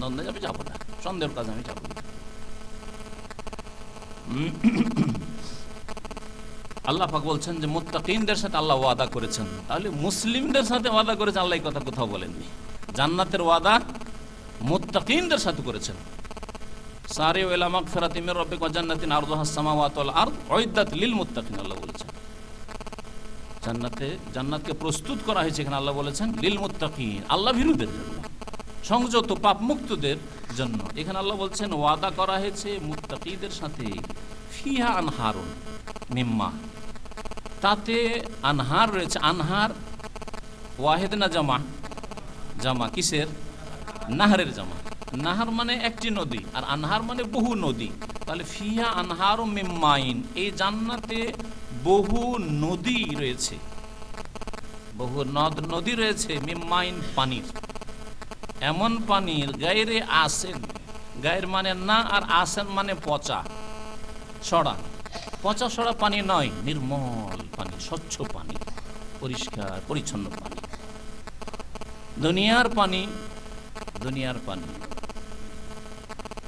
দ্বন্দ্বে আমি যাবো না, সন্দেহের কাজ আমি যাবো না। আল্লাহ পাক বলছেন যে মুত্তাকিনদের সাথে আল্লাহ ওয়াদা করেছেন, তাহলে মুসলিমদের সাথে ওয়াদা করেছেন আল্লাহ, এই কথা কোথাও বলেননি। জান্নাতের ওয়াদা মুত্তাকিনদের সাথে করেছেন। সারিউ ইলা মাগফিরাতিন মির রাব্বিকুম ওয়া জান্নাতিন আরদুহাস সামাওয়াতু ওয়াল আরদ উইদ্দাত লিল মুত্তাকিন, আল্লাহ বলেছেন। জান্নাতকে প্রস্তুত করা হয়েছে, এখানে আল্লাহ বলেছেন লিল মুত্তাকিন, আল্লাহ ভীরুদের জন্য, সংযত পাপ মুক্তদের জন্য। এখানে আল্লাহ বলছেন ওয়াদা করা হয়েছে মুত্তাকিদের সাথে। ফিহা আনহারুন মিম্মা, তাতে আনহার রয়েছে। আনহার ওয়াহেদ না জামা? জামা কিসের? নাহারের জামা। নাহার মানে একটি নদী, আর আনহার মানে বহু নদী। তাহলে ফিহা আনহার মিম্মাইন, এই জান্নাতে বহু নদী রয়েছে, বহু নদ নদী রয়েছে। মিম্মাইন পানির, এমন পানির গায়রে আসেন, গায়ের মানে না, আর আসেন মানে পচা সড়া। পচা সড়া পানি নয়, নির্মল পানি, স্বচ্ছ পানি, পরিষ্কার পরিচ্ছন্ন পানি। দুনিয়ার পানি, দুনিয়ার পানি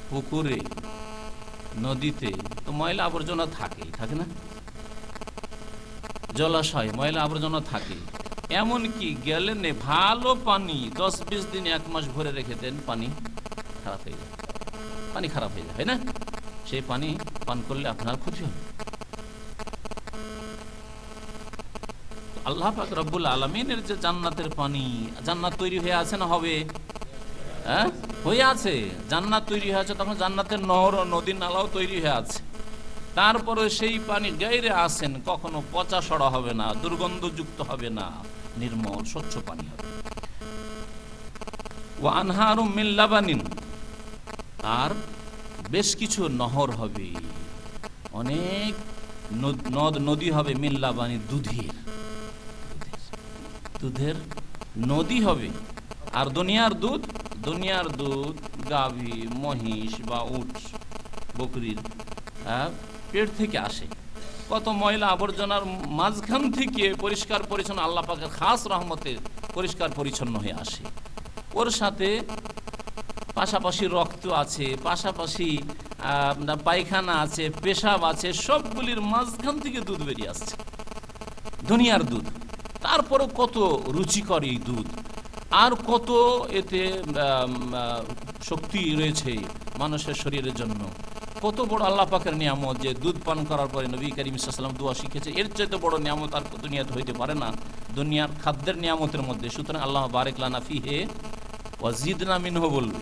পুকুরে নদীতে তো ময়লা আবর্জনা থাকেই, থাকে না? জলাশয় ময়লা আবর্জনা থাকে। এমনকি গেলে ভালো পানি 10-20 দিন 1 মাস ভরে রেখে দেন, পানি খারাপ হয়ে যায়, পানি খারাপ হয়ে যায় না? সেই পানি পান করলে আপনার ক্ষতি হবে। আল্লাহ পাক রব্বুল আলামিনের যে জান্নাতের পানি, জান্নাত তৈরি হয়ে আছে না হবে? হ্যাঁ, হয়ে আছে। জান্নাত তৈরি হয়ে আছে, তখন জান্নাতের নহর ও নদী নালাও তৈরি হয়ে আছে। তারপরে সেই পানি গায়রে আসেন, কখনো পচা সড়া হবে না, দুর্গন্ধযুক্ত হবে না, নির্মল স্বচ্ছ পানি হবে। ওয়া আনহারুম মিন লাবানিন, আর বেশ কিছু নহর হবে, অনেক নদ নদী হবে। মিন লাবানি, দুধের, দুধের নদী হবে। আর দুনিয়ার দুধ, দুনিয়ার দুধ গাভী, মহিষ বা উট, বকরির পেট থেকে আসে। কত ময়লা আবর্জনার মাঝখান থেকে পরিষ্কার পরিচ্ছন্ন, আল্লাহ পাকের খাস রহমতে পরিষ্কার পরিচ্ছন্ন হয়ে আসে। ওর সাথে পাশাপাশি রক্ত আছে, পাশাপাশি পায়খানা আছে, পেশাব আছে, সবগুলির মাঝখান থেকে দুধ বেরিয়ে আসছে, দুনিয়ার দুধ। তারপরে কত রুচিকর এই দুধ, আর কত এতে শক্তি রয়েছে মানুষের শরীরের জন্য। কত বড় আল্লাহ পাকের নিয়ামত যে দুধ পান করার পরে নবী করিম সাল্লাল্লাহু আলাইহি ওয়াসাল্লাম দোয়া শিখেছে। এর চাইতে বড় নিয়ামত আর দুনিয়াতে হইতে পারে না, দুনিয়ার খাদ্যের নিয়ামতের মধ্যে। সুতরাং আল্লাহ বারিক লানা ফিহি ওয়া জিদনা মিনহু বলবে,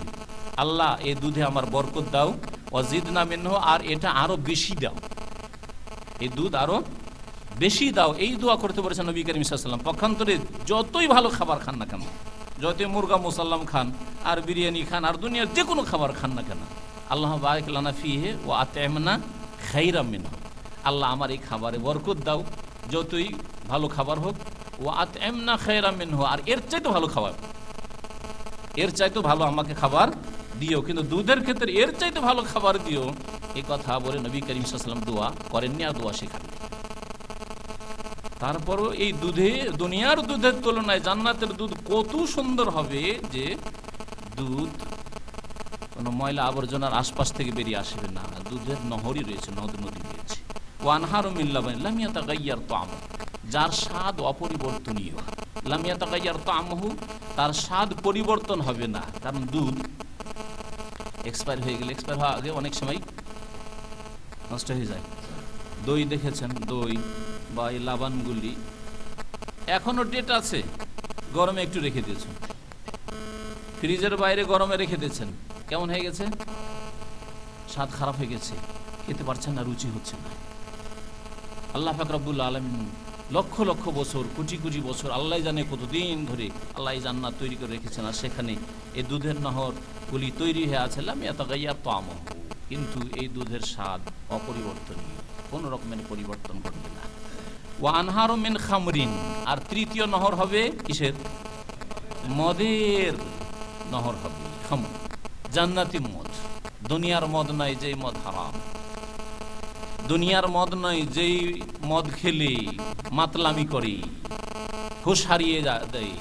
আল্লাহ এই দুধে আমার বরকত দাও, ওয়া জিদনা মিনহু, আর এটা আরো বেশি দাও, এই দুধ আরো বেশি দাও। এই দোয়া করতে বলেছেন নবী করিম সাল্লাল্লাহু আলাইহি ওয়াসাল্লাম। পক্ষান্তরে যতই ভালো খাবার খান না কেন, যতই মুরগা মুসাল্লাম খান আর বিরিয়ানি খান আর দুনিয়ার যে কোনো খাবার খান না কেন, আল্লাহ বারিক লানা ফিহি ওয়া আত'ইমনা খাইরাম মিনহু, আল্লাহ আমার এই খাবারে বরকত দাও, যতই ভালো খাবার হোক। ওয়া আত'ইমনা খাইরাম মিনহু, আর এর চাইতে ভালো খাবার, এর চাইতে ভালো আমাকে খাবার দিও, কিন্তু দুধের ক্ষেত্রে এর চাইতে ভালো খাবার দিও। এই কথা বলে নবী করিম সাল্লাল্লাহু আলাইহি ওয়াসাল্লাম দোয়া করেননি, আর দোয়া শেখাননি। তারপরও এই দুধে, দুনিয়ার দুধের তুলনায় জান্নাতের দুধ কত সুন্দর হবে যে দুধ কোনো ময়লা আবর্জনার আশপাশ থেকে বেরিয়ে আসবে না, দুধের নহরই রয়েছে, নদ নদী রয়েছে। ওয়া আনহারুম মিন লাবানিন লাম ইয়াতাগায়্যার তা'আমুহু, যার স্বাদ অপরিবর্তনীয়। লাম ইয়াতাগায়্যার তা'আমুহু, তার স্বাদ পরিবর্তন হবে না, কারণ দুধ এক্সপায়ার হয়ে গেলে, এক্সপায়ার হওয়ার আগে অনেক সময় নষ্ট হয়ে যায়। দই দেখেছেন, দই বা এই লাবানগুলি এখনো ডেট আছে, গরমে একটু রেখে দিয়েছেন, ফ্রিজের বাইরে গরমে রেখে দিয়েছেন, কেমন হয়ে গেছে? স্বাদ খারাপ হয়ে গেছে, খেতে পারছেন না, রুচি হচ্ছে না। আল্লাহ পাক রব্বুল আলামিন লক্ষ লক্ষ বছর, কোটি কোটি বছর, আল্লাহ জানে কতদিন ধরে আল্লাহ এই জান্নাত তৈরি করে রেখেছেন, আর সেখানে এই দুধের নহরগুলি তৈরি হয়ে আছে। লাম ইয়াতাগায়্যার তা'আমুহু, কিন্তু এই দুধের স্বাদ অপরিবর্তনীয়, কোন রকমের পরিবর্তন ঘটবে না। ওয়া আনহারুম মিন খামরিন, আর তৃতীয় নহর হবে কিসের? মদের নহর হবে, খামর, জান্নাতি মদ। দুনিয়ার মদ নাই, যেই মদ হারাম। দুনিয়ার মদ নয় যেই মদ খেলে মাতলামি করে, হুঁশ হারিয়ে দেয়,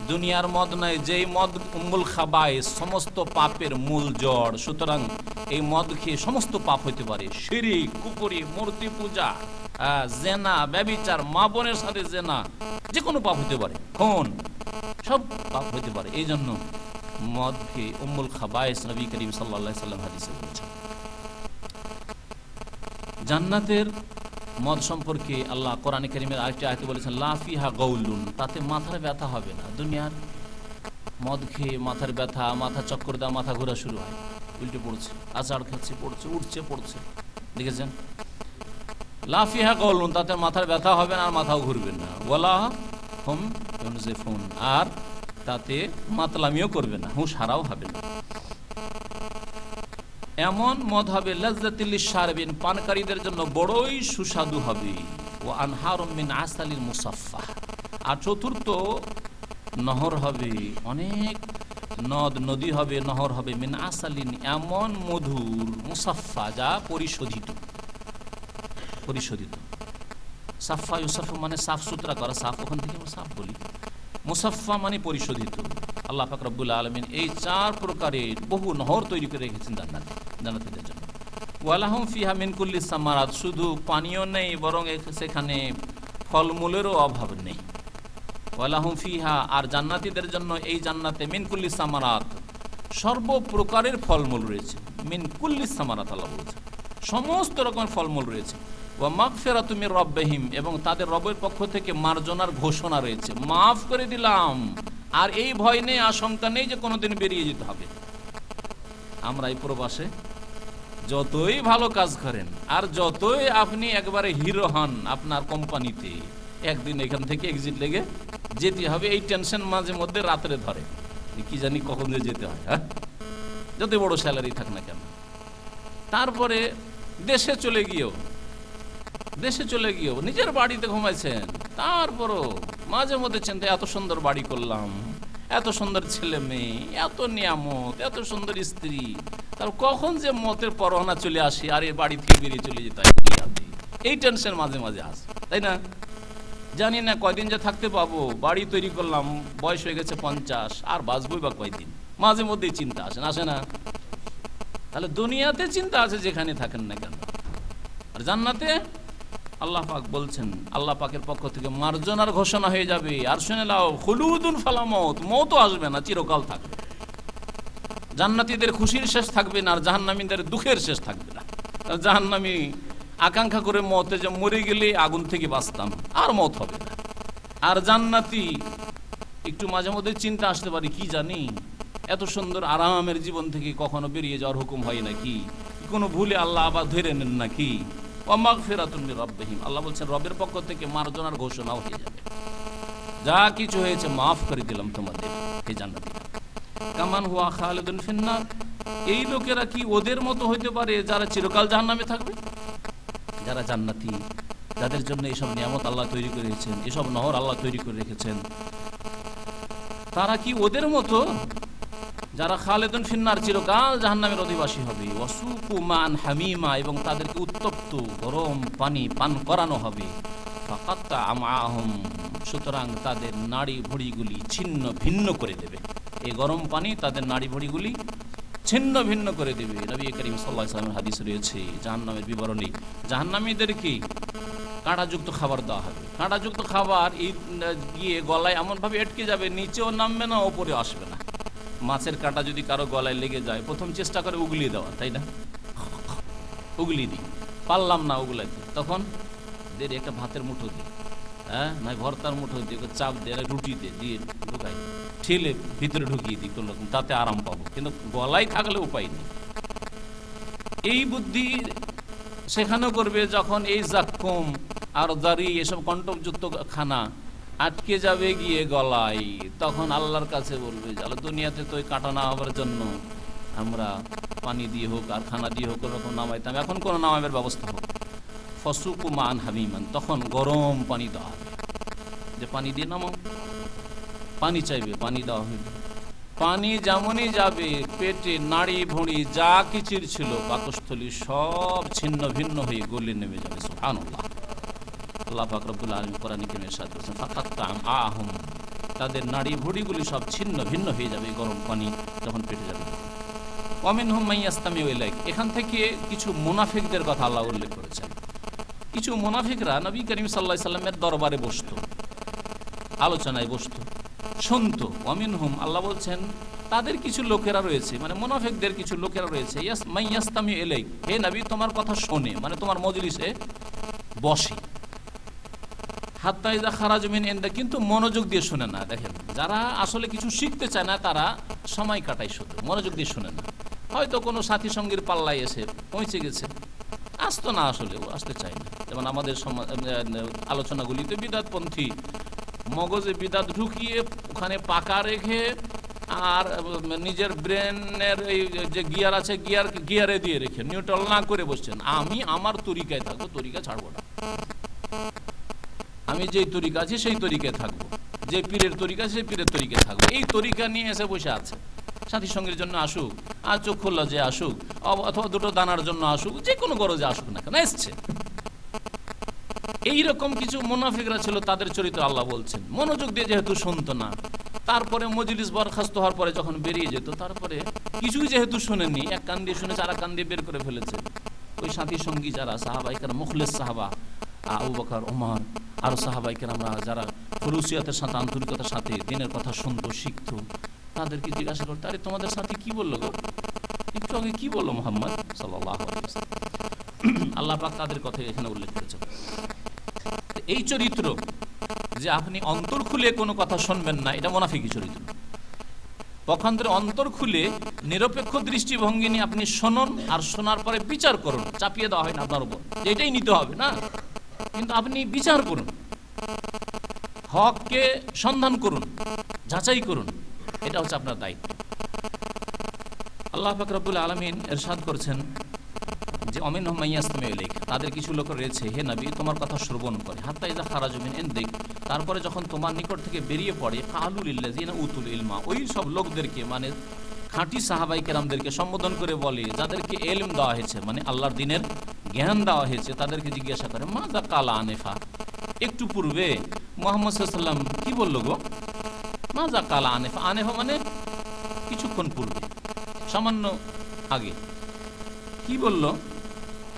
দুনিয়ার মদ নয়, যেই মদ উম্মুল খাবায়েস, সমস্ত পাপের মূল জড়। সুতরাং এই মদ খেয়ে সমস্ত পাপ হইতে পারে, শিরক, কুফরি, মূর্তি পূজা, জেনা, ব্যভিচার, মা বোনের সাথে জেনা, যে কোনো পাপ হইতে পারে, খুন, সব পাপ হইতে পারে। এই জন্য মদকে উম্মুল খাবায়েস নবী করিম সাল্লাল্লাহু আলাইহি সাল্লাম হাদিসে বলেছেন। জান্নাতের মদ সম্পর্কে আল্লাহ কোরআনে কারীমের আরেকটি আয়াতে বলেছেন, লা ফিহা গাউলুন, তাতে মাথার ব্যথা হবে না। দুনিয়ার মদ খেয়ে মাথার ব্যথা, মাথা চক্কর দেওয়া, মাথা ঘোরা শুরু হয়, উল্টে পড়ছে, আচার খাচ্ছে, পড়ছে, উঠছে, পড়ছে, দেখেছেন? লা ফিহা গাউলুন, তাতে মাথার ব্যথা হবে না আর মাথাও ঘুরবে না। ওয়ালা হুম ইউনজিফুন, আর তাতে মাতলামিও করবে না, হুঁশ হারাও হবে না। এমন মদ হবে লাজ্জাতিল লিশারিবিন, পানকারীদের জন্য বড়ই সুস্বাদু হবে। ও আনহারুম মিন আসালিল মুসাফফা, আর চতুর্থ নহর হবে, অনেক নদ নদী হবে, নহর হবে, মিন আসালিন, এমন মধুর, মুসাফফা, যা পরিশোধিত। পরিশোধিত, সাফা ইউসাফা মানে সাফ সুতরা করা, সাফ ওখান থেকে আমরা সাফ বলি, মুসাফফা মানে পরিশোধিত। আল্লাহ পাক রব্বুল আলামিন এই চার প্রকারের বহু নহর তৈরি করে রেখেছেন জান্নাতীদের জন্য। ওয়ালাহুম ফিহা মিন কুল্লি সামারাত, শুধু পানীয় নেই, বরং সেখানে ফলমূলেরও অভাব নেই। ওয়ালাহুম ফিহা, আর জান্নাতীদের জন্য এই জান্নাতে মিন কুল্লি সামারাত, সর্বপ্রকারের ফলমূল রয়েছে। মিন কুল্লি সামারাত আল্লাহ বলেছেন, সমস্ত রকমের ফলমূল রয়েছে। ওয়া মাগফিরাতু মির রাব্বিহিম, এবং তাদের রবের পক্ষ থেকে মার্জনার ঘোষণা রয়েছে, মাফ করে দিলাম, আর এই ভয় নেই, আশঙ্কা নেই যে কোনোদিন বেরিয়ে যেতে হবে। আমরা এই প্রবাসে যতই ভালো কাজ করেন, আর যতই আপনি একবারে হিরো হন আপনার কোম্পানিতে, একদিন এখান থেকে এক্সিট লেগে যেতে হবে, এই টেনশন মাঝে মধ্যে রাত্রে ধরে, কি জানি কখন যে যেতে হয়। হ্যাঁ, যতই বড় স্যালারি থাক না কেন। তারপরে দেশে চলে গিয়েও নিজের বাড়িতে ঘুমাইছেন, তারপরও মাঝে মধ্যে চিন্তা, এত সুন্দর বাড়ি করলাম, এত সুন্দর ছেলে মেয়ে, এত নিয়ামত, এত সুন্দর স্ত্রী, তার কখন যে মতের পরোয়ানা চলে আসে আর এই বাড়ি থেকে বেরিয়ে চলে যেতে হয়, এই টেনশন মাঝে মাঝে আসে, তাই না? জানি না কয়দিন যে থাকতে পাবো, বাড়ি তৈরি করলাম, বয়স হয়ে গেছে 50, আর বাঁচবই বা কয়দিন, মাঝে মধ্যেই চিন্তা আসে না? তাহলে দুনিয়াতে চিন্তা আছে যেখানে থাকেন না কেন, আর জান্নাতে আল্লাহ পাক বলছেন, আল্লাহ পাকের পক্ষ থেকে মার্জনার ঘোষণা হয়ে যাবে। আর শুনে নাও, খুলুদুন ফালা মউত, মউতও আসবে না, চিরকাল থাকবে। জান্নাতীদের খুশির শেষ থাকবে না, আর জাহান্নামীদের দুঃখের শেষ থাকবে না। জাহান্নামী আকাঙ্ক্ষা করে মতে যে মরে গেলে আগুন থেকে বাঁচতাম, আর মত হবে না। আর জান্নাতি একটু মাঝে মধ্যে চিন্তা আসতে পারে, কি জানি এত সুন্দর আরামের জীবন থেকে কখনো বেরিয়ে যাওয়ার হুকুম হয় নাকি, কোনো ভুলে আল্লাহ আবার ধরে নেন নাকি। ওয়া মাগফিরাতুন মির রাব্বিহিম, আল্লাহ বলছেন রবের পক্ষ থেকে মার্জনার ঘোষণাও হয়ে যাবে, যা কিছু হয়েছে মাফ করে দিলাম তোমাদের, এই জান্নাতীরা। কামান হুয়া খালিদুন ফিন্নার, এই লোকেরা কি ওদের মতো হইতে পারে যারা চিরকাল জাহান্নামে থাকবে? যারা জান্নাতি, যাদের জন্য এইসব নিয়ামত আল্লাহ তৈরি করে রেখেছেন, এসব নহর আল্লাহ তৈরি করে রেখেছেন, তারা কি ওদের মতো যারা খালিদুন ফিন্নার, চিরকাল জাহান্নামের অধিবাসী হবে? ওয়াসুকু মান হামিমা, এবং তাদেরকে উত্তপ্ত গরম পানি পান করানো হবে। ফাকাত্তা আমাহুম, সুতরাং তাদের নাড়ি ভুঁড়িগুলি ছিন্ন ভিন্ন করে দেবে। এই গরম পানি তাদের নাড়ি ভুঁড়িগুলি ছিন্ন ভিন্ন করে দেবে। নবী করিম সাল্লাল্লাহু আলাইহি ওয়াসাল্লামের হাদিস রয়েছে জাহান্নামের বিবরণী, জাহান্নামীদেরকে কাঁটাযুক্ত খাবার দেওয়া হবে। কাঁটাযুক্ত খাবার গিয়ে গলায় এমনভাবে আটকে যাবে, নিচেও নামবে না, ওপরে আসবে না। মাছের কাঁটা যদি কারো গলায় লেগে যায়, প্রথম চেষ্টা করে উগলিয়ে দেওয়া, তাই না? উগলিয়ে দিই, পারলাম না উগলাইতে, তখন দের একটা ভাতের মুঠো দিই, হ্যাঁ, না ভর্তার মুঠো দিয়ে চাপ দিয়ে, রুটি দিয়ে ঢুকাই, ঠেলে ভিতরে ঢুকিয়ে দিই কোনো রকম, তাতে আরাম পাবো, কিন্তু গলায় থাকলে উপায় নেই। এই বুদ্ধি সেখানেও করবে যখন এই জাক্কুম আর দাড়ি এসব কণ্টকযুক্ত খানা আটকে যাবে গিয়ে গলায়, তখন আল্লাহর কাছে বলবে, আল্লাহ দুনিয়াতে তো কাটা না হবার জন্য আমরা পানি দিয়ে হোক আর খানা দিয়ে হোক ওরকম নামাইতাম, এখন কোনো নামাইয়ের ব্যবস্থা হোক। ফসুকু মান হামিমান, তখন গরম পানি দেওয়া হবে, যে পানি দিয়ে নামাও, পানি চাইবে, পানি দেওয়া হবে। পানি যেমনই যাবে, পেটে নাড়ি ভুঁড়ি যা কিছুর ছিল পাকস্থলী সব ছিন্ন ভিন্ন হয়ে গলে নেমে যাবে। সুবহানাল্লাহ। আল্লাহ পাক রব্বুল আলামিন কোরআনে কারীমে ইরশাদ করেছেন, ফাকাত্তা আমাহুম, তাদের নাড়ি ভুড়িগুলি সব ছিন্ন ভিন্ন হয়ে যাবে গরম পানি যখন পেটে যাবে। ওয়ামিনহুম মাইয়াস্তামিউ ইলাইক, এখান থেকে কিছু মুনাফিকদের কথা আল্লাহ উল্লেখ করেছেন। কিছু মুনাফিকরা নবী করিম সাল্লাল্লাহু আলাইহি সাল্লামের দরবারে বসতো, আলোচনায় বসতো, শুনতো। ওয়ামিনহুম, আল্লাহ বলছেন তাদের কিছু লোকেরা রয়েছে, মানে মুনাফিকদের কিছু লোকেরা রয়েছে, মাইয়াস্তামিউ ইলাইক, হে নবী তোমার কথা শোনে, মানে তোমার মজলিসে বসে। হাত্তা ইযা খারাজু মিন ইনদা, কিন্তু মনোযোগ দিয়ে শোনে না। দেখেন, যারা আসলে কিছু শিখতে চায় না তারা সময় কাটায়, শুধু মনোযোগ দিয়ে শোনে না। হয়তো কোনো সাথী সঙ্গীর পাল্লায় এসে পৌঁছে গেছে, আসতো না, আসলেও আসতে চায় না। যেমন আমাদের আলোচনাগুলিতে বিদাতপন্থী মগজে বিদাত ঢুকিয়ে ওখানে পাকা রেখে আর নিজের ব্রেনের এই যে গিয়ার আছে গিয়ারে দিয়ে রেখে নিউট্রাল না করে বসছেন। আমি আমার তরিকায় থাকবো, তরিকা ছাড়বো না। আমি যেই তরিকা আছে সেই তরিকায় থাকবো, যে পীরের তরিকা সেই পীরের তরিকায় থাকবো, এই তরিকা নিয়ে এসে বসে আছে। সাথী সঙ্গীর জন্য আসুক, আর চক্ষু লজ্জে আসুক, অথবা দুটো দানার জন্য আসুক, যে কোনো গরজে আসুক না কেন, এসছে। এইরকম কিছু মুনাফিকরা ছিল, তাদের চরিত্র আল্লাহ বলছেন। মনোযোগ দিয়ে যেহেতু শুনতো না, তারপরে মজলিস বরখাস্ত হওয়ার পরে যখন বেরিয়ে যেত, তারপরে কিছুই যেহেতু শুনেনি, এক কান দিয়ে শুনেছে আর এক কান দিয়ে বের করে ফেলেছে। ওই সাথী সঙ্গী যারা সাহাবাইকার মুখলেস সাহাবা, আবু বকর, ওমর, আরো সাহাবাইকার, আমরা যারা খলুসিয়াতের সাথে আন্তরিকতার সাথে দিনের কথা শুনতো, শিখতো, তাদেরকে জিজ্ঞাসা করতো, আরে তোমাদের সাথে কি বললো গো, একটু আগে কি বললো মুহাম্মদ সাল্লাল্লাহু আলাইহি ওয়াসাল্লাম। আল্লাহ পাক তাদের কথা এখানে উল্লেখ করেছেন। এই চরিত্র যে আপনি অন্তর খুলে কোনো কথা শুনবেন না, এটা মুনাফিকি চরিত্র। পক্ষান্তরে অন্তর খুলে নিরপেক্ষ দৃষ্টিভঙ্গি নিয়ে আপনি শুনুন, আর শোনার পরে বিচার করুন। চাপিয়ে দেওয়া হয় না আপনার উপর, এটাই নিতে হবে না, কিন্তু আপনি বিচার করুন, হককে সন্ধান করুন, যাচাই করুন, এটা হচ্ছে আপনার দায়িত্ব। আল্লাহ পাক রব্বুল আলামিন ইরশাদ করেছেন যে অমিনহুম মাইয়াস্তামিউ ইলাইক, তাদের কিছু লোক রয়েছে হে নবী তোমার কথা শ্রবণ করে। হাত্তা ইযা খারাজু মিন ইনদিক, তারপরে যখন তোমার নিকট থেকে বেরিয়ে পড়ে, কালু লিল্লাযিনা উতুল ইলমা, ওই সব লোকদেরকে, মানে খাঁটি সাহাবাই কেরামদেরকে সম্বোধন করে বলে, যাদেরকে ইলম দেওয়া হয়েছে, মানে আল্লাহর দ্বীনের জ্ঞান দেওয়া হয়েছে, তাদেরকে জিজ্ঞাসা করে, মাযা কালা আনিফা, একটু পূর্বে মুহাম্মদ সাল্লাল্লাহু আলাইহি ওয়াসাল্লাম কি বললো গো? মাযা কালা আনিফা, আনিফা মানে কিছুক্ষণ পূর্বে, সামান্য আগে কি বললো?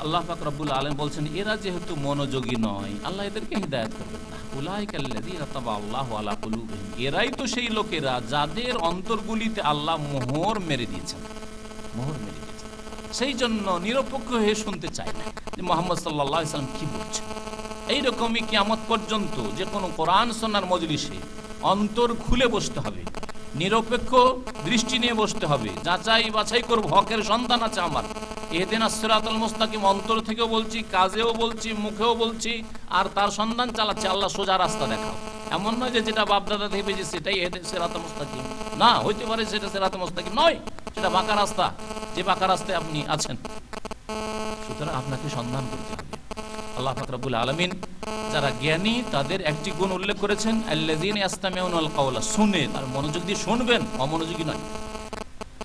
আল্লাহ পাক রব্বুল আলামিন বলছেন, এরা যেহেতু মনোযোগী নয়, আল্লাহ এদেরকে হিদায়াত করবেন না। উলাইকাল্লাযীনা তাবাআল্লাহু আলা কুলুবিহিম, এরাই তো সেই লোকেরা যাদের অন্তরগুলিতে আল্লাহ মোহর মেরে দিয়েছেন, মোহর মেরে দিয়েছেন। সেই জন্য নিরপেক্ষ হয়ে শুনতে চায় না যে মুহাম্মদ সাল্লাল্লাহু আলাইহি ওয়াসাল্লাম কি বলছেন। এইরকমই কিয়ামত পর্যন্ত যে কোনো কোরআন শোনার মজলিসে অন্তর খুলে বসতে হবে, নিরপেক্ষ দৃষ্টি নিয়ে বসতে হবে, যাচাই বাছাই করব, হকের সন্ধান আছে আমার, ইহদিনাস সিরাতাল মুস্তাকিম, অন্তর থেকেও বলছি, কাজেও বলছি, মুখেও বলছি, আর তার সন্ধান চালাচ্ছে। আল্লাহ সোজা রাস্তা দেখাও, এমন নয় যে যেটা বাপদাদা থেকে পেয়েছে সেটাই সিরাতাল মুস্তাকিম, না, হইতে পারে সেটা সিরাতাল মুস্তাকিম নয়, সেটা বাঁকা রাস্তা, যে বাঁকা রাস্তায় আপনি আছেন। সুতরাং আপনাকে সন্ধান করতে হবে। আল্লাহ পাক রব্বুল আলামিন যারা জ্ঞানী তাদের একটি গুণ উল্লেখ করেছেন, আল্লাযীনা ইয়াসতামিউনাল কাওলা, শুনে তার মনোযোগ দিয়ে শুনবেন, অমনোযোগী নয়।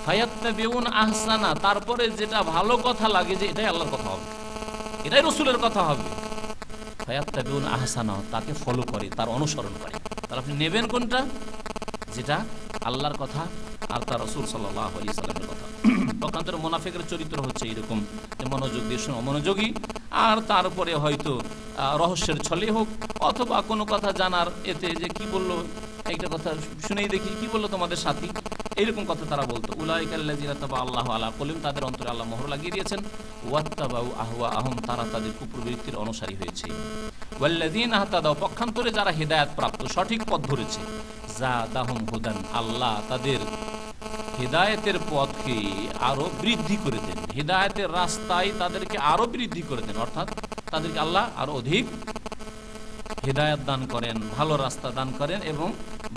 ফায়াত্তাবিউন আহসানা, তারপরে যেটা ভালো কথা লাগে যে এটাই আল্লাহর কথা হবে, এটাই রাসূলের কথা হবে, ফায়াত্তাবিউন আহসানা, তাকে ফলো করে, তার অনুসরণ করে। তার আপনি নেবেন কোনটা? যেটা আল্লাহর কথা আর তার রাসূল সাল্লাল্লাহু আলাইহি ওয়াসাল্লামের কথা। পক্ষান্তরে মুনাফিকের চরিত্র হচ্ছে এরকম, যে মনোযোগ দিয়ে শুনে অমনোযোগী, আর তারপরে হয়তো রহস্যের ছলে হোক অথবা কোনো কথা জানার এতে যে কি বললো, একটা কথা শুনেই দেখি কি বললো তোমাদের সাথী, এইরকম কথা তারা বলতো। উলাইকাল্লাযীনা তাবাআল্লাহু আলা কুলুবিহিম, তাদের অন্তরে আল্লাহ মোহর লাগিয়ে দিয়েছেন। ওয়াত্তাবাউ আহওয়াআহুম, তারা তাদের কুপ্রবৃত্তির অনুসারী হয়েছে। ওয়াল্লাযীনা ইহতাদাউ, পক্ষান্তরে যারা হিদায়াত প্রাপ্ত, সঠিক পথ ধরেছে, যাদাহুম হুদান, আল্লাহ তাদের হিদায়াতের পথকে আরো বৃদ্ধি করে দেন, হিদায়াতের রাস্তায় তাদেরকে আরো বৃদ্ধি করে দেন, অর্থাৎ তাদেরকে আল্লাহ আরো অধিক হিদায়াত দান করেন, ভালো রাস্তা দান করেন এবং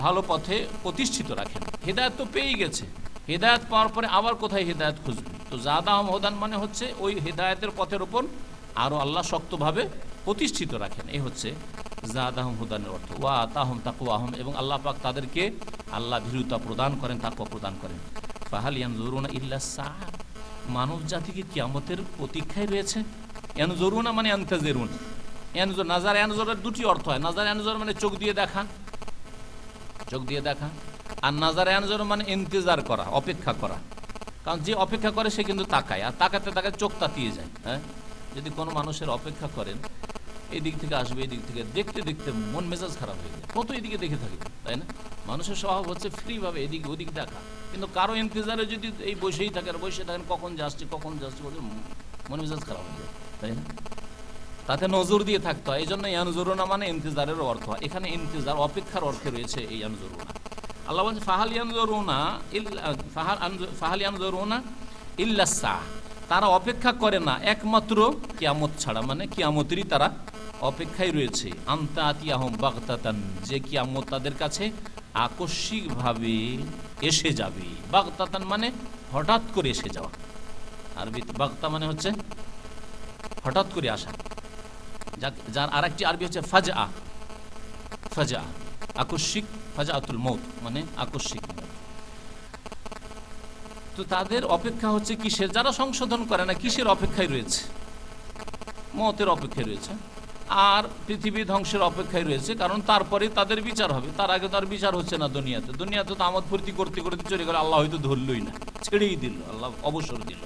ভালো পথে প্রতিষ্ঠিত রাখেন। হিদায়াত তো পেয়ে গেছে, হিদায়াত পাওয়ার পরে আবার কোথায় হিদায়াত খুঁজবে? তো যাদাহুম হুদান মানে হচ্ছে ওই হিদায়াতের পথের উপর আরো আল্লাহ শক্তভাবে প্রতিষ্ঠিত রাখেন, এই হচ্ছে যাদাহুম হুদানের অর্থ। ওয়া আতাহুম তাকওয়াহুম, এবং আল্লাহ পাক তাদেরকে আল্লাহ ভীরুতা প্রদান করেন, তাকওয়া প্রদান করেন। ফাহাল ইয়ানজুরুনা ইল্লা সাআ, মানব জাতিকে কিয়ামতের প্রতীক্ষায় রয়েছে। ইয়ানজুরুনা মানে আনতাজিরুন, নাজার এনজরের দুটি অর্থ হয়। নাজার এনজর মানে চোখ দিয়ে দেখা, চোখ দিয়ে দেখা। আর নাজারে আনজর মানে ইন্তজার করা, অপেক্ষা করা। কারণ যে অপেক্ষা করে সে কিন্তু তাকায়, আর তাকাতে তাকায় চোখ তাতিয়ে যায়। হ্যাঁ, যদি কোনো মানুষের অপেক্ষা করেন এই দিক থেকে আসবে, এই দিক থেকে দেখতে দেখতে মন মেজাজ খারাপ হয়ে যায়, কত এদিকে দেখে থাকে, তাই না? মানুষের স্বভাব হচ্ছে ফ্রিভাবে এদিক ওদিক দেখা, কিন্তু কারো ইন্তজারে যদি এই বসেই থাকে আর বসে থাকেন কখন যাচ্ছে ওদের মন মেজাজ খারাপ হয়ে যায়, তাই না? তাতে নজর দিয়ে থাকতে হয়। এই জন্য ইয়ানজুরুনা মানে ইন্তজারের অর্থ হয়। এখানে ইন্তজার অপেক্ষার অর্থে রয়েছে এই ইয়ানজুরুনা। আল্লাহ বলছে ফাহাল ইয়ানজুরুনা ইল্লা সাআহ, তারা অপেক্ষা করে না একমাত্র কিয়ামত ছাড়া, মানে কিয়ামতেরই তারা অপেক্ষায় রয়েছে। আনতা আতিয়াহুম বাগতাতান, যে কিয়ামত তাদের কাছে আকস্মিকভাবে এসে যাবে। বাগতাতান মানে হঠাৎ করে এসে যাওয়া। আরবি বাগতা মানে হচ্ছে হঠাৎ করে আসা, যার আরেকটি আরবি হচ্ছে ফাজআ। ফাজআ আকস্মিক, ফাজআতুল মউত মানে আকস্মিক। তো তাদের অপেক্ষা হচ্ছে কিসের? যারা সংশোধন করে না কিসের অপেক্ষায় রয়েছে? মওতের অপেক্ষায় রয়েছে, আর পৃথিবী ধ্বংসের অপেক্ষায় রয়েছে, কারণ তারপরে তাদের বিচার হবে। তার আগে তার বিচার হচ্ছে না দুনিয়াতে। দুনিয়াতে তো আমোদ ফুর্তি করতে করতে চলে গেল, আল্লাহ হয়তো ধরলই না, ছেড়েই দিল, আল্লাহ অবসর দিল।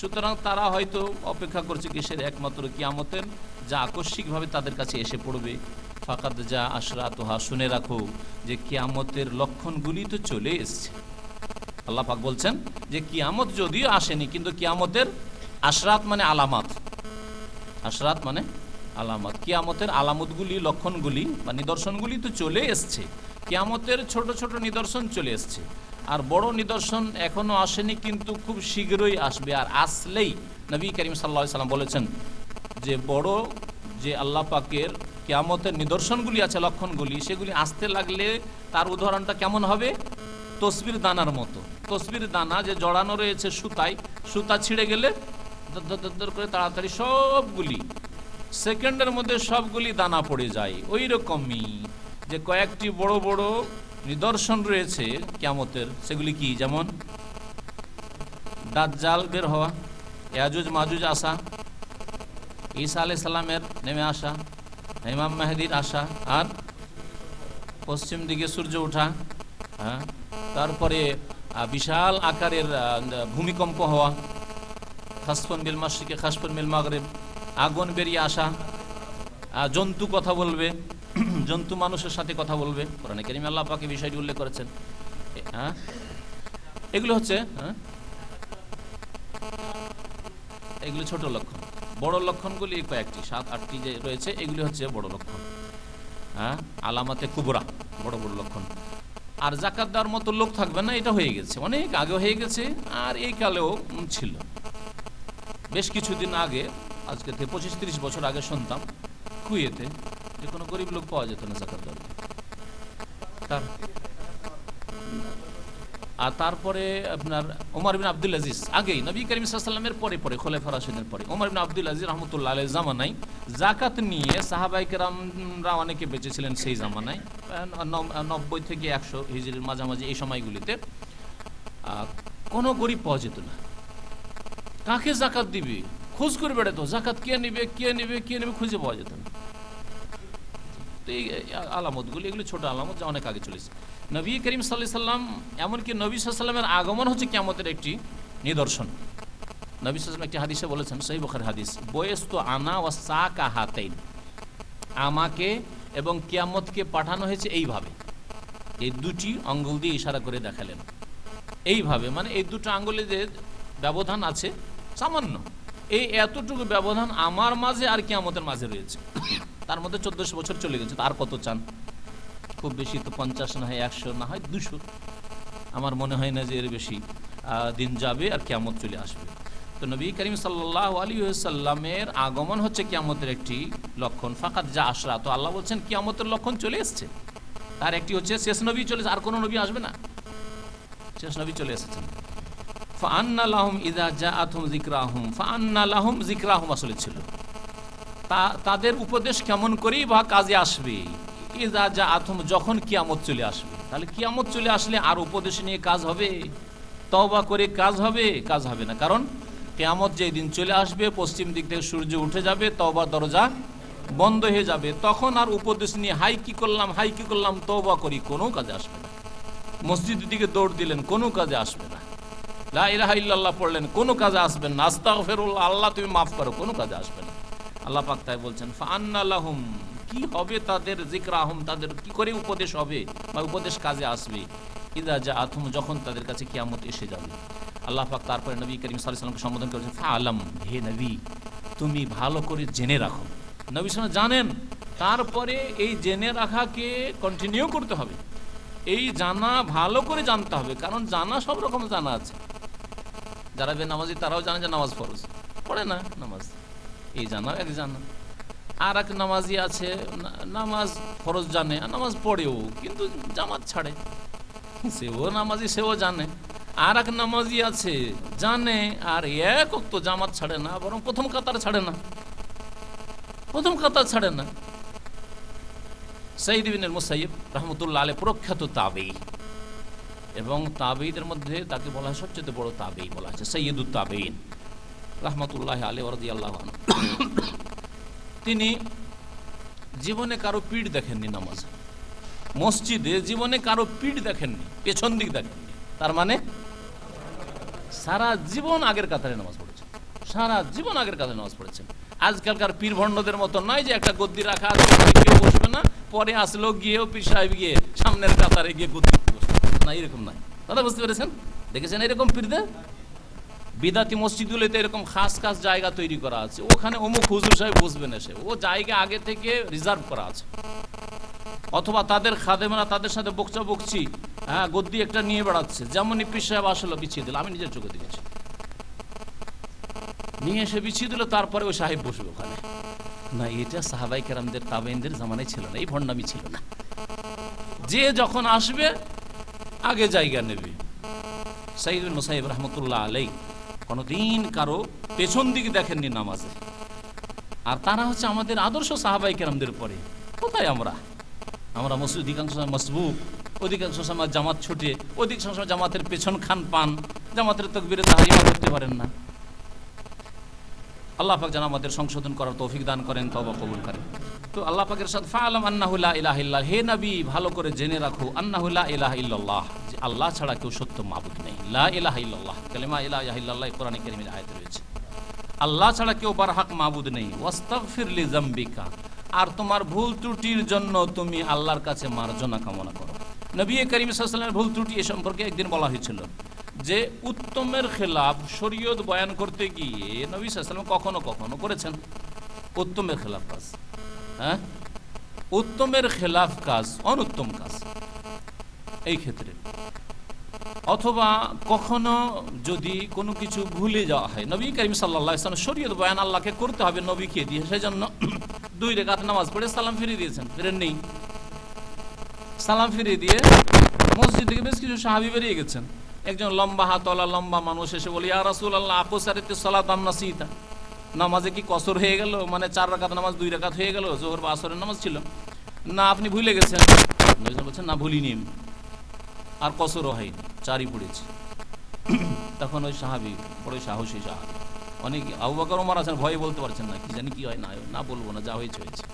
সুতরাং তারা হয়তো অপেক্ষা করছে কিসের? একমাত্র কিয়ামতের, যা আকস্মিকভাবে তাদের কাছে এসে পড়বে। ফাকাদ যা আশরাতুহা, শুনে রাখো যে কিয়ামতের লক্ষণগুলি তো চলে এসছে। আল্লাহ পাক বলছেন যে কিয়ামত যদিও আসেনি, কিন্তু কিয়ামতের আশরাত মানে আলামাত, আশরাত মানে আলামত, কিয়ামতের আলামতগুলি, লক্ষণগুলি বা নিদর্শনগুলি তো চলে এসছে। কিয়ামতের ছোট ছোট নিদর্শন চলে এসছে, আর বড় নিদর্শন এখনো আসেনি, কিন্তু খুব শীঘ্রই আসবে। আর আসলেই নবী করিম সাল্লাল্লাহু আলাইহি সাল্লাম বলেছেন যে বড় যে আল্লাহ পাকের কিয়ামতের নিদর্শনগুলি আছে, লক্ষণগুলি, সেগুলি আসতে লাগলে তার উদাহরণটা কেমন হবে? তসবির দানার মতো। তসবির দানা যে জড়ানো রয়েছে সুতায়, সুতা ছিঁড়ে গেলে দর করে তাড়াতাড়ি সবগুলি সেকেন্ডের মধ্যে সবগুলি দানা পড়ে যায়। ওই রকমই যে কয়েকটি বড় বড় নিদর্শন রয়েছে কিয়ামতের, সেগুলি কি? যেমন দাজ্জাল বের হওয়া, ইয়াজুজ মাজুজ আসা, ঈসা আলাইহিস সালামের নেমে আসা, ইমাম মেহেদির আসা, আর পশ্চিম দিকে সূর্য ওঠা, হ্যাঁ, তারপরে বিশাল আকারের ভূমিকম্প হওয়া, খাসফুন বিল মাশরিকি খাসফুন বিল মাগরিব, আগুন বেরিয়ে আসা, জন্তু কথা বলবে, জন্তু মানুষের সাথে কথা বলবে। কোরআনে কারীমে আল্লাহ পাক এই বিষয়টি উল্লেখ করেছেন। হ্যাঁ, এগুলো হচ্ছে এগুলো ছোট লক্ষণ। বড় লক্ষণগুলি কয়েকটি, 7-8টি যে রয়েছে, এগুলি হচ্ছে বড় লক্ষণ। হ্যাঁ, আলামাতে কুবরা, বড় বড় লক্ষণ। আর যাকাত দেওয়ার মতো লোক থাকবে না, এটা হয়ে গেছে, অনেক আগে হয়ে গেছে, আর এই কালেও ছিল। বেশ কিছুদিন আগে, আজকে থেকে 25-30 বছর আগে শুনতাম কুয়েতে যে কোনো গরিব লোক পাওয়া যেত না যাকাত দেওয়ার। আর তারপরে আপনার ওমর বিন আব্দুল আজিজ, আগেই নবী করিম সাল্লাল্লাহু আলাইহি ওয়াসাল্লামের পরে খোলাফা রাশিদিনের পরে ওমর বিন আব্দুল আজিজ রাহমাতুল্লাহ আলাইহি জামানায় জাকাত নিয়ে সাহাবায়ে কেরামরা অনেকে বেঁচেছিলেন সেই জামানায়, 90 থেকে 100 হিজরির মাঝামাঝি এই সময়গুলিতে। কোনো গরিব পাওয়া যেত না। কাকে জাকাত দিবে খোঁজ করে বেড়াতো, জাকাত কে নেবে খুঁজে পাওয়া যেত না। তো এই আলামতগুলি, এগুলি ছোট আলামত, যা অনেক আগে চলেছে। নবী করিম সাল্লাল্লাহু আলাইহি সাল্লাম, এমনকি নবী সাল্লাল্লাহু আলাইহি সাল্লামের আগমন হচ্ছে কিয়ামতের একটি নিদর্শন। নবী সাল্লাল্লাহু আলাইহি সাল্লাম একটি হাদিসে বলেছেন, সহিহ বুখারীর হাদিস, বয়স্তু আনা ওয়া সাকা হাতাইন, আমাকে এবং কিয়ামতকে পাঠানো হয়েছে এইভাবে। এই দুটি আঙ্গুল দিয়ে ইশারা করে দেখালেন, এইভাবে, মানে এই দুটো আঙ্গুলে যে ব্যবধান আছে সামান্য, এই এতটুকু ব্যবধান আমার মাঝে আর কিয়ামতের মাঝে রয়েছে। তার মধ্যে 1400 বছর চলে গেছে, তার কত চান? খুব বেশি তো 50 না হয় 100 না হয় 200। আমার মনে হয় না যে এর বেশি দিন যাবে আর কিয়ামত চলে আসবে। তো নবী করিম সাল্লাল্লাহু আলাইহি ওয়াসাল্লামের আগমন হচ্ছে কিয়ামতের একটি লক্ষণ। ফাকাত যা আশরা, তো আল্লাহ বলছেন কিয়ামতের লক্ষণ চলে এসেছে। তার একটি হচ্ছে শেষ নবী চলে, আর কোনো নবী আসবে না, শেষ নবী চলে এসেছেন। ফাআন্না লাহুম ইযা জাআতুহুম যিকরাহুম, ফাআন্না লাহুম যিকরাহুম আসলে ছিল, তাদের উপদেশ কেমন করেই বা কাজে আসবে। ইযা জাআতুহুম, যখন কিয়ামত চলে আসবে। তাহলে কিয়ামত চলে আসলে আর উপদেশ নিয়ে কাজ হবে? তওবা করে কাজ হবে? কাজ হবে না। কারণ কিয়ামত যেই দিন চলে আসবে, পশ্চিম দিক থেকে সূর্য উঠে যাবে, তওবার দরজা বন্ধ হয়ে যাবে, তখন আর উপদেশ নিয়ে হাই কি করলাম তওবা করি কোনো কাজে আসবে না। মসজিদের দিকে দৌড় দিলেন কোনো কাজে আসবে না। লা ইলাহা ইল্লাল্লাহ পড়লেন কোনো কাজে আসবেন না। আস্তাগফিরুল্লাহ আল্লাহ তুমি মাফ করো কোনো কাজে আসবে না। আল্লাহ পাক তাই বলছেন ফাআন্না লাহুম, কি হবে তাদের, যিকরাহুম তাদের কি করে উপদেশ হবে বা উপদেশ কাজে আসবে, ইযা জাআতুহুম যখন তাদের কাছে কিয়ামত এসে যাবে। আল্লাহ পাক তারপরে নবী করিম সাল্লাল্লাহু আলাইহি ওয়াসাল্লামকে সম্বোধন করেছেন ফাআলাম, হে নবী তুমি ভালো করে জেনে রাখো। নবী সাল্লাল্লাহু জানেন, তারপরে এই জেনে রাখাকে কন্টিনিউ করতে হবে। এই জানা ভালো করে জানতে হবে, কারণ জানা সব রকম জানা আছে। যারা বেনামাজি তারাও জানে যে নামাজ ফরজ, পড়ে না নামাজ, এই জানা এক জানা। আর এক নামাজি আছে নামাজ ফরজ জানে আর নামাজ পড়েও কিন্তু জামাত ছাড়ে, সেও নামাজি সেও জানে। আর এক নামাজি আছে জানে আর এক ওয়াক্ত জামাত ছাড়ে না, বরং প্রথম কাতার ছাড়ে না। সাইয়্যিদ ইবনে মুসাইয়্যিব রাহমাতুল্লাহ আলাইহি প্রখ্যাত তাবেঈ, এবং তাবেঈদের মধ্যে তাকে বলা হয় সবচেয়ে বড় তাবেঈ, বলা হয়েছে সাইয়্যিদুত তাবেঈন রাহমাতুল্লাহ আলাইহি ওয়া রাদিয়াল্লাহু আনহু। তিনি জীবনে কারো পিঠ দেখেননি, নামাজ মসজিদে জীবনে কারো পিঠ দেখেননি, পেছন দিক দেখেননি। তার মানে সারা জীবন আগের কাতারে নামাজ পড়েছেন, সারা জীবন আগের কাতারে নামাজ পড়েছেন। আজকালকার পীর ভণ্ডদের মতো নয় যে একটা গদ্দি রাখা আছে কেউ বসবে না, পরে আসলো গিয়েও পীর সাহেব গিয়ে সামনের কাতারে গিয়ে গদ্দি বসবে না, এরকম নয়। কথা বুঝতে পেরেছেন? দেখেছেন এরকম পীরদের? বিদাতি মসজিদগুলোতে এরকম খাস জায়গা তৈরি করা আছে, ওখানে অমুক হুজুর সাহেব বসবেন এসে, ও জায়গা আগে থেকে রিজার্ভ করা আছে। অথবা তাদের খাদেমরা তাদের সাথে বকচা বকছি, হ্যাঁ গদ্দি একটা নিয়ে বেড়াচ্ছে, যেমনই পীর সাহেব আসলো বিছিয়ে দিল, আমি নিজের চোখে দেখেছি, নিয়ে এসে বিছিয়ে দিল, তারপরে ওই সাহেব বসবে ওখানে। না, এটা সাহাবাই কেরামদের তাবেঈনদের জামানায় ছিল না, এই ভণ্ডামি ছিল না। যে যখন আসবে আগে জায়গা নেবে। সাইয়্যিদ ইবনে মুসাইয়্যিব রাহমাতুল্লাহ আলাইহি কোনদিন কারো পেছন দিকে দেখেননি নামাজে। আর তারা হচ্ছে আমাদের আদর্শ সাহাবাই কেরামদের পরে। কোথায় আমরা মসজিদ অধিকাংশ সময় মসবুক, অধিকাংশ সময় জামাত ছুটে, অধিকাংশ সময় জামাতের পেছন খান পান, জামাতের তাকবীরে তাহরিমা করতে পারেন না। আল্লাহ পাক যেন আমাদের সংশোধন করার তৌফিক দান করেন, তওবা কবুল করেন। তো আল্লাহ পাকের সাথে ফাআলাম আন্নাহু লা ইলাহা ইল্লাল্লাহ, হে নবী ভালো করে জেনে রাখো, আন্নাহু লা ইলাহা ইল্লাল্লাহ, যে আল্লাহ ছাড়া কেউ সত্য মাবুদ নেই। লা ইলাহা ইল্লাল্লাহ, কালিমা ইলাহা ইল্লাল্লাহ কোরআনে কারীমের আয়াতে রয়েছে, আল্লাহ ছাড়া কেউ বারহাক মাবুদ নেই। ওয়াস্তাগফির লিযামবিকা, আর তোমার ভুল ত্রুটির জন্য তুমি আল্লাহর কাছে মার্জনা কামনা করো। নবী করিম সাল্লাল্লাহু আলাইহি ওয়াসাল্লামের ভুল ত্রুটি এ সম্পর্কে একদিন বলা হয়েছিল যে উত্তমের খেলাফ শরীয়ত বয়ান করতে গিয়ে নবী সাল্লাল্লাহু আলাইহি ওয়াসাল্লাম কখনো কখনো করেছেন উত্তমের খেলাফ কাজ। হ্যাঁ, উত্তমের খেলাফ কাজ অনুত্তম কাজ এই ক্ষেত্রে। অথবা কখনো যদি কোনো কিছু ভুলে যাওয়া হয়, নবী করিম সাল্লাল্লাহু আলাইহি ওয়াসাল্লাম শরীয়ত বয়ান আল্লাহকে করতে হবে নবীকে দিয়ে, সেজন্য 2 রাকাত নামাজ পড়ে সালাম ফিরিয়ে দিয়েছেন, ফিরেন নেই, সালাম ফিরিয়ে দিয়ে মসজিদ থেকে বেশ কিছু সাহাবী বেরিয়ে গেছেন। একজন লম্বা হাতওয়ালা লম্বা মানুষ এসে বলে, ইয়া রাসূলুল্লাহ আকসারিতি সালাত আম নাসিতা, নামাজে কি কসর হয়ে গেল, মানে 4 রাকাত নামাজ 2 রাকাত হয়ে গেল, জোহর বা আসরের নামাজ ছিল না, আপনি ভুলে গেছেন? নবী বলছেন না ভুলিনি, আর কসরও হয়নি, 4ই পড়েছি। তখন ওই সাহাবী বড় সাহসী সাহাবী, অনেক আবু বকর ওমর আছেন, ভয়ে বলতে পারছেন না, কি জানি কি হয় না বলবো না, যা হয়েছে হয়েছে।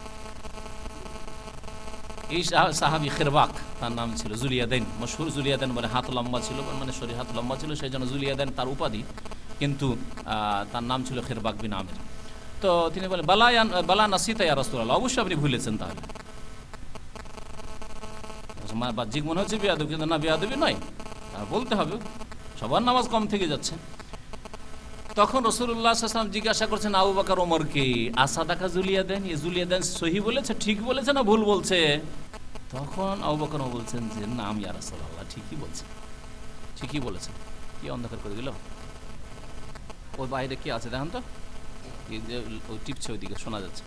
এই সাহাবী খিরবাক তার নাম ছিল, জুলিয়াদাইন, মশহুর জুলিয়াদাইন, মানে হাত লম্বা ছিল, মানে শরীর হাত লম্বা ছিল, সেই জন্য জুলিয়াদাইন তার উপাধি, কিন্তু তার নাম ছিল খিরবাক বিন আমির। তো তিনি বলেন বালা নাসিতা ইয়া রাসূলুল্লাহ, অবশ্যই আপনি ভুলেছেন। তাহলে বাহ্যিক মনে হচ্ছে বেয়াদবি, কিন্তু না বেয়াদবি নয়, বলতে হবে, সবার নামাজ কম থেকে যাচ্ছে। তখন রাসূলুল্লাহ সাল্লাল্লাহু আলাইহি ওয়াসাল্লাম জিজ্ঞাসা করছেন আবু বকর ওমরকে, আসাদাকা জুলিয়াদাইন, এই জুলিয়াদাইন সহি বলেছে, ঠিক বলেছে না ভুল বলছে? তখন আবু বকর বলছেন যে নাম ইয়া রাসূলুল্লাহ, ঠিকই বলেছেন। কি অন্ধকার করে দিল? ওই বাইরে কি আছে দেখেন তো, ওই টিপছে ওইদিকে শোনা যাচ্ছে।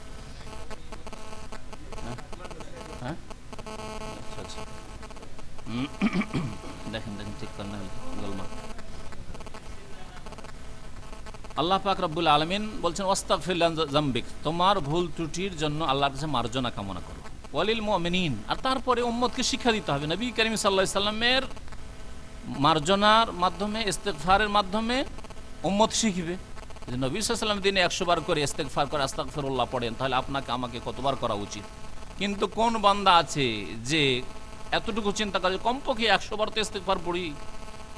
হ্যাঁ আচ্ছা, দেখেন ঠিক করেন না গোলমাল। আল্লাহ পাক রব্বুল আলামিন বলছেন ওয়াস্তাগফির লিযামবিক, তোমার ভুল ত্রুটির জন্য আল্লাহর কাছে মার্জনা কামনা করো। ওয়ালিল মুমিনিন, আর তারপরে উম্মতকে শিক্ষা দিতে হবে। নবী করিম সাল্লাল্লাহু আলাইহি সাল্লামের মার্জনার মাধ্যমে, ইস্তিগফারের মাধ্যমে উম্মত শিখবে যে নবী সাল্লাল্লাহু আলাইহি ওয়াসাল্লাম দিনে 100 বার করে ইস্তেগফার করে আস্তাগফিরুল্লাহ পড়েন, তাহলে আপনাকে আমাকে কতবার করা উচিত? কিন্তু কোন বান্দা আছে যে এতটুকু চিন্তা করে কমপক্ষে 100 বার তো ইস্তেগফার পড়ি,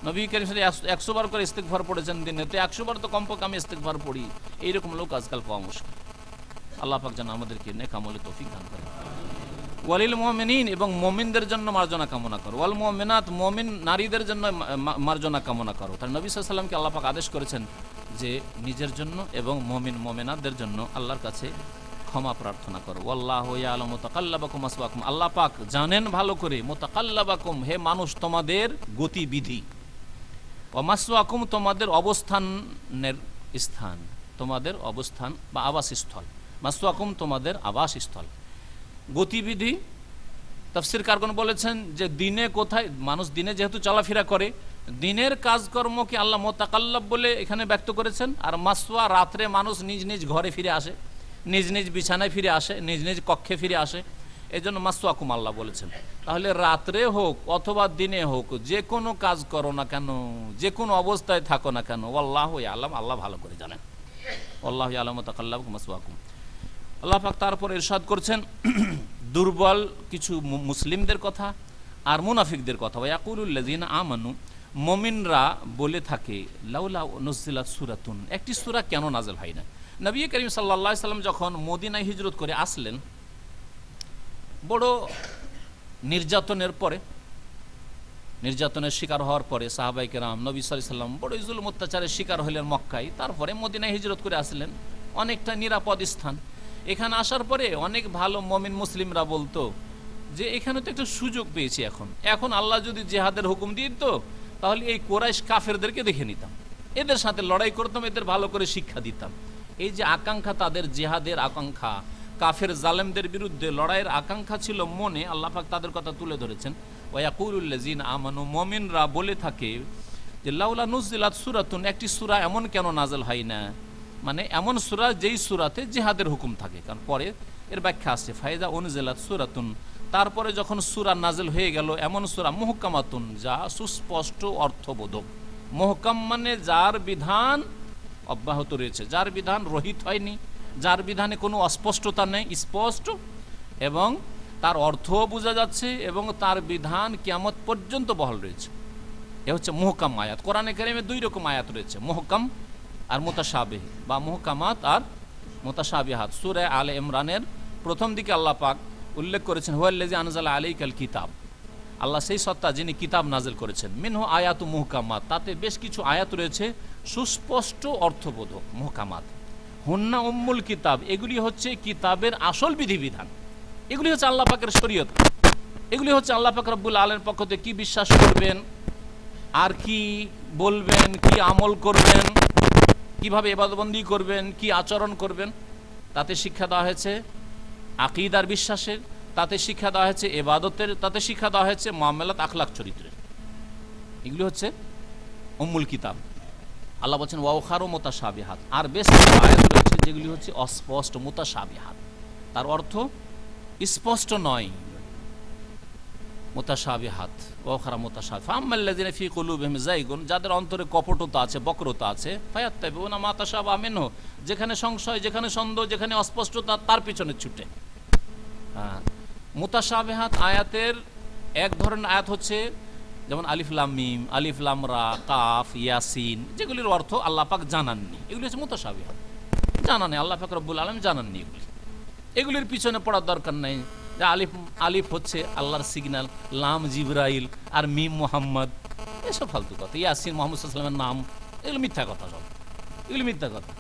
নবী করিম সাল্লাল্লাহু আলাইহি ওয়াসাল্লাম 100 বার করে ইস্তেগফার পড়েছেন দিনে, তো 100 বার তো কমপক্ষে আমি ইস্তেগফার পড়ি। এইরকম লোক আজকাল পাওয়া মুশকিল। আল্লাহ পাক যেন আমাদেরকে নেক আমলে তৌফিক দান করেন। ওয়ালিল মুমিনিন, এবং মুমিনদের জন্য মার্জনা কামনা করো। ওয়াল মুমিনাত, মুমিন নারীদের জন্য মার্জনা কামনা করো। তার নবী সাল্লাল্লাহু আলাইহি ওয়াসাল্লামকে আল্লাহ পাক আদেশ করেছেন যে নিজের জন্য এবং মুমিন মুমিনাতদের জন্য আল্লাহর কাছে ক্ষমা প্রার্থনা করো। ওয়াল্লাহু ইয়ালামু মুতাকাল্লাবাকুম মাসওয়াকুম, আল্লাহ পাক জানেন ভালো করে মুতাকাল্লাবাকুম, হে মানুষ তোমাদের গতিবিধি, ওয়া মাসওয়াকুম তোমাদের অবস্থানের স্থান, তোমাদের অবস্থান বা আবাসস্থল, মাসওয়াকুম তোমাদের আবাসস্থল। গতিবিধি তাফসীর কারগণ বলেছেন যে দিনে কোথায় মানুষ দিনে যেহেতু চলাফেরা করে, দিনের কাজকর্মকে আল্লাহ মুতাকাল্লাব বলে এখানে ব্যক্ত করেছেন। আর মাসওয়া, রাত্রে মানুষ নিজ নিজ ঘরে ফিরে আসে, নিজ নিজ বিছানায় ফিরে আসে, নিজ নিজ কক্ষে ফিরে আসে, এই জন্য মাসওয়াকুম আল্লাহ বলেছেন। তাহলে রাত্রে হোক অথবা দিনে হোক, যে কোনো কাজ করো না কেন, যে কোনো অবস্থায় থাকো না কেন, আল্লাহু ইয়ালাম, আল্লাহ ভালো করে জানেন। আল্লাহু ইয়ালামু মুতাকাল্লাবাকুম মাসওয়াকুম। আল্লাহ পাক তারপর ইরশাদ করছেন দুর্বল কিছু মুসলিমদের কথা আর মুনাফিকদের কথা। ওয়াকুলুল্লাযিনা আমানু, মুমিনরা বলে থাকে লাউলা নুজিলাত সূরাতুন, একটি সূরা কেন নাযিল হয় না? নবী করিম সাল্লাল্লাহু আলাইহি সাল্লাম যখন মদিনায় হিজরত করে আসলেন, বড় নির্যাতনের পরে, নির্যাতনের শিকার হওয়ার পরে সাহাবায়ে কেরাম নবী সাল্লাল্লাহু আলাইহি সাল্লাম বড় জুলুম অত্যাচারের শিকার হলেন মক্কায়। তারপরে মদিনায় হিজরত করে আসলেন, অনেকটা নিরাপদ স্থান। এখানে আসার পরে অনেক ভালো মুমিন মুসলিমরা বলতো যে এখানে তো একটা সুযোগ পেয়েছি, এখন আল্লাহ যদি জিহাদের হুকুম দিয়ে দিত, তাহলে এই কুরাইশ কাফেরদেরকে দেখে নিতাম, এদের সাথে লড়াই করতাম, এদের ভালো করে শিক্ষা দিতাম। এই যে আকাঙ্ক্ষা, তাদের জিহাদের আকাঙ্ক্ষা, কাফের জালেমদের বিরুদ্ধে লড়াইয়ের আকাঙ্ক্ষা ছিল মনে, আল্লাহ পাক তাদের কথা তুলে ধরেছেন। ওয়াকুলুল্লাযিনা আমানু, মুমিনরা বলে থাকে যে লাউলা নুজিলাত সূরাতুন, একটি সূরা এমন কেন নাযিল হয় না, মানে এমন সূরা যেই সূরাতে জিহাদের হুকুম থাকে। কারণ পরে এর ব্যাখ্যা আছে ফাইজা উনজিলাত সূরাতুন, তারপরে যখন সূরা নাযিল হয়ে গেল এমন সূরা মুহকামাতুন, যা সুস্পষ্ট অর্থবোধক। মুহকাম মানে যার বিধান অব্যাহত রয়েছে, যার বিধান রহিত হয়নি, যার বিধানে কোনো অস্পষ্টতা নেই, স্পষ্ট, এবং তার অর্থও বোঝা যাচ্ছে, এবং তার বিধান কিয়ামত পর্যন্ত বহাল রয়েছে। এ হচ্ছে মুহকাম আয়াত। কোরআনে কারিমে দুই রকম আয়াত রয়েছে, মুহকাম আর মুতাশাবিহ, বা মুহকামাত আর মুতাশাবিহাত। সূরা আলে ইমরানের প্রথম দিকে আল্লাহ পাক উল্লেখ করেছেন হুয়াল্লাযী আনজালা আলাইকাল কিতাব, আল্লাহ সেই সত্তা যিনি কিতাব নাজিল করেছেন। মিনহু আয়াতু মুহকামাত, তাতে বেশ কিছু আয়াত রয়েছে সুস্পষ্ট অর্থবোধক, মুহকামাত। হুন্না উম্মুল কিতাব, এগুলি হচ্ছে কিতাবের আসল বিধিবিধান, এগুলি হচ্ছে আল্লাহ পাকের শরীয়ত, এগুলি হচ্ছে আল্লাহ পাক রব্বুল আলামিনের পক্ষ থেকে কি বিশ্বাস করবেন আর কি বলবেন, কি আমল করবেন, কিভাবে ইবাদতবন্দি করবেন, কি আচরণ করবেন, তাতে শিক্ষা দেওয়া হয়েছে আকীদার বিশ্বাসের, তাতে শিক্ষা দেওয়া হয়েছে ইবাদতের, তাতে শিক্ষা দেওয়া হয়েছে মুআমালাত আখলাক চরিত্রের। এগুলি হচ্ছে উম্মুল কিতাব। আল্লাহ বলছেন ওয়া উখারু মুতাশাবিহাত, আর বেশ কিছু আয়াত রয়েছে যেগুলি হচ্ছে অস্পষ্ট, মুতাশাবিহাত, তার অর্থ স্পষ্ট নয়। মুতাশাবিহাত ওয়া উখারা মুতাশাবিহ, ফাআম্মাল্লাযিনা ফী কুলুবিহিম যায়গুন, যাদের অন্তরে কপটতা আছে, বক্রতা আছে, ফায়াত্তাবিউনা মা তাশাবাহা মিনহু, যেখানে সংশয়, যেখানে সন্দেহ, যেখানে অস্পষ্টতা, তার পিছনে ছুটে। মুতাশাবিহাত আয়াতের এক ধরনের আয়াত হচ্ছে যেমন আলিফ লাম মিম, আলিফ লাম রা, কাফ, ইয়াসিন, যেগুলির অর্থ আল্লাহ পাক জানাননি, এগুলি হচ্ছে মুতাশাবিহাত, জানা নেই, আল্লাহ পাক রব্বুল আলামিন জানাননি এগুলি, এগুলির পিছনে পড়ার দরকার নেই। যে আলিফ হচ্ছে আল্লাহর সিগন্যাল, লাম জিবরাইল, আর মিম মুহাম্মদ, এসব ফালতু কথা। ইয়াসিন মুহাম্মদ সাল্লাল্লাহু আলাইহি ওয়াসাল্লামের নাম, এগুলো মিথ্যা কথা, সব এগুলি মিথ্যা কথা।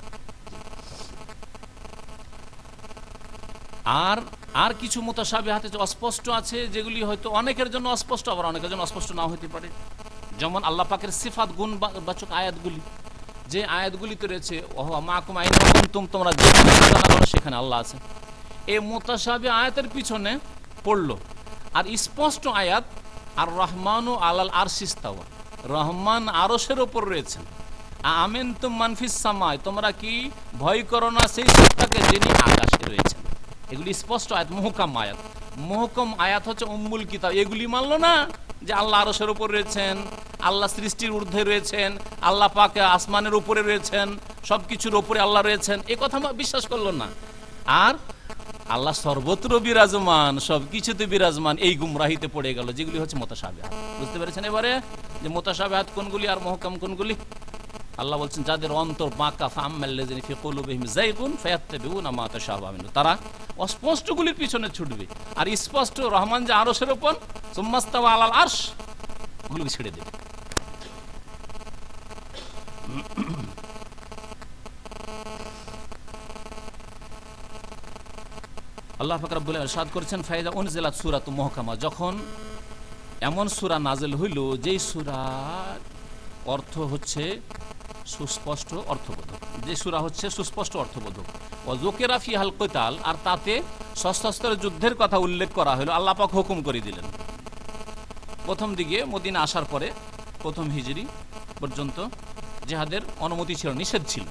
আর কিছু মুতাশাবিহাত অস্পষ্ট আছে, যেগুলি হয়তো অনেকের জন্য অস্পষ্ট, আবার অনেকের জন্য অস্পষ্ট নাও হতে পারে। যেমন আল্লাহ পাকের সিফাত গুণবাচক আয়াতগুলি, যে আয়াতগুলিতে রয়েছে ওয়া মাকুম আইনা কুনতুম, তোমরা যেখানে করো সেখানে আল্লাহ আছে, এই মুতাশাবিহ আয়াতের পিছনে পড়লো। আর স্পষ্ট আয়াত আর রহমানু আলাল আরশি ইস্তাওয়া, রহমান আরশের ওপর রয়েছেন। আমিনতুম মান ফিস সামায়, তোমরা কি ভয় করো না সেই সত্তাকে যিনি আকাশে রয়েছেন। এগুলি স্পষ্ট আয়াত, মুহকাম আয়াত। মুহকাম আয়াত হচ্ছে উম্মুল কিতাব, এগুলি মানলো না যে আল্লাহ আরশের উপর রয়েছেন, আল্লাহ সৃষ্টির ঊর্ধ্বে রয়েছেন, আল্লাহ পাক আসমানের উপরে রয়েছেন, সবকিছুর উপরে আল্লাহ রয়েছেন, এ কথা বিশ্বাস করলো না। আর আল্লাহ সর্বত্র বিরাজমান, সবকিছুতে বিরাজমান, এই গুমরাহিতে পড়ে গেল, যেগুলি হচ্ছে মুতাশাবিহাত। বুঝতে পেরেছেন এবারে যে মুতাশাবিহাত কোনগুলি আর মুহকাম কোনগুলি? আল্লাহ বলছেন যাদের অন্তর বাঁকা, ফাআম্মাল্লাযিনা ফি কুলুবিহিম যায়গুন ফায়াত্তাবিউনা মা তাশাবাহা মিনহু, তারা অস্পষ্টগুলির পিছনে ছুটবে, আর স্পষ্ট রহমান যে আরশের উপর সুম্মাস্তাওয়া আলাল আরশ, ওগুলোকে ছেড়ে দেবে। আল্লাহ পাক রব্বুল আলামিন ইরশাদ করেছেন ফাইযা উনজিলাত সূরাতু মুহকামা, যখন এমন সূরা নাযিল হইল যেই সূরার অর্থ হচ্ছে সুস্পষ্ট অর্থবোধক, যে সূরা হচ্ছে সুস্পষ্ট অর্থবোধক, ওয়া যুকিরা ফিহাল কিতাল, আর তাতে সশস্ত্র যুদ্ধের কথা উল্লেখ করা হলো, আল্লাহ পাক হুকুম করে দিলেন। প্রথম দিকে মদিনা আসার পরে প্রথম হিজরি পর্যন্ত জিহাদের অনুমতি ছিল, নিষেধ ছিল।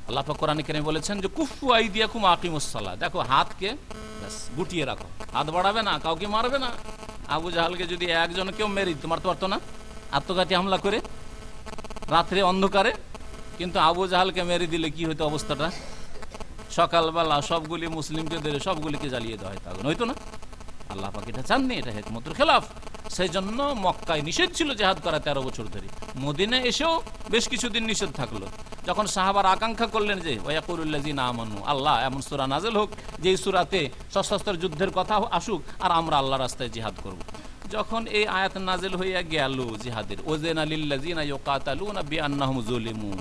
আল্লাহ পাক কোরআনে কারিমে বলেছেন যে কুফু আইদিয়াকুম আকিমুস সালাহ, দেখো হাতকে ব্যাস গুটিয়ে রাখো, হাত বাড়াবে না, কাউকে মারবে না। আবু জাহালকে যদি একজন কেউ মেরে দিতে মারতে পারতো না, আত্মঘাতী হামলা করে রাত্রে অন্ধকারে, কিন্তু আবু জাহালকে মেরে দিলে কি হতো অবস্থাটা? সকালবেলা সবগুলি মুসলিমকে ধরে সবগুলিকে জ্বালিয়ে দেওয়া হয়তো, আগুন হইতো না? আল্লাহ পাক এটা চাননি, এটা হিকমতের খেলাফ। সেই জন্য মক্কায় নিষেধ ছিল জিহাদ করা 13 বছর ধরে, মদিনায় এসেও বেশ কিছুদিন নিষেধ থাকলো। যখন সাহাবার আকাঙ্ক্ষা করলেন যে ওয়ায়াকুলুল্লাযিনা আমানু, আল্লাহ এমন সূরা নাযিল হোক যেই সূরাতে সশস্ত্র যুদ্ধের কথা আসুক আর আমরা আল্লাহর রাস্তায় জিহাদ করব। যখন এই আয়াত নাযিল হইয়া গেল জিহাদের, ওয়াযানা লিল্লাযিনা ইউকাতালুনা বিআন্নাহুম যুলিমু,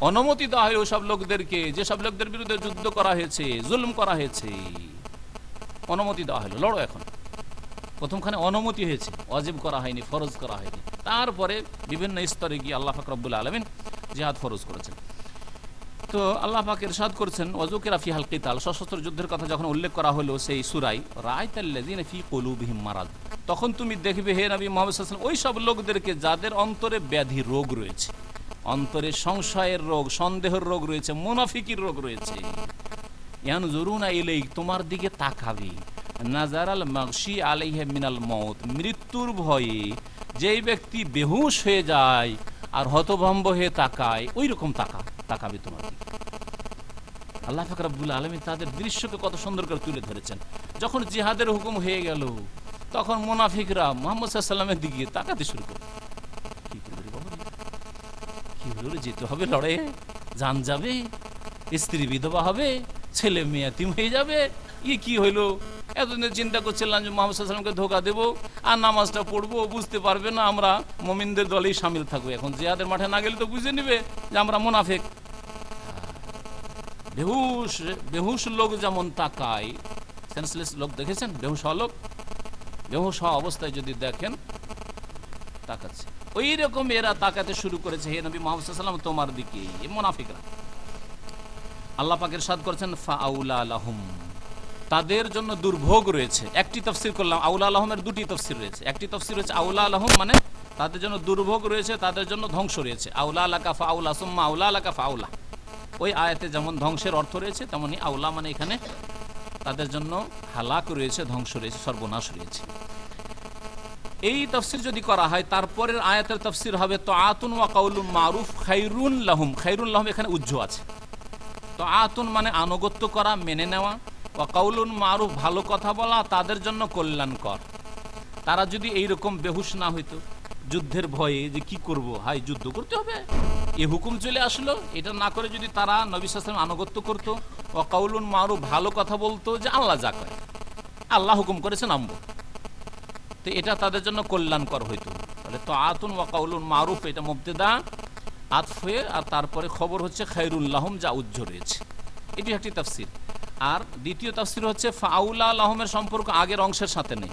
অনুমতি দেওয়া হয় ওসব লোকদেরকে যেসব লোকদের বিরুদ্ধে যুদ্ধ করা হয়েছে, জুলুম করা হয়েছে, অনুমতি দেওয়া হলো, লড়ো। এখন প্রথমখানে অনুমতি হয়েছে, ওয়াজিব করা হয়নি, ফরজ করা হয়নি। তারপরে বিভিন্ন স্তরে গিয়ে আল্লাহ পাক রব্বুল আলামিন জিহাদ ফরজ করেছেন। তো আল্লাহ পাক ইরশাদ করেছেন ওয়াযুকিরা ফিহাল কিতাল, সশস্ত্র যুদ্ধের কথা যখন উল্লেখ করা হলো সেই সূরায়, রাআইতাল্লাযিনা ফি কুলুবিহিম মারাদ, তখন তুমি দেখবে হে নবী মুহাম্মদ সাল্লাল্লাহু আলাইহি ওয়াসাল্লাম ওই সব লোকদেরকে যাদের অন্তরে ব্যাধি রোগ রয়েছে, অন্তরে সংশয়ের রোগ, সন্দেহের রোগ রয়েছে, মুনাফিকির রোগ রয়েছে। ইয়ানজুরুনা ইলাইক, তোমার দিকে তাকাবে, নাজারাল মাগশি আলাইহি মিনাল মউত, মৃত্যুর ভয়ে যেই ব্যক্তি বেহুশ হয়ে যায় আর হতভম্ব হয়ে তাকায়, ওই রকম তাকাবে তোমার দিকে। আল্লাহ পাক রব্বুল আলামিন তাদের দৃশ্যকে কত সুন্দর করে তুলে ধরেছেন। যখন জিহাদের হুকুম হয়ে গেল তখন মুনাফিকরা মুহাম্মদ সাল্লাল্লাহু আলাইহি ওয়াসাল্লামের দিকে তাকাতে শুরু করল। কি হলো, যেতে হবে লড়াইয়ে, জান যাবে, স্ত্রী বিধবা হবে, ছেলে মেয়ে এতিম হয়ে যাবে, কি হইলো? এতদিন চিন্তা করছিলাম যে মুহাম্মদ সাল্লাল্লাহু আলাইহি ওয়াসাল্লামকে ধোকা দেবো আর নামাজটা পড়বো, বুঝতে পারবে না আমরা মুমিনদের দলেই শামিল থাকবো। এখন জিহাদের মাঠে না গেলে তো বুঝে নিবে যে আমরা মুনাফিক। বেহুশ লোক যেমন তাকায়, সেন্সলেস লোক দেখেছেন? বেহুশ হওয়া লোক, বেহুশ হওয়া অবস্থায় যদি দেখেন তাকাচ্ছে, ওই রকম এরা তাকাতে শুরু করেছে হে নবী মুহাম্মদ সাল্লাল্লাহু আলাইহি ওয়াসাল্লাম তোমার দিকে, এই মুনাফিকরা। আল্লাহ পাক ইরশাদ করেছেন ফাআউলা লাহুম, তাদের জন্য দুর্ভোগ রয়েছে। একটি তাফসীর করলাম, আউলা লাহুমের দুটি তাফসীর রয়েছে। একটি তাফসীর হচ্ছে আউলা লাহুম মানে তাদের জন্য দুর্ভোগ রয়েছে, তাদের জন্য ধ্বংস রয়েছে। আউলা লাকা ফাআউলা সুম্মা আউলা লাকা ফাআউলা, ওই আয়াতে যেমন ধ্বংসের অর্থ রয়েছে তেমনি আউলা মানে এখানে তাদের জন্য হালাক রয়েছে, ধ্বংস রয়েছে, সর্বনাশ রয়েছে। এই তাফসীর যদি করা হয় তারপরের আয়াতের তাফসীর হবে তাআতুন ওয়া কাউলুন মারুফ খায়রুন লাহুম। খায়রুন লাহুম এখানে উজ্জ্ব আছে। তাআতুন মানে আনুগত্য করা, মেনে নেওয়া, ওয়া কাউলুন মারুফ ভালো কথা বলা, তাদের জন্য কল্যাণকর। তারা যদি এইরকম বেহুশ না হইতো যুদ্ধের ভয়ে যে কি করব, হাই যুদ্ধ করতে হবে, এই হুকুম চলে আসলো, এটা না করে যদি তারা নবী সাল্লাল্লাহু আলাইহি ওয়াসাল্লাম আনুগত্য করতো, ওয়া কাউলুন মারুফ ভালো কথা বলতো যে আল্লাহ যা করে, আল্লাহ হুকুম করেছে নামবো, তো এটা তাদের জন্য কল্যাণকর হইতো। তাহলে তাআতুন ওয়া কাউলুন মারুফ এটা মুবতাদা, আতফ হয়ে আর তারপরে খবর হচ্ছে খায়রুল লাহুম, যা উজ্জ্ব রয়েছে। এটি একটি তাফসীর। আর দ্বিতীয় তাফসীর হচ্ছে ফাআউলা লাহুমের সম্পর্ক আগের অংশের সাথে নেই।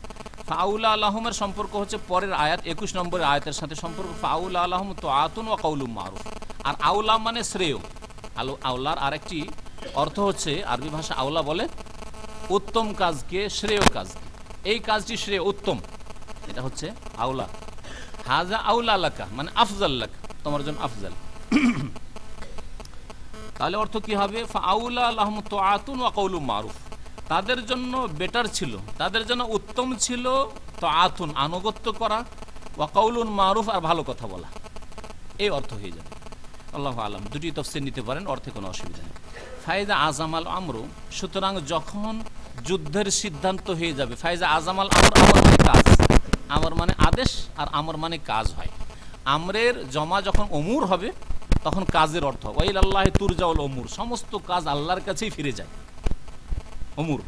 ফাআউলা লাহুমের সম্পর্ক হচ্ছে পরের আয়াত 21 নম্বরের আয়াতের সাথে সম্পর্ক। ফাআউলা লাহুম তাআতুন ওয়া কাউলুন মারুফ। আর আউলা মানে শ্রেয়। আউলার আরেকটি অর্থ হচ্ছে আরবি ভাষা আউলা বলে উত্তম কাজকে, শ্রেয় কাজকে, এই কাজটি শ্রেয় উত্তম, এটা হচ্ছে আউলা। হাজা আউলা লাকা মানে আফজাল লাকা, তোমার জন্য আফজাল। তাহলে অর্থ কি হবে? ফাআউলা লাহুম তাআতুন ওয়া কাউলুন মারুফ, তাদের জন্য বেটার ছিল, তাদের জন্য উত্তম ছিল তাআতুন আনুগত্য করা, ওয়া কাউলুন মারুফ, আর ভালো কথা বলা, এই অর্থ হয়ে যাবে। আল্লাহু আলাম, দুটি তাফসীর নিতে পারেন, অর্থে কোনো অসুবিধা নেই। ফাইজা আজামাল আমরু, সুতরাং যখন যুদ্ধের সিদ্ধান্ত হয়ে যাবে, ফাইজা আজামাল আমর, আমর মানে কাজ, আমর মানে আদেশ, আর আমর মানে কাজ হয়। আমরের জমা যখন অমুর হবে তখন কাজের অর্থ ওয়াইল আল্লাহি তুরজাউল অমুর, সমস্ত কাজ আল্লাহর কাছেই ফিরে যায়, অমুর।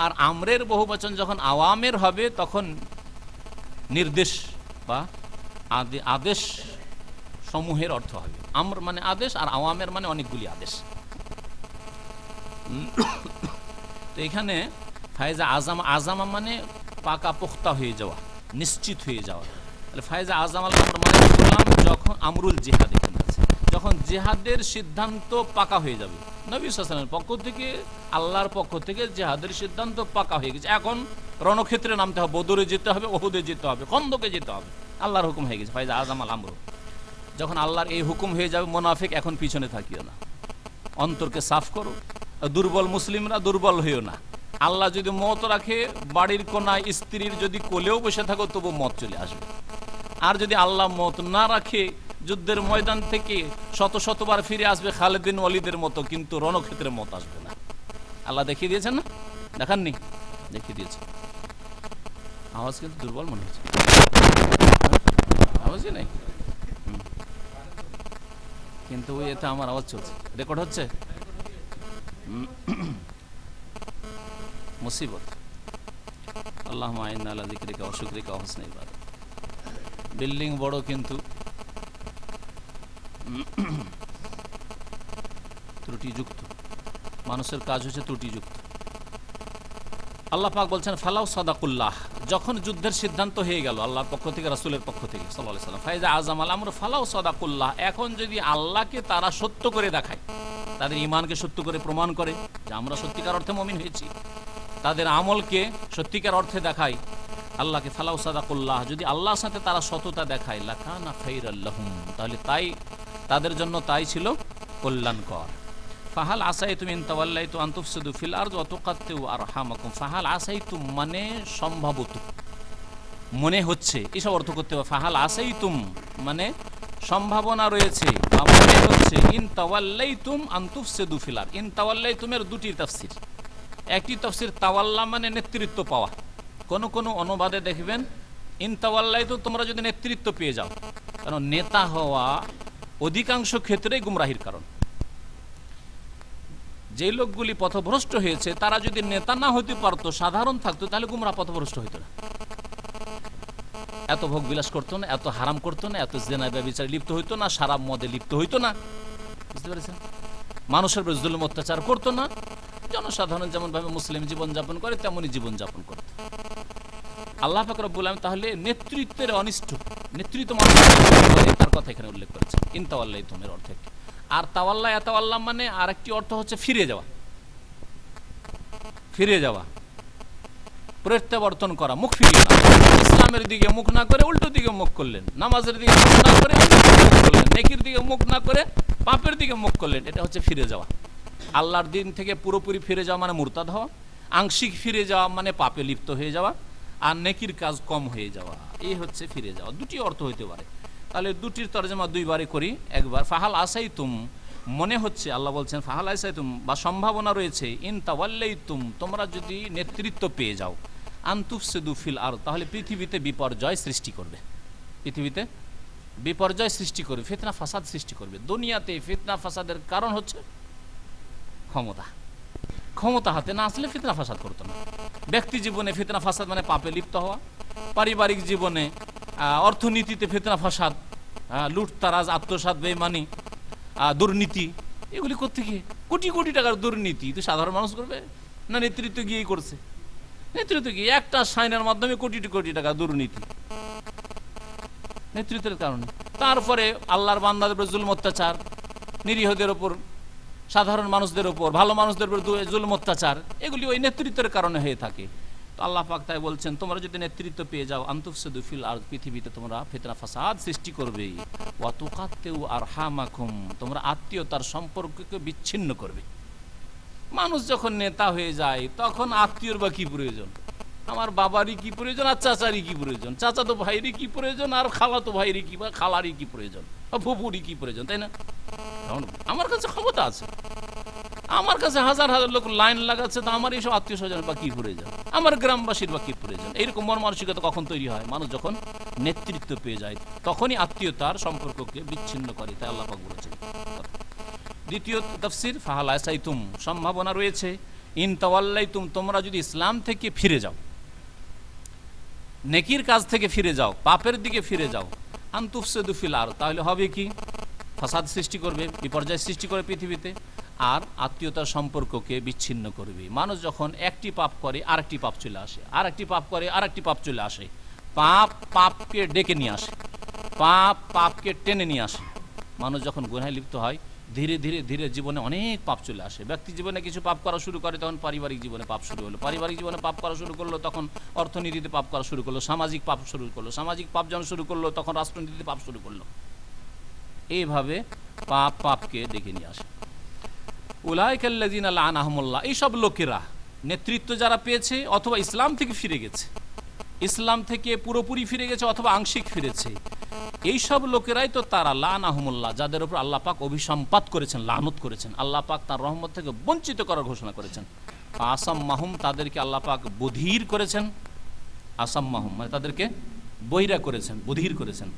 আর আমরের বহুবচন যখন আওয়ামের হবে তখন নির্দেশ বা আদেশ সমূহের অর্থ হবে। আমর মানে আদেশ, আর আওয়ামের মানে অনেকগুলি আদেশ। তো এখানে ফায়জা আজামা, আজামা মানে পাকা পোক্তা হয়ে যাওয়া, নিশ্চিত হয়ে যাওয়া। তাহলে ফায়জা আজামাল আমর মানে বললাম যখন আমরুল জিহাদ, এখানে আছে যখন জিহাদের সিদ্ধান্ত পাকা হয়ে যাবে। নবী সাল্লাল্লাহু আলাইহি ওয়াসাল্লামের পক্ষ থেকে, আল্লাহর পক্ষ থেকে জিহাদের সিদ্ধান্ত পাকা হয়ে গেছে। এখন রণক্ষেত্রে নামতে হবে, বদরে যেতে হবে, ওহুদে যেতে হবে, খন্দকে যেতে হবে, আল্লাহর হুকুম হয়ে গেছে। ফায়জা আজামাল আমর, যখন আল্লাহর এই হুকুম হয়ে যাবে, মুনাফিক এখন পিছনে থাকিও না, অন্তরকে সাফ করো। দুর্বল মুসলিমরা দুর্বল হইও না। আল্লাহ যদি মত রাখে, বাড়ির কোনায় স্ত্রীর যদি কোলেও বসে থাকো তবু মত চলে আসবে। আর যদি আল্লাহ মত না রাখে, যুদ্ধের ময়দান থেকে শত শতবার ফিরে আসবে খালিদ বিন ওয়ালিদের মতো, কিন্তু রণক্ষেত্রে মত আসবে না। আল্লাহ দেখিয়ে দিয়েছেন না, দেখাননি? দেখিয়ে দিয়েছে। আওয়াজ কিন্তু দুর্বল মনে হচ্ছে, আওয়াজই নেই, কিন্তু ওই এতে আমার আওয়াজ চলছে, রেকর্ড হচ্ছে। মুসিবত। আল্লাহুম্মা ইন্না আলা যিকরিকা ওয়া শুকরিকা ওয়া হুসনি ইবাদাত। বিল্ডিং বড় কিন্তু ত্রুটিযুক্ত, মানুষের কাজ হচ্ছে ত্রুটিযুক্ত। আল্লাহ পাক বলছেন ফালাউ সাদাকুল্লাহ, যখন যুদ্ধের সিদ্ধান্ত হয়ে গেল আল্লাহর পক্ষ থেকে, রাসূলের পক্ষ থেকে সাল্লাল্লাহু আলাইহি ওয়াসাল্লাম, ফাইজা আযামাল আমর ফালাউ সাদাকুল্লাহ, এখন যদি আল্লাহকে তারা সত্য করে দেখায়, তাদের ঈমানকে সত্য করে প্রমাণ করে যে আমরা সত্যিকার অর্থে মুমিন হয়েছি, তাদের আমলকে সত্যিকার অর্থে দেখায় আল্লাহকে, ফালাউ সাদাকুল্লাহ, যদি আল্লাহর সাথে তারা সততা দেখায়, লাকানা খাইরাল লাহুম, তাহলে তাই তাদের জন্য তাই ছিল কল্যাণকর। ফাহাল আসাইতুম ইন তাওয়াল্লাইতু আন তুফসিদু ফিল আরদি ওয়া তুকাত্তিউ আরহামাকুম, ফাহাল আসাইতুম মানে সম্ভবত, মনে হচ্ছে, এসব অর্থ করতে হবে। ফাহাল আসাইতুম মানে সম্ভাবনা রয়েছে বা মনে হচ্ছে, ইন তাওয়াল্লাইতুম আন তুফসিদু ফিল আরদি, ইন তাওয়াল্লাইতুমের দুটি তাফসীর। একটি তাফসীর তাওয়াল্লা মানে নেতৃত্ব পাওয়া, কোন কোন অনুবাদে দেখবেন ইন তাওয়াল্লাইতু, তোমরা যদি নেতৃত্ব পেয়ে যাও, কারণ নেতা হওয়া অধিকাংশ ক্ষেত্রেই গুমরাহির কারণ। যে লোকগুলি পথভ্রষ্ট হয়েছে তারা যদি নেতা না হতে পারতো, সাধারণ থাকতো, তাহলে গুমরাহ পথভ্রষ্ট হইতো না, এত ভোগ বিলাস করতো না, এত হারাম করতো না, এত জিনায় ব্যভিচারে লিপ্ত হইতো না, শরাব মদে লিপ্ত হইতো না, বুঝতে পেরেছেন? মানুষের উপর জুলুম অত্যাচার করতো না, জনসাধারণ যেমন ভাবে মুসলিম জীবন যাপন করে তেমনই জীবন যাপন করত। আল্লাহ পাক রব্বুল আলামিন তাহলে নেতৃত্বের অনিষ্ট, নেতৃত্ব তার কথা এখানে উল্লেখ করেছেন ইন তাওয়াল্লাইতুমের অর্থ। আর তাওয়াল্লা ইয়াতাওয়াল্লা মানে আরেকটি অর্থ হচ্ছে ফিরে যাওয়া, ফিরে যাওয়া, প্রত্যাবর্তন করা, মুখ ফিরিয়ে না, ইসলামের দিকে মুখ না করে উল্টো দিকে মুখ করলেন, নামাজের দিকে মুখ না করে মুখ করলেন, নেকির দিকে মুখ না করে পাপের দিকে মুখ করলেন, এটা হচ্ছে ফিরে যাওয়া। আল্লাহর দিন থেকে পুরোপুরি ফিরে যাওয়া মানে মুরতাদ হওয়া, আংশিক ফিরে যাওয়া মানে পাপে লিপ্ত হয়ে যাওয়া, আর নেকির কাজ কম হয়ে যাওয়া, এই হচ্ছে ফিরে যাওয়া। দুটি অর্থ হইতে পারে, তাহলে দুটির তরজমা দুইবারে করি। একবার ফাহাল আসাইতুম মনে হচ্ছে, আল্লাহ বলছেন ফাহাল আসাইতুম বা সম্ভাবনা রয়েছে, ইন তাওয়াল্লাইতুম তোমরা যদি নেতৃত্ব পেয়ে যাও, আন তুফসিদু ফিল আরদ তাহলে পৃথিবীতে বিপর্যয় সৃষ্টি করবে, পৃথিবীতে বিপর্যয় সৃষ্টি করবে, ফিতনা ফাসাদ সৃষ্টি করবে। দুনিয়াতে ফিতনা ফাসাদের কারণ হচ্ছে ক্ষমতা, ক্ষমতা হাতে না আসলে ফিতনা ফাসাদ করতো না। ব্যক্তি জীবনে ফিতনা ফাসাদ মানে পাপে লিপ্ত হওয়া, পারিবারিক জীবনে, অর্থনীতিতে ফিতনা ফাসাদ, লুটতারাজ, আত্মসাৎ, বেঈমানি, দুর্নীতি, এগুলি করতে গিয়ে কোটি কোটি টাকার দুর্নীতি তো সাধারণ মানুষ করবে না? নেতৃত্ব গিয়েই করছে, নেতৃত্ব গিয়ে একটা সাইনের মাধ্যমে কোটি কোটি টাকা দুর্নীতি নেতৃত্বের কারণে। তারপরে আল্লাহর বান্দাদের উপর জুলুম অত্যাচার, নিরীহদের উপর, সাধারণ মানুষদের উপর, ভালো মানুষদের উপর জুলুম অত্যাচার, এগুলি ওই নেতৃত্বের কারণে হয়ে থাকে। তো আল্লাহ পাক তাই বলছেন তোমরা যদি নেতৃত্ব পেয়ে যাও, আনতুফসিদু ফিল আরদ পৃথিবীতে তোমরা ফিতনা ফাসাদ সৃষ্টি করবে, ওয়া তুকাত্তিউ আরহামাকুম তোমরা আত্মীয়তার সম্পর্ককে বিচ্ছিন্ন করবে। মানুষ যখন নেতা হয়ে যায় তখন আত্মীয়র বা কি প্রয়োজন? আমার বাবারই কি প্রয়োজন আর চাচারই কি প্রয়োজন, চাচা তো ভাইয়েরই কি প্রয়োজন আর খালা তো ভাইয়েরই কি বা খালারই কি প্রয়োজন, ফুপুরই কি প্রয়োজন, তাই না? কারণ আমার কাছে ক্ষমতা আছে, আমার কাছে হাজার হাজার লোক লাইন লাগাচ্ছে, তো আমার এইসব আত্মীয় স্বজন বা কি প্রয়োজন, আমার গ্রামবাসীর বা কি প্রয়োজন। এইরকম মন মানসিকতা কখন তৈরি হয়? মানুষ যখন নেতৃত্ব পেয়ে যায়, তখনই আত্মীয়তার সম্পর্ককে বিচ্ছিন্ন করে, তাই আল্লাহ পাক বলেছেন। দ্বিতীয় তাফসীর, ফাহাল আসাইতুম, সম্ভাবনা রয়েছে, ইন তাওয়াল্লাইতুম, তোমরা যদি ইসলাম থেকে ফিরে যাও, নেকির কাজ থেকে ফিরে যাও, পাপের দিকে ফিরে যাও, আন তুফসিদু ফিল আরদ, তাহলে হবে কি? ফাসাদ সৃষ্টি করবে, বিপর্যয় সৃষ্টি করে পৃথিবীতে, আর আত্মীয়তার সম্পর্ককে বিচ্ছিন্ন করবে। মানুষ যখন একটি পাপ করে আরেকটি পাপ চলে আসে, আরেকটি পাপ করে আরেকটি পাপ চলে আসে, পাপ পাপকে ডেকে নিয়ে আসে, পাপ পাপকে টেনে নিয়ে আসে। মানুষ যখন গুনাহে লিপ্ত হয়, ধীরে ধীরে ধীরে জীবনে অনেক পাপ চলে আসে। ব্যক্তি জীবনে কিছু পাপ করা শুরু করে, তখন পারিবারিক জীবনে পাপ শুরু হলো, পারিবারিক জীবনে পাপ করা শুরু করলো, তখন অর্থনীতিতে পাপ করা শুরু করলো, সামাজিক পাপ শুরু করলো, সামাজিক পাপ যখন শুরু করলো, তখন রাষ্ট্রনীতিতে পাপ শুরু করলো। এইভাবে পাপ পাপকে ডেকে নিয়ে আসে। উলাইকাল্লাযিনা লাআনাহুমুল্লাহ, এইসব লোকেরা, নেতৃত্ব যারা পেয়েছে অথবা ইসলাম থেকে ফিরে গেছে, ইসলাম থেকে পুরোপুরি ফিরে গেছে অথবা আংশিক ফিরেছে, এইসব লোকেরাই তো তারা লাআনাহুমুল্লাহ, যাদের উপর আল্লাহ পাক অভিসম্পাত করেছেন, লানত করেছেন, আল্লাহ পাক তার রহমত থেকে বঞ্চিত করার ঘোষণা করেছেন। আসাম্মাহুম, তাদেরকে আল্লাহ পাক বধির করেছেন, আসাম্মাহুম মানে তাদেরকে বহিরা করেছেন, বধির করেছেন।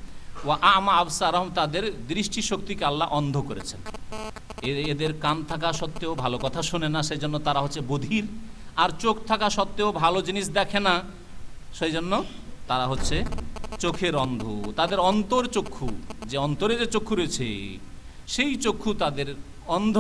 ওয়া আমা আবসারহুম, তাদের দৃষ্টিশক্তিকে আল্লাহ অন্ধ করেছেন। এদের কান থাকা সত্ত্বেও ভালো কথা শোনে না, সেই জন্য তারা হচ্ছে বধির। আর চোখ থাকা সত্ত্বেও ভালো জিনিস দেখে না, সেই জন্য তারা হচ্ছে চোখের অন্ধ। তাদের অন্তর চক্ষু, যে অন্তরে যে চক্ষু রয়েছে, সেই চক্ষু তাদের অন্ধ।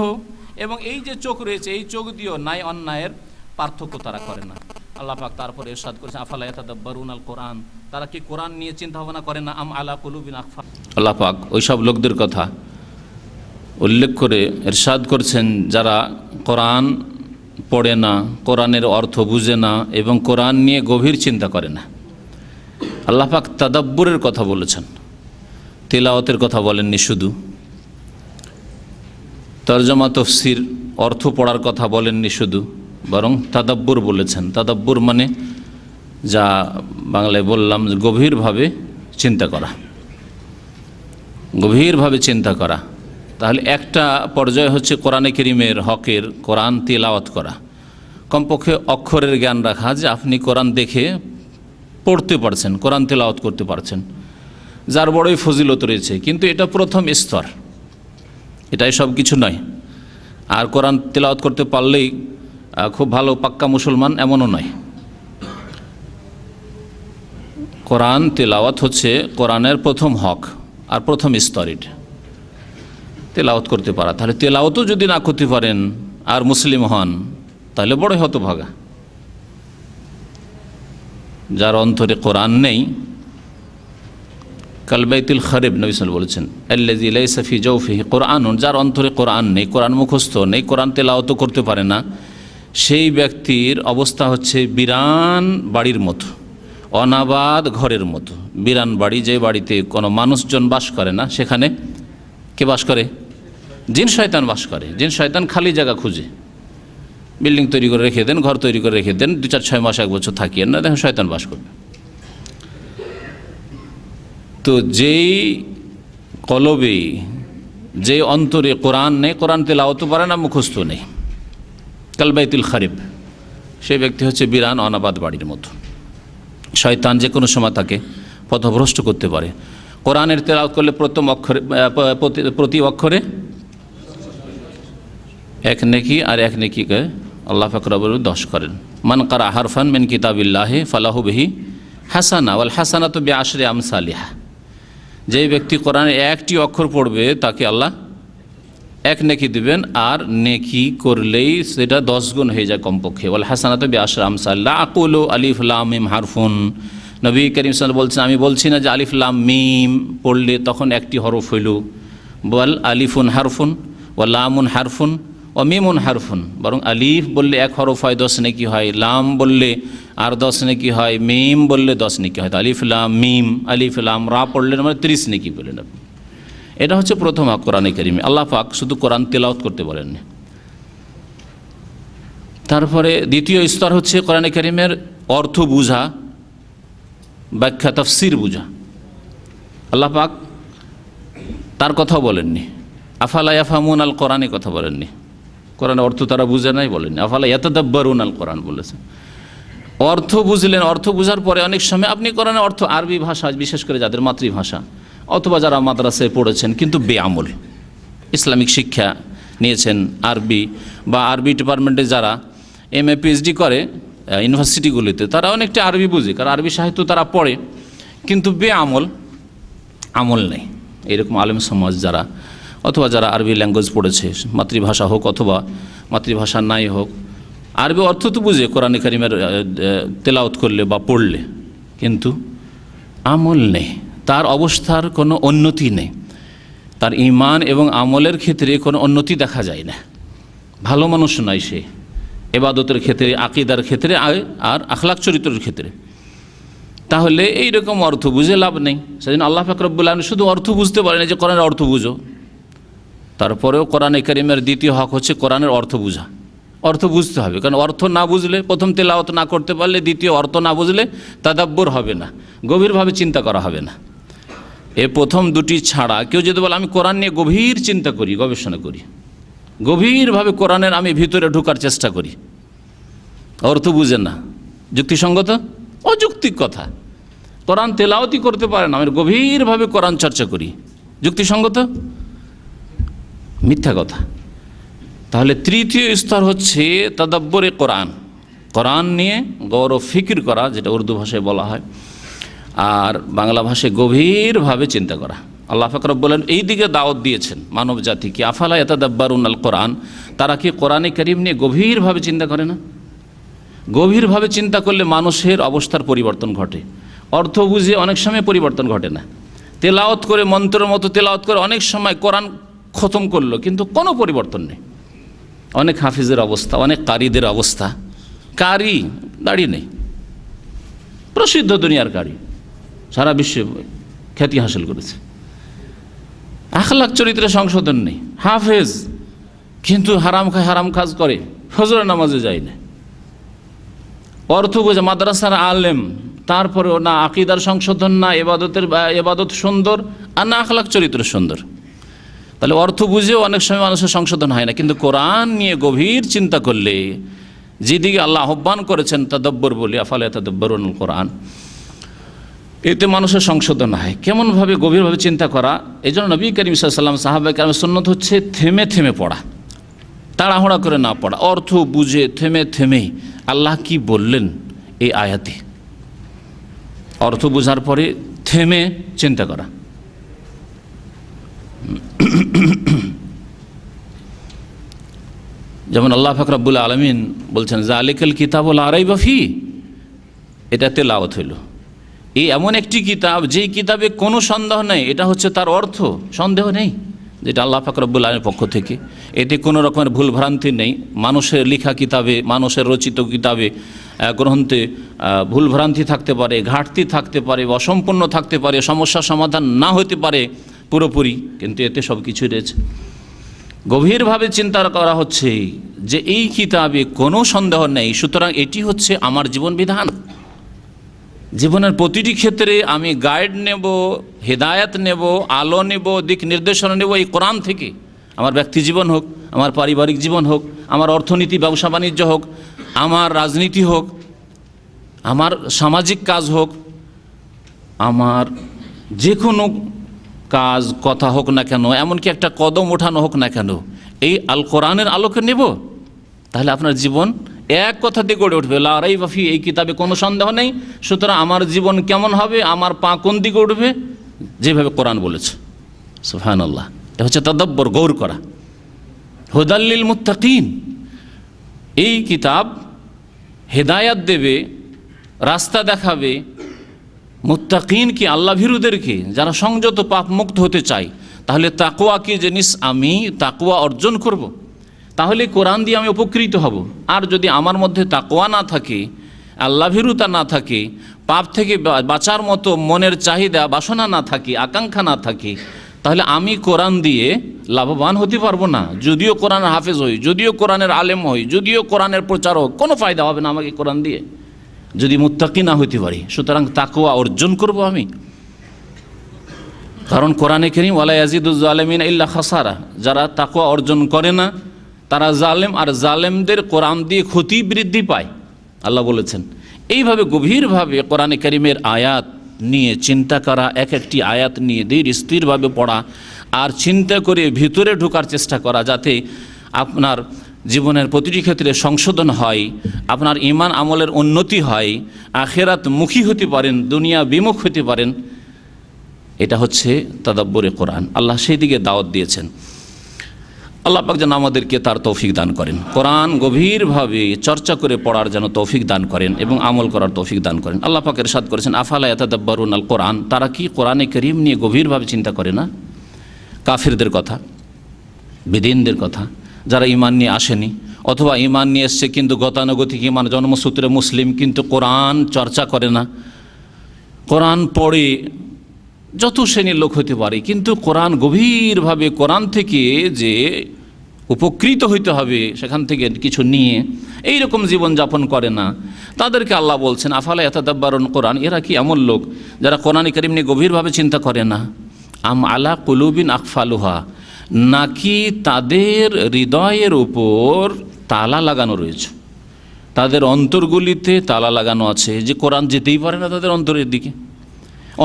এবং এই যে চোখ রয়েছে, এই চোখ দিয়েও ন্যায় অন্যায়ের পার্থক্য তারা করে না। আল্লাহ পাক তারপরে ইরশাদ করেছেন, আফালা ইয়াতাদাব্বারুনাল কোরআন, তারা কি কোরআন নিয়ে চিন্তা ভাবনা করে না, আম আলা কুলুবিন আকফা। আল্লাহ পাক ওই সব লোকদের কথা উল্লেখ করে ইরশাদ করছেন, যারা কোরআন পড়ে না, কোরআনের অর্থ বুঝে না এবং কোরআন নিয়ে গভীর চিন্তা করে না। আল্লাহ পাক তাদাব্বুরের কথা বলেছেন, তিলাওয়াতের কথা বলেননি শুধু, তরজমা তফসির অর্থ পড়ার কথা বলেননি শুধু, বরং তাদাব্বুর বলেছেন। তাদাব্বুর মানে যা বাংলায় বললাম, গভীরভাবে চিন্তা করা, গভীরভাবে চিন্তা করা। তাহলে একটা পর্যায় হচ্ছে কোরআনে কারীমের হকের কোরআন তিলাওয়াত করা, কমপক্ষে অক্ষরের জ্ঞান রাখা, যে আপনি কোরআন দেখে পড়তে পারছেন, কোরআন তিলাওয়াত করতে পারছেন, যার বড়ই ফজিলত রয়েছে। কিন্তু এটা প্রথম স্তর, এটাই সব কিছু নয়। আর কোরআন তিলাওয়াত করতে পারলেই খুব ভালো পাক্কা মুসলমান, এমনও নয়। কোরআন তিলাওয়াত হচ্ছে কোরআনের প্রথম হক আর প্রথম স্তর, এটা তেলাওয়াত করতে পারা। তাহলে তেলাওয়াতও যদি না করতে পারেন আর মুসলিম হন, তাহলে বড় হতভাগা। যার অন্তরে কোরআন নেই, কালবাইতুল খারিব, নবী সাল্লাল্লাহু আলাইহি ওয়াসাল্লাম বলেছেন, আল্লাযী লাইসা ফি জাওফিহি কোরআনুন, যার অন্তরে কোরআন নেই, কোরআন মুখস্থ নেই, কোরআন তেলাওয়াতও করতে পারে না, সেই ব্যক্তির অবস্থা হচ্ছে বিরান বাড়ির মতো, অনাবাদ ঘরের মতো। বিরান বাড়ি, যে বাড়িতে কোনো মানুষজন বাস করে না, সেখানে কে বাস করে? জিন শয়তান বাস করে। জিন শয়তান খালি জায়গা খুঁজে, বিল্ডিং তৈরি করে রেখে দেন, ঘর তৈরি করে রেখে দেন, 2-4-6 মাস 1 বছর থাকিয়েন না, দেখেন শয়তান বাস করবে। তো যেই কলবে, যে অন্তরে কোরআন নেই, কোরআন তেলাওয়াত পারে না, মুখস্থ নেই, কালবাইতুল খারিব, সেই ব্যক্তি হচ্ছে বিরান অনাবাদ বাড়ির মতো। শয়তান যে কোনো সময় তাকে পথভ্রষ্ট করতে পারে। কোরআনের তেলাওয়াত করলে প্রথম অক্ষরে, প্রতি অক্ষরে 1 নেকি, আর 1 নেকিকে আল্লাহ পাক রব্বুল 10 করেন। মান কারা হারফান মিন কিতাবিল্লাহি ফালাহু বিহি হাসানা ওয়াল হাসানাতু বিআশরি আমসালিহা, যেই ব্যক্তি কোরআনের 1টি অক্ষর পড়বে তাকে আল্লাহ 1 নেকি দিবেন, আর নেকি করলেই সেটা 10 গুণ হয়ে যায় কমপক্ষে। ওয়াল হাসানাতু বিআশরি আমসালিহা। লা আকুলু আলিফ লাম মিম হারফুন, নবী করিম সাল্লাল্লাহু আলাইহি ওয়াসাল্লাম বলছেন, আমি বলছি না যে আলিফ লাম মিম পড়লে তখন 1টি হরফ হইল, বল আলিফুন হারফুন ওয়া লামুন হারফুন ও মিমুন হারফুন, বরং আলিফ বললে 1 হরফ হয়, 10 নেকি হয়, লাম বললে আর 10 নেকি হয়, মিম বললে 10 নেকি হয়। আলিফ লাম মিম, আলিফ লাম রা পড়লেন মানে 30 নেকি বললেন আপনি। এটা হচ্ছে প্রথম হক কোরআনে কারীমে। আল্লাহ পাক শুধু কোরআন তেলাওয়াত করতে বলেননি। তারপরে দ্বিতীয় স্তর হচ্ছে কোরআনে কারীমের অর্থ বুঝা, ব্যাখ্যা তাফসির বুঝা। আল্লাহ পাক তার কথাও বলেননি, আফালা ইয়াফহামুন আল কোরআনে কথা বলেননি, কোরআনের অর্থ তারা বুঝে নাই বলেননি, আফালা ইয়াতাদাব্বারুন আল কোরআন বলেছেন। অর্থ বুঝলেন, অর্থ বুঝার পরে অনেক সময় আপনি কোরআনের অর্থ আরবি ভাষা, বিশেষ করে যাদের মাতৃভাষা অথবা যারা মাদ্রাসায় পড়েছেন কিন্তু বেআমল, ইসলামিক শিক্ষা নিয়েছেন আরবি বা আরবি ডিপার্টমেন্টে যারা MA PhD করে ইউনিভার্সিটিগুলিতে, তারা অনেকটা আরবি বুঝে, কারণ আরবি সাহিত্য তারা পড়ে, কিন্তু বেআমল, আমল নেই। এরকম আলেম সমাজ যারা অথবা যারা আরবি ল্যাঙ্গুয়েজ পড়েছে, মাতৃভাষা হোক অথবা মাতৃভাষা নাই হোক, আরবি অর্থ তো বুঝে কোরআনে কারিমের তেলাওয়াত করলে বা পড়লে, কিন্তু আমল নেই, তার অবস্থার কোনো উন্নতি নেই, তার ঈমান এবং আমলের ক্ষেত্রে কোনো উন্নতি দেখা যায় না, ভালো মানুষ নয় সে, ইবাদতের ক্ষেত্রে, আকীদার ক্ষেত্রে আর আখলাক চরিত্রের ক্ষেত্রে। তাহলে এইরকম অর্থ বুঝে লাভ নেই। সেদিন আল্লাহ পাক রব্বুল আলামিন শুধু অর্থ বুঝতে পারেন যে কোরআনের অর্থ বুঝো, তারপরেও কোরআনে কারিমের দ্বিতীয় হক হচ্ছে কোরআনের অর্থ বুঝা। অর্থ বুঝতে হবে, কারণ অর্থ না বুঝলে, প্রথম তেলাওয়াত না করতে পারলে, দ্বিতীয় অর্থ না বুঝলে তাদাব্বুর হবে না, গভীরভাবে চিন্তা করা হবে না। এ প্রথম দুটি ছাড়া কেউ যদি বলে আমি কোরআন নিয়ে গভীর চিন্তা করি, গবেষণা করি, গভীরভাবে কোরআনের আমি ভিতরে ঢোকার চেষ্টা করি, অর্থ বুঝে না, যুক্তিসঙ্গত? অযৌক্তিক কথা। কোরআন তেলাওয়াতই করতে পারে না, আমি গভীরভাবে কোরআন চর্চা করি, যুক্তিসঙ্গত? মিথ্যা কথা। তাহলে তৃতীয় স্তর হচ্ছে তাদাব্বুরে কোরআন, কোরআন নিয়ে গৌর ফিকির করা, যেটা উর্দু ভাষায় বলা হয়, আর বাংলা ভাষায় গভীরভাবে চিন্তা করা। আল্লাহ পাক রব্বুল আলামিন এই দিকে দাওয়াত দিয়েছেন মানব জাতিকে, আফালা ইয়াতাদাব্বারুন আল কোরআন, তারা কি কোরআনে কারীম নিয়ে গভীরভাবে চিন্তা করে না? গভীরভাবে চিন্তা করলে মানুষের অবস্থার পরিবর্তন ঘটে। অর্থ বুঝে অনেক সময় পরিবর্তন ঘটে না, তেলাওয়াত করে মন্ত্রের মতো তেলাওয়াত করে অনেক সময় কোরআন খতম করলো, কিন্তু কোনো পরিবর্তন নেই। অনেক হাফিজের অবস্থা, অনেক কারিদের অবস্থা, কারি দাড়ি নেই, প্রসিদ্ধ দুনিয়ার কারি, সারা বিশ্বে খ্যাতি হাসিল করেছে, আখলাক চরিত্রে সংশোধন নেই, হাফেজ কিন্তু হারাম খায়, হারাম কাজ করে, ফজরের নামাজে যায় না, অর্থ বোঝে, মাদ্রাসার আলেম, তারপরেও না আকীদার সংশোধন, না এবাদত সুন্দর, আর না আখলাক চরিত্র সুন্দর। তাহলে অর্থ বুঝেও অনেক সময় মানুষের সংশোধন হয় না, কিন্তু কোরআন নিয়ে গভীর চিন্তা করলে, যেদিকে আল্লাহ আহ্বান করেছেন তাদাব্বুর বলে, আফালা ইয়াতাদাব্বারুনাল কোরআন, এতে মানুষের সংশোধন হয়। কেমনভাবে? গভীরভাবে চিন্তা করা। এই জন্য নবী করিম সাল্লাল্লাহু আলাইহি ওয়াসাল্লাম, সাহাবায়ে কেরামের সুন্নত হচ্ছে থেমে থেমে পড়া, তাড়াহুড়া করে না পড়া, অর্থ বুঝে থেমে থেমে আল্লাহ কি বললেন এই আয়াতে, অর্থ বোঝার পরে থেমে চিন্তা করা। যেমন আল্লাহ পাক রব্বুল আলামিন বলছেন যালিকাল কিতাবুল লা রাইবা ফীহি, এটা তেলাওয়াত হইল। এই এমন একটি কিতাব যেই কিতাবে কোনো সন্দেহ নেই, এটা হচ্ছে তার অর্থ, সন্দেহ নেই, যেটা আল্লাহ পাক রব্বুল আলামিনের পক্ষ থেকে। এতে কোনো রকমের ভুল ভ্রান্তি নেই। মানুষের লেখা কিতাবে, মানুষের রচিত কিতাবে, গ্রন্থে ভুল ভ্রান্তি থাকতে পারে, ঘাটতি থাকতে পারে, অসম্পূর্ণ থাকতে পারে, সমস্যার সমাধান না হতে পারে পুরোপুরি, কিন্তু এতে সব কিছুই রয়েছে। গভীরভাবে চিন্তা করা হচ্ছে যে এই কিতাবে কোনো সন্দেহ নেই, সুতরাং এটি হচ্ছে আমার জীবন বিধান। জীবনের প্রতিটি ক্ষেত্রে আমি গাইড নেব, হেদায়েত নেব, আলো নেব, দিক নির্দেশনা নেব এই কোরআন থেকে। আমার ব্যক্তি জীবন হোক, আমার পারিবারিক জীবন হোক, আমার অর্থনীতি, ব্যবসা বাণিজ্য হোক, আমার রাজনীতি হোক, আমার সামাজিক কাজ হোক, আমার যে কোনো কাজ, কথা হোক না কেন, এমনকি একটা কদম ওঠানো হোক না কেন, এই আল কোরআনের আলোকে নেব, তাহলে আপনার জীবন এক কথা দিয়ে গড়ে উঠবে। লা রাইবা ফীহি, এই কিতাবে কোনো সন্দেহ নেই। সুতরাং আমার জীবন কেমন হবে, আমার পা কোন দিকে উঠবে, যেভাবে কোরআন বলেছে। সুবহানাল্লাহ, এটা হচ্ছে তাদাব্বুর, গৌর করা। হুদাল লিল মুত্তাকিন, এই কিতাব হেদায়াত দেবে, রাস্তা দেখাবে মুত্তাকিন কি, আল্লাহ ভীরুদেরকে, যারা সংযত পাপ মুক্ত হতে চায়। তাহলে তাকওয়া কি জিনিস, আমি তাকওয়া অর্জন করব, তাহলে কোরআন দিয়ে আমি উপকৃত হব। আর যদি আমার মধ্যে তাকওয়া না থাকে, আল্লাহ ভীরুতা না থাকে, পাপ থেকে বাঁচার মতো মনের চাহিদা, বাসনা না থাকে, আকাঙ্ক্ষা না থাকে, তাহলে আমি কোরআন দিয়ে লাভবান হতে পারবো না। যদিও কোরআনের হাফেজ হই, যদিও কোরআনের আলেম হই, যদিও কোরআনের প্রচারক, কোনো ফায়দা হবে না আমাকে কোরআন দিয়ে। যদি মুত্তাকি না হইতে পারি। সুতরাং তাকওয়া অর্জন করব আমি, কারণ কোরআনে কারীম ওয়ালা ইয়াজিদুজ জালিমিনা ইল্লা খাসারা, যারা তাকওয়া অর্জন করে না তারা জালেম, আর জালেমদের কোরআন দিয়ে ক্ষতি বৃদ্ধি পায় আল্লাহ বলেছেন। এইভাবে গভীরভাবে কোরআনে কারীমের আয়াত নিয়ে চিন্তা করা, এক একটি আয়াত নিয়ে ধীর স্থিরভাবে পড়া, আর চিন্তা করে ভিতরে ঢোকার চেষ্টা করা, যাতে আপনার জীবনের প্রতিটি ক্ষেত্রে সংশোধন হয়, আপনার ঈমান আমলের উন্নতি হয়, আখিরাত মুখী হতে পারেন, দুনিয়া বিমুখ হতে পারেন। এটা হচ্ছে তাদাব্বুরে কোরআন। আল্লাহ সেই দিকে দাওয়াত দিয়েছেন। আল্লাহ পাক যেন আমাদেরকে তার তৌফিক দান করেন, কোরআন গভীরভাবে চর্চা করে পড়ার যেন তৌফিক দান করেন এবং আমল করার তৌফিক দান করেন। আল্লাহ পাক ইরশাদ করেছেন, আফালা ইয়াতাদাব্বারুন আল কোরআন, তারা কি কোরআনে কারীম নিয়ে গভীরভাবে চিন্তা করে না? কাফিরদের কথা, বেদিনদের কথা, যারা ঈমান নিয়ে আসেনি অথবা ঈমান নিয়ে এসছে কিন্তু গতানুগতিক ঈমান, জন্মসূত্রে মুসলিম, কিন্তু কোরআন চর্চা করে না। কোরআন পড়ে যত শ্রেণীর লোক হতে পারে, কিন্তু কোরআন গভীরভাবে কোরআন থেকে যে উপকৃত হইতে হবে সেখান থেকে কিছু নিয়ে এই রকম জীবনযাপন করে না, তাদেরকে আল্লাহ বলছেন আফালা ইয়াতাদাব্বারুন কোরআন, এরা কি এমন লোক যারা কোরআন কারীম নিয়ে গভীরভাবে চিন্তা করে না? আম আলা কুলুবিন আকফালুহা, নাকি তাদের হৃদয়ের উপর তালা লাগানো রয়েছে, তাদের অন্তরগুলিতে তালা লাগানো আছে, যে কোরআন যেতেই পারে না তাদের অন্তরের দিকে,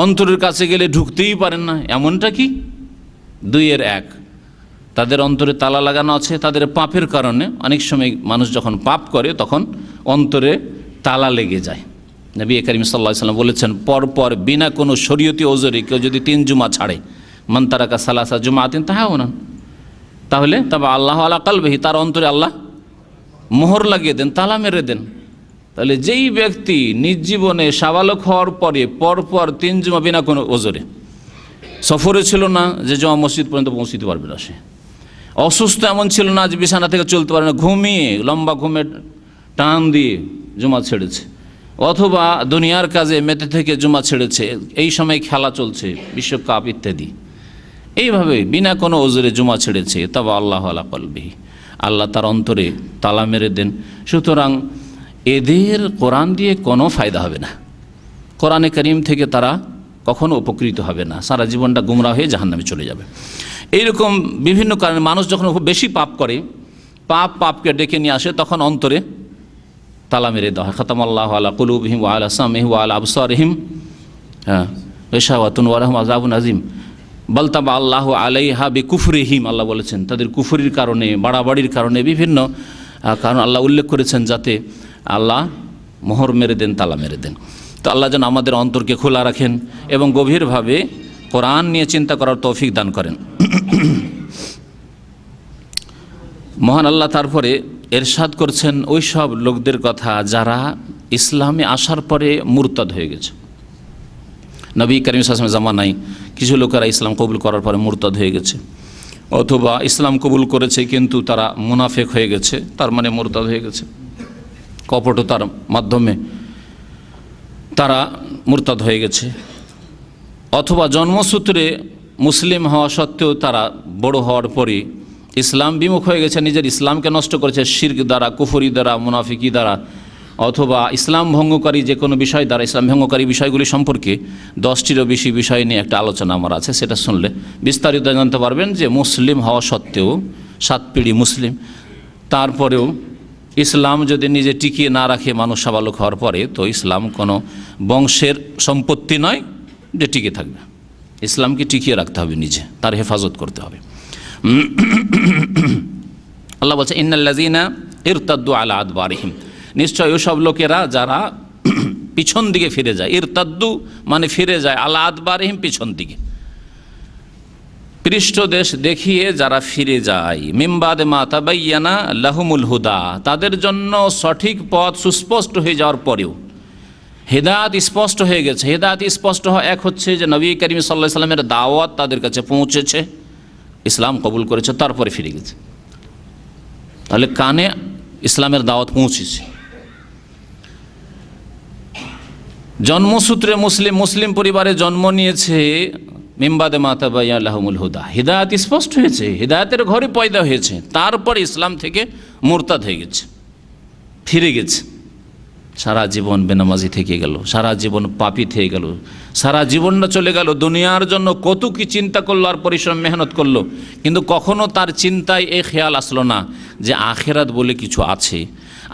অন্তরের কাছে গেলে ঢুকতেই পারেন না। এমনটা কি? দুইয়ের এক, তাদের অন্তরে তালা লাগানো আছে তাদের পাপের কারণে। অনেক সময় মানুষ যখন পাপ করে তখন অন্তরে তালা লেগে যায়। নবী করিম সাল্লাল্লাহু আলাইহি ওয়াসাল্লাম বলেছেন, পরপর বিনা কোনো শরীয়তি ওজরে কেউ যদি 3 জুমা ছাড়ে, মান তারাকা সালাসা জুমাতিন তাহাওয়ানান, তাহলে তবে আল্লাহ আলা কালবিহি, তার অন্তরে আল্লাহ মোহর লাগিয়ে দেন, তালা মেরে দেন। তাহলে যেই ব্যক্তি নিজ জীবনে সাবালক হওয়ার পরে পরপর 3 জুমা বিনা কোনো ওজরে, সফরে ছিল না যে জমা মসজিদ পর্যন্ত পৌঁছতে পারবে না, সে অসুস্থ এমন ছিল না যে বিছানা থেকে চলতে পারে না, ঘুমিয়ে লম্বা ঘুমে টান দিয়ে জুমা ছেড়েছে, অথবা দুনিয়ার কাজে মেতে থেকে জুমা ছেড়েছে, এই সময় খেলা চলছে, বিশ্বকাপ ইত্যাদি, এইভাবে বিনা কোনো ওজরে জুমা ছেড়েছে, তবে আল্লাহ আলা কলবিহি, আল্লাহ তার অন্তরে তালা মেরে দেন। সুতরাং এদের কোরআন দিয়ে কোনো ফায়দা হবে না, কোরআনে কারীম থেকে তারা কখনো উপকৃত হবে না, সারা জীবনটা গুমরা হয়ে জাহান্নামে চলে যাবে। এইরকম বিভিন্ন কারণে মানুষ যখন খুব বেশি পাপ করে, পাপকে ডেকে নিয়ে আসে, তখন অন্তরে তালা মেরে দেওয়া হয়। খাতামাল্লাহু আলা কুলুবিহিম ওয়া আলা সামিহিম ওয়া আলা আবসারিহিম গিশাওয়াতুন ওয়া লাহুম আযাবুন আযীম, বাল তাবা আল্লাহু আলাইহা বিকুফরিহিম, আল্লাহ বলেছেন তাদের কুফরির কারণে, বাড়াবাড়ির কারণে, বিভিন্ন কারণ আল্লাহ উল্লেখ করেছেন, যাতে আল্লাহ মোহর মেরে দেন, তালা মেরে দেন। তো আল্লাহ যেন আমাদের অন্তরকে খোলা রাখেন এবং গভীরভাবে কোরআন নিয়ে চিন্তা করার তৌফিক দান করেন। মহান আল্লাহ তারপরে এরশাদ করছেন ওই সব লোকদের কথা যারা ইসলামে আসার পরে মুরতাদ হয়ে গেছে। নবী করিম সাল্লাল্লাহু আলাইহি ওয়াসাল্লামের জামানায় কিছু লোকেরা ইসলাম কবুল করার পরে মুরতাদ হয়ে গেছে, অথবা ইসলাম কবুল করেছে কিন্তু তারা মুনাফিক হয়ে গেছে, তার মানে মুরতাদ হয়ে গেছে, কপটতার মাধ্যমে তারা মুরতাদ হয়ে গেছে, অথবা জন্মসূত্রে মুসলিম হওয়া সত্ত্বেও তারা বড় হওয়ার পরে ইসলাম বিমুখ হয়ে গেছে, নিজের ইসলামকে নষ্ট করেছে শিরক দ্বারা, কুফরি দ্বারা, মুনাফিকি দ্বারা, অথবা ইসলাম ভঙ্গকারী যে কোনো বিষয় দ্বারা। ইসলাম ভঙ্গকারী বিষয়গুলি সম্পর্কে 10টিরও বেশি বিষয় নিয়ে একটা আলোচনা আমার আছে, সেটা শুনলে বিস্তারিত জানতে পারবেন যে মুসলিম হওয়া সত্ত্বেও 7 পিঢ়ি মুসলিম, তারপরেও ইসলাম যদি নিজে টিকিয়ে না রাখে মানুষ সাবালক হওয়ার পরে, তো ইসলাম কোনো বংশের সম্পত্তি নয় যে টিকে থাকবে। ইসলামকে টিকিয়ে রাখতে হবে, নিজে তার হেফাজত করতে হবে। আল্লাহ বলছে ইন্নাল্লাযীনা ইরতাদ্দু আলা আদবারিহিম, নিশ্চয় ওসব লোকেরা যারা পিছন দিকে ফিরে যায়, ইরতাদ্দু মানে ফিরে যায়, আলা আদবারিহিম পিছন দিকে, পৃষ্ঠদেশ দেখিয়ে যারা ফিরে যায়, মিন বাদে মা তাবায়্যানা লাহুমুল হুদা, তাদের জন্য সঠিক পথ সুস্পষ্ট হয়ে যাওয়ার পরেও, হেদায়েত স্পষ্ট হয়ে গেছে। হেদায়েত স্পষ্ট হওয়া এক হচ্ছে যে নবী করিম সাল্লাল্লাহু আলাইহি ওয়াসাল্লামের দাওয়াত তাদের কাছে পৌঁছেছে, ইসলাম কবুল করেছে, তারপরে ফিরে গেছে। তাহলে কানে ইসলামের দাওয়াত পৌঁছেছে। জন্মসূত্রে মুসলিম পরিবারে জন্ম নিয়েছে, মিন বাদে মা তাবায়্যানা লাহুমুল হুদা, হিদায়াত স্পষ্ট হয়েছে, হিদায়াতের ঘরে পয়দা হয়েছে, তারপর ইসলাম থেকে মুরতাদ হয়ে গেছে, ফিরে গেছে। সারা জীবন বেনামাজি থেকে গেল, সারা জীবন পাপী থেকে গেল, সারা জীবনটা চলে গেল, দুনিয়ার জন্য কত কি চিন্তা করলো আর পরিশ্রম মেহনত করলো, কিন্তু কখনো তার চিন্তায় এই খেয়াল আসলো না যে আখেরাত বলে কিছু আছে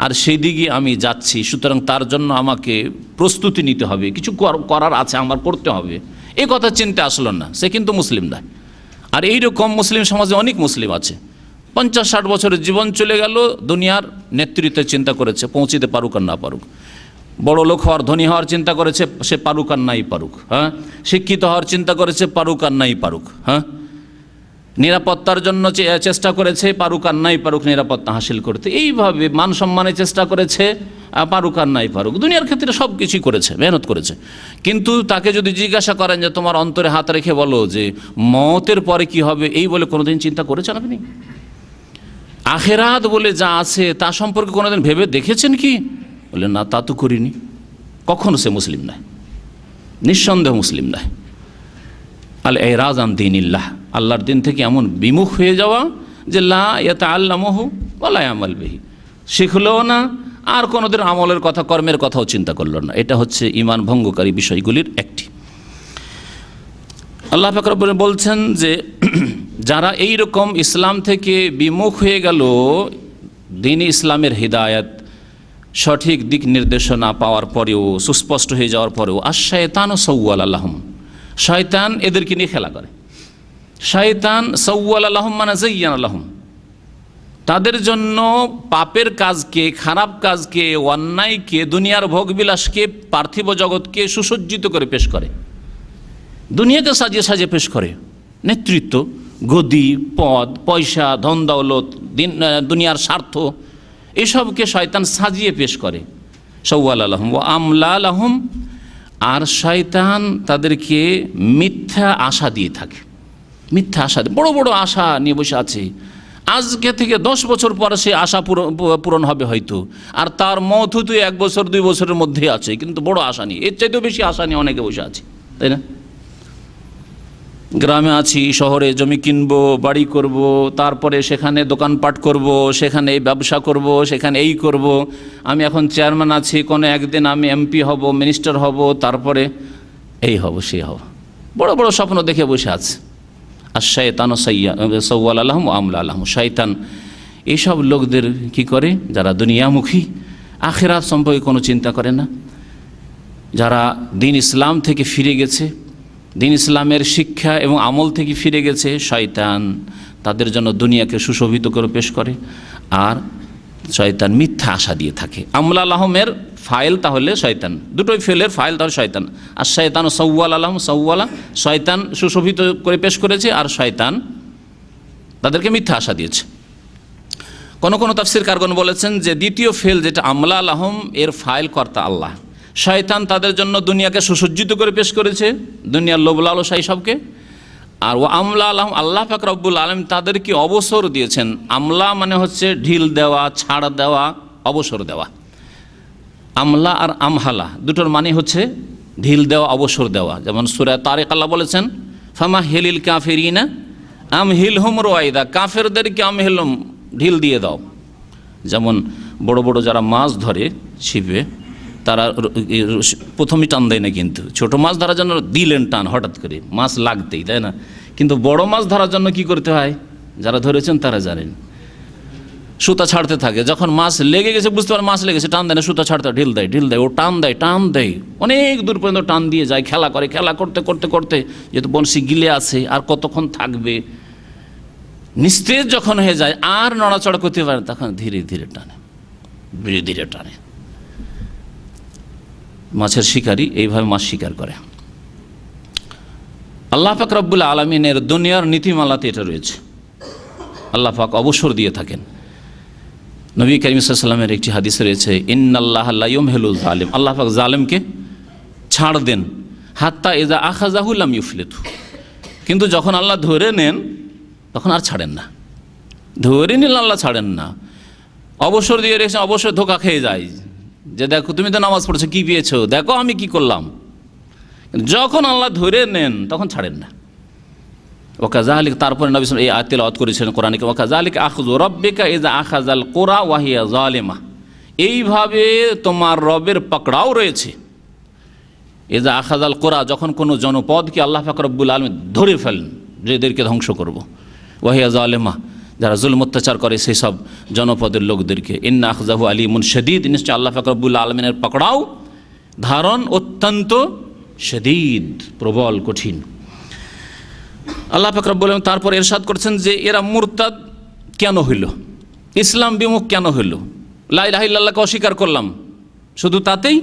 আর সেই দিকে আমি যাচ্ছি, সুতরাং তার জন্য আমাকে প্রস্তুতি নিতে হবে, কিছু করার আছে, আমার করতে হবে, এই কথা চিন্তা আসলো না। সে কিন্তু মুসলিম নয়। আর এইরকম মুসলিম সমাজে অনেক মুসলিম আছে, 50-60 বছরের জীবন চলে গেল, দুনিয়ার নেতৃত্বের চিন্তা করেছে, পৌঁছিতে পারুক আর না পারুক, বড় লোক হওয়ার, ধনী হওয়ার চিন্তা করেছে, সে পারুক আর নাই পারুক, হ্যাঁ, শিক্ষিত হওয়ার চিন্তা করেছে, পারুক আর নাই পারুক, হ্যাঁ, নিরাপত্তার জন্য চেষ্টা করেছে, পারুক আর নাই পারুক নিরাপত্তা হাসিল করতে, এইভাবে মান সম্মানের চেষ্টা করেছে, পারুক আর নাই পারুক, দুনিয়ার ক্ষেত্রে সব কিছুই করেছে, মেহনত করেছে। কিন্তু তাকে যদি জিজ্ঞাসা করেন যে তোমার অন্তরে হাত রেখে বলো যে মওতের পরে কি হবে, এই বলে কোনোদিন চিন্তা করেছেন আপনি? আখেরাত বলে যা আছে তা সম্পর্কে কোনোদিন ভেবে দেখেছেন কি? বলে না, তা তো করিনি। কখনো সে মুসলিম নয়, নিঃসন্দেহ মুসলিম নয়। আল ইরাজ আন দীনিল্লাহ, আল্লাহর দিন থেকে এমন বিমুখ হয়ে যাওয়া যে লা ইয়াতাআল্লামুহু ওয়া লা ইয়ামাল বিহি, শিখলও না আর কোনোদিন আমলের কথা, কর্মের কথাও চিন্তা করল না। এটা হচ্ছে ঈমান ভঙ্গকারী বিষয়গুলির একটি। আল্লাহ পাক রব্বুল আলামিন বলছেন যে যারা এই রকম ইসলাম থেকে বিমুখ হয়ে গেল, দ্বীন ইসলামের হিদায়াত, সঠিক দিক নির্দেশনা পাওয়ার পরেও, সুস্পষ্ট হয়ে যাওয়ার পরেও, আশ-শায়তানু সাওয়ালা লাহুম, শয়তান এদেরকে নিয়ে খেলা করে। শয়তান সাওয়ালা লাহুম মানে যায়্যানা লাহুম, তাদের জন্য পাপের কাজকে, খারাপ কাজকে, অন্যায়কে, দুনিয়ার ভোগবিলাসকে, পার্থিব জগৎকে সুসজ্জিত করে পেশ করে, দুনিয়াকে সাজিয়ে সাজিয়ে পেশ করে। নেতৃত্ব, গদি, পদ, পয়সা, ধন দৌলত, দুনিয়ার স্বার্থ, এসবকে শয়তান সাজিয়ে পেশ করে। সাওয়ালা লাহুম ওয়া আমলা লাহুম, আর শয়তান তাদেরকে মিথ্যা আশা দিয়ে থাকে, মিথ্যা আশা, বড় বড় আশা নিয়ে বসে আছে। আজকে থেকে 10 বছর পরে সে আশা পূরণ হবে হয়তো, আর তার মত হয়তো 1 বছর 2 বছরের মধ্যে আছে, কিন্তু বড় আশা নিয়ে, এর চাইতেও বেশি আশা নিয়ে অনেকে বসে আছে, তাই না? গ্রামে আছি, শহরে জমি কিনবো, বাড়ি করব, তারপরে সেখানে দোকানপাট করব, সেখানে ব্যবসা করব, সেখানে এই করব, আমি এখন চেয়ারম্যান আছি, কোনো একদিন আমি এমপি হব, মিনিস্টার হব, তারপরে এই হব, সেই হব, বড় বড় স্বপ্ন দেখে বসে আছে। আর শায়তানু সাওয়ালা লাহুম ওয়া আমলা লাহুম, শয়তান এইসব লোকদের কি করে, যারা দুনিয়ামুখী, আখিরাত সম্পর্কে কোনো চিন্তা করে না, যারা দ্বীন ইসলাম থেকে ফিরে গেছে, দ্বীন ইসলামের শিক্ষা এবং আমল থেকে ফিরে গেছে, শয়তান তাদের জন্য দুনিয়াকে সুশোভিত করে পেশ করে, আর শয়তান মিথ্যা আশা দিয়ে থাকে। আমলা লাহুমের ফাইল তাহলে শয়তান, দুটোই ফেলের ফাইল তাহলে শয়তান। আর শয়তান সাওয়ালা লাহুম, সাওয়ালা, শয়তান সুশোভিত করে পেশ করেছে, আর শয়তান তাদেরকে মিথ্যা আশা দিয়েছে। কোন কোন তাফসীর কারগণ বলেছেন যে দ্বিতীয় ফেল যেটা আমলা লাহুম, এর ফাইল কর্তা আল্লাহ। শয়তান তাদের জন্য দুনিয়াকে সুসজ্জিত করে পেশ করেছে, দুনিয়ার লোভ লালসা সবকে, আর ও আমলা লাহুম, আল্লাহ পাক রব্বুল আলামিন তাদেরকে অবসর দিয়েছেন। আমলা মানে হচ্ছে ঢিল দেওয়া, ছাড় দেওয়া, অবসর দেওয়া। আমলা আর আমহালা দুটোর মানে হচ্ছে ঢিল দেওয়া, অবসর দেওয়া। যেমন সূরা তারিক আল্লাহ বলেছেন ফামাহিলিল কাফিরিনা আমহিলহুম রুয়াইদা, কাফেরদেরকে আমহিলহুম, ঢিল দিয়ে দাও। যেমন বড় বড় যারা মাছ ধরে ছিপে, তারা প্রথমেই টান দেয় না, কিন্তু ছোটো মাছ ধরার জন্য দিলেন টান, হঠাৎ করে মাছ লাগতেই, তাই না? কিন্তু বড় মাছ ধরার জন্য কি করতে হয়, যারা ধরেছেন তারা জানেন, সুতা ছাড়তে থাকে। যখন মাছ লেগে গেছে, বুঝতে পারে মাছ লেগেছে, টান দেয় না, সুতা ছাড়তে ঢিল দেয়, ঢিল দেয়, ও টান দেয়, টান দেয়, অনেক দূর পর্যন্ত টান দিয়ে যায়, খেলা করে, খেলা করতে করতে করতে যেহেতু বনশি গিলে আছে, আর কতক্ষণ থাকবে, নিস্তেজ যখন হয়ে যায়, আর নড়াচড়া করতে পারে, তখন ধীরে ধীরে টানে, ধীরে ধীরে টানে। মাছের শিকারী এইভাবে মাছ শিকার করে। আল্লাহ পাক রব্বুল আলামিনের দুনিয়ার নীতিমালাতে এটা রয়েছে, আল্লাহ পাক অবসর দিয়ে থাকেন। নবী করিম সাল্লাল্লাহু আলাইহি ওয়াসাল্লামের একটি হাদিস রয়েছে, ইন্নাল্লাহা লা ইউমহিলুল জালিম, আল্লাহ পাক জালেমকে ছাড় দেন, হাত্তা ইযা আখাযাহু লাম ইউফলিতু, কিন্তু যখন আল্লাহ ধরে নেন তখন আর ছাড়েন না, ধরে নিলে আল্লাহ ছাড়েন না। অবসর দিয়ে রেখেছেন, অবসর ধোকা খেয়ে যায়, যে দেখো তুমি তো নামাজ পড়ছো, কি পেয়েছো, দেখো আমি কি করলাম। যখন আল্লাহ ধরে নেন তখন ছাড়েন না। ওয়াকাযালিক, তারপরে নবী সাল্লাল্লাহু আলাইহি ওয়াসাল্লাম এই আয়াত তেলাওয়াত করেছেন কোরআনে, ওয়াকাযালিক আখযু রাব্বিকা ইযা আখাযাল কুরা ওয়া হিয়া যালিমা, এইভাবে তোমার রবের পাকড়াও রয়েছে। এজা আখাযাল কোরা, যখন কোনো জনপদকে আল্লাহ পাক রব্বুল আলামিন ধরে ফেলেন যে এদেরকে ধ্বংস করব, ওয়াহিয়া জালেমা, যারা জুলম অত্যাচার করে সেই সব জনপদের লোকদেরকে, ইন্না আখযাহু আলীমুন শাদীদ, নিশ্চয় আল্লাহ পাক রব্বুল আলামিনের পাকড়াও ধারণ অত্যন্ত শাদীদ, প্রবল কঠিন। আল্লাহ পাক রব্বুল আলামিন তারপর ইরশাদ করছেন যে এরা মুরতাদ কেন হইল, ইসলাম বিমুখ কেন হইল। লা ইলাহা ইল্লাল্লাহকে অস্বীকার করলাম, শুধু তাতেই?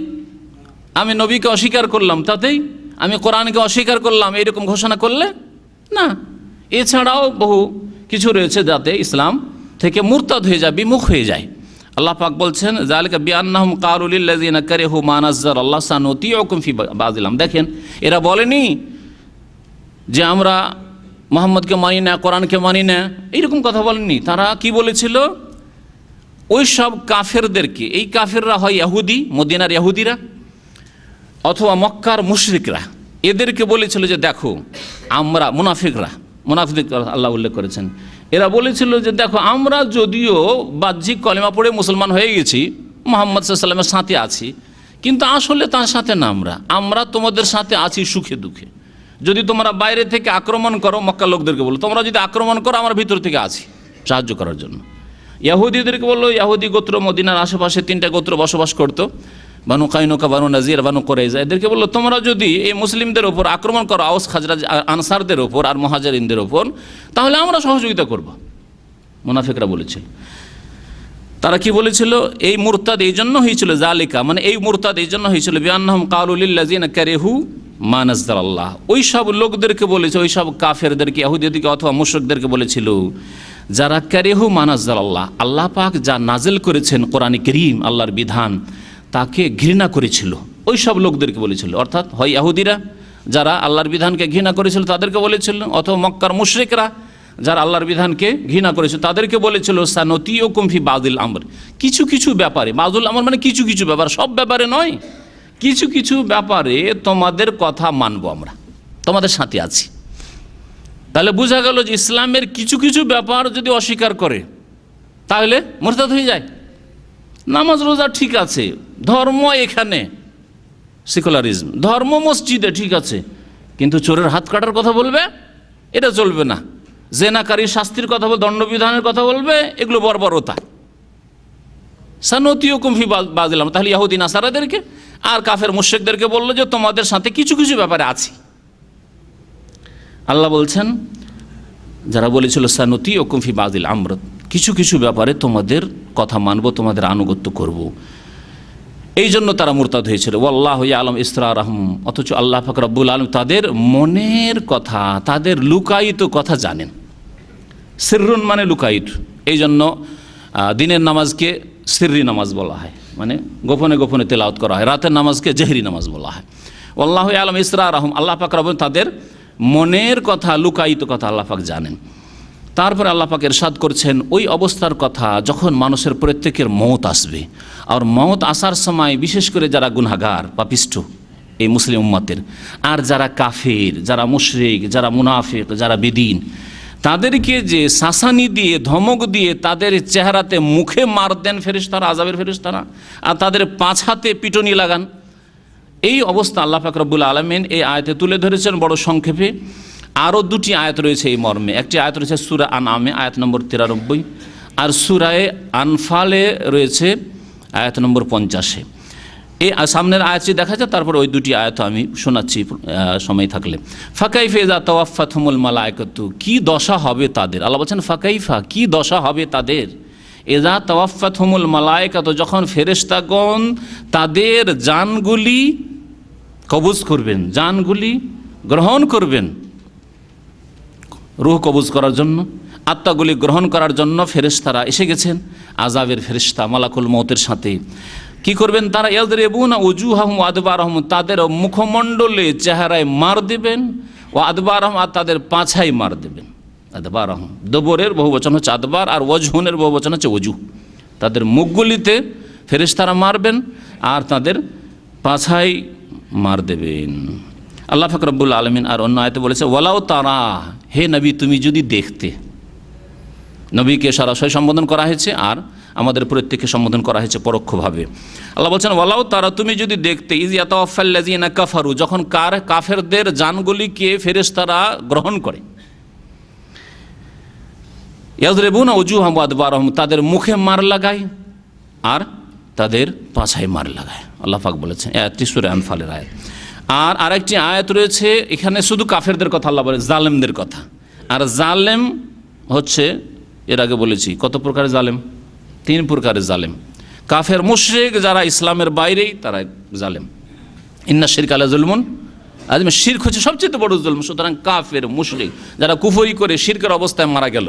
আমি নবীকে অস্বীকার করলাম তাতেই? আমি কোরআনকে অস্বীকার করলাম এইরকম ঘোষণা করলে না, এছাড়াও বহু কিছু রয়েছে যাতে ইসলাম থেকে মুরতাদ হয়ে যায়, বিমুখ হয়ে যায়। আল্লাহ পাক বলছেন যালিকা বিআন্নাহুম ক্বালু লিল্লাযিনা কারিহু মা নাযালাল্লাহু সানুতিউকুম ফি বাযিল আম। দেখেন, এরা বলেনি যে আমরা মুহাম্মদকে মানি না, কোরআনকে মানি না, এইরকম কথা বলেননি। তারা কি বলেছিল? ওই সব কাফেরদেরকে, এই কাফেররা হয় ইহুদি, মদিনার ইহুদিরা অথবা মক্কার মুশরিকরা, এদেরকে বলেছিল যে দেখো আমরা, মুনাফিক আল্লাহ উল্লেখ করেছেন, এরা বলেছিল যে দেখো আমরা যদিও বাহ্যিক কলেমা পড়ে মুসলমান হয়ে গেছি, মুহাম্মদ সাল্লাল্লাহু আলাইহি ওয়াসাল্লামের সাথে আছি, কিন্তু আসলে তার সাথে না, আমরা তোমাদের সাথে আছি সুখে দুঃখে। যদি তোমরা বাইরে থেকে আক্রমণ করো, মক্কা লোকদেরকে বলো তোমরা যদি আক্রমণ করো আমরা ভিতর থেকে আছি সাহায্য করার জন্য। ইহুদিদেরকে বললো, ইহুদি গোত্র মদিনার আশেপাশে 3টা গোত্র বসবাস করতো, বানু কাইনুকা, বানু নাজির, বানু কুরাইজা, এদেরকে বললো তোমরা যদি এই মুসলিমদের ওপর আক্রমণ করো, আওস খাজরাজ আনসারদের ওপর আর মুহাজিরিনদের ওপর, তাহলে আমরা সহযোগিতা করব। মুনাফিকরা বলেছিল। তারা কি বলেছিল? এই মুরতাদ এই জন্য হয়েছিল, জালিকা মানে এই মুরতাদ এই জন্য হয়েছিল বিআন্নাহুম ক্বালু লিল্লাযিনা কারিহু মা নাযালাল্লাহ, ওই সব লোকদেরকে বলেছে, ওই সব কাফেরদেরকে, ইহুদিদেরকে অথবা মুশরিকদেরকে বলেছিল যারা কারিহু মা নাযালাল্লাহ, আল্লাহ পাক যা নাজিল করেছেন কোরআনে কারীম, আল্লাহর বিধান, তাকে ঘৃণা করেছিল, ওই সব লোকদেরকে বলেছিল। অর্থাৎ হয় ইহুদিরা যারা আল্লাহর বিধানকে ঘৃণা করেছিল তাদেরকে বলেছিল, অথবা মক্কার মুশরিকরা যারা আল্লাহর বিধানকে ঘৃণা করেছিল তাদেরকে বলেছিল সানুতিউকুম ফি বাযিল আমর, কিছু কিছু ব্যাপারে, বাযুল আমর মানে কিছু কিছু ব্যাপার, সব ব্যাপারে নয়, কিছু কিছু ব্যাপারে তোমাদের কথা মানবো, আমরা তোমাদের সাথে আছি। তাহলে বোঝা গেল যে ইসলামের কিছু কিছু ব্যাপার যদি অস্বীকার করে তাহলে মুরতাদ হয়ে যায়। নামাজ রোজা ঠিক আছে, ধর্ম এখানে সেকুলারিজম, ধর্ম মসজিদে ঠিক আছে, কিন্তু চোরের হাত কাটার কথা বলবে এটা চলবে না, জেনাকারীর শাস্তির কথা বলবে, দণ্ডবিধানের কথা বলবে, এগুলো বর্বরতা। সানুতিউকুম ফি বাযিল আমর, তাহলে ইহুদি নাসারাদেরকে আর কাফের মুশরিকদেরকে বললো যে তোমাদের সাথে কিছু কিছু ব্যাপারে আছি। আল্লাহ বলছেন যারা বলেছিল সানুতিউকুম ফি বাযিল আমর, কিছু কিছু ব্যাপারে তোমাদের কথা মানব, তোমাদের আনুগত্য করব, এই জন্য তারা মুরতাদ হয়েছিল। ওয়াল্লাহু ইয়ালামু ইসরারহুম, অথচ আল্লাহ পাক রব্বুল আলামিন তাদের মনের কথা, তাদের লুকায়িত কথা জানেন। সিররুন মানে লুকায়িত, এই জন্য দিনের নামাজকে সিররি নামাজ বলা হয়, মানে গোপনে গোপনে তেলাওয়াত করা হয়। রাতের নামাজকে জেহরি নামাজ বলা হয়। আল্লাহু ইয়ালামু ইসরারহুম, আল্লাহ পাক রব্বুল তাদের মনের কথা, লুকায়িত কথা আল্লাহ পাক জানেন। তারপরে আল্লাহ পাক ইরশাদ করছেন ওই অবস্থার কথা যখন মানুষের প্রত্যেকের মওত আসবে, আর মওত আসার সময় বিশেষ করে যারা গুনাহগার পাপিষ্ঠ এই মুসলিম উম্মতের, আর যারা কাফের, যারা মুশরিক, যারা মুনাফিক, যারা বেদিন, তাদেরকে যে শাসানি দিয়ে, ধমক দিয়ে তাদের চেহারাতে, মুখে মার দেন ফেরেশতারা, আযাবের ফেরেশতারা, আর তাদের পাছাতে পিটনি লাগান, এই অবস্থা আল্লাহ পাক রব্বুল আলামিন এই আয়াতে তুলে ধরেছেন বড় সংক্ষেপে। আরও 2টি আয়াত রয়েছে এই মর্মে। একটি আয়াত রয়েছে সূরা আনআমে আয়াত নম্বর 93, আর সূরায়ে আনফালে রয়েছে আয়াত নম্বর 50। এই সামনের আয়াতটি দেখা যায়, তারপর ওই 2টি আয়াত আমি শোনাচ্ছি সময় থাকলে। ফাকাইফা ইযা তাওয়াফাতহুমুল মালায়েকাতু, কি দশা হবে তাদের। আল্লাহ বলছেন ফাকাইফা, কি দশা হবে তাদের। ইযা তাওয়াফাতহুমুল মালায়েকাতু, যখন ফেরেশতাগণ তাদের জানগুলি কবজ করবেন, জানগুলি গ্রহণ করবেন, রূহ কবজ করার জন্য, আত্মাগুলি গ্রহণ করার জন্য ফেরেশতারা এসে গেছেন, আযাবের ফেরেশতা মালাকুল মউতের সাথে। কি করবেন তারা? ইয়াদরিবুনা উজুহাহুম ওয়া আদবারহুম, তাদের মুখমণ্ডলে, চেহারায় মার দেবেন, ও আদবারহুম, আর তাদের পাছায় মার দেবেন। আদবারহুম, দবরের বহুবচন হচ্ছে আদবার, আর ওয়াজহুনের বহুবচন হচ্ছে ওজু। তাদের মুখগুলিতে ফেরেশতারা মারবেন আর তাদের পাছায় মার দেবেন। আল্লাহ পাক রব্বুল আলামিন আর অন্য আয়াতে বলেছে ওয়ালাউ তারা, হে নবী তুমি যদি দেখতে, নবীকে সরাসরি সম্বোধন করা হয়েছে, আর আমাদের প্রত্যেককে সম্বোধন করা হয়েছে পরোক্ষভাবে। আল্লাহ বলছেন ওয়ালাউ তারা, তুমি যদি দেখতে, ইজ ইয়াতাওয়াফাল্লাযিনা কাফারু, যখন কাফেরদের জানগুলিকে ফেরেশতারা গ্রহণ করে, ইয়াযরিবুনা উজুহাহুম ওয়া আদবারহুম, তাদের মুখে মার লাগায় আর তাদের পাছায় মার লাগায়। আল্লাহ পাক বলেছেন, আয়াতটি সূরা আনফালের আয়াত। আর আরেকটি আয়াত রয়েছে, এখানে শুধু কাফেরদের কথা আল্লাহ বলে, জালেমদের কথা। আর জালেম হচ্ছে, এর আগে বলেছি কত প্রকারের জালেম, 3 প্রকারের জালেম। কাফের মুশরিক যারা ইসলামের বাইরেই, তারা জালেম। ইন্না শিরকা লাযুলমুন আযীম, শিরক হচ্ছে সবচেয়ে বড় জুলম। সুতরাং কাফের মুশরিক যারা কুফরি করে শিরকের অবস্থায় মারা গেল,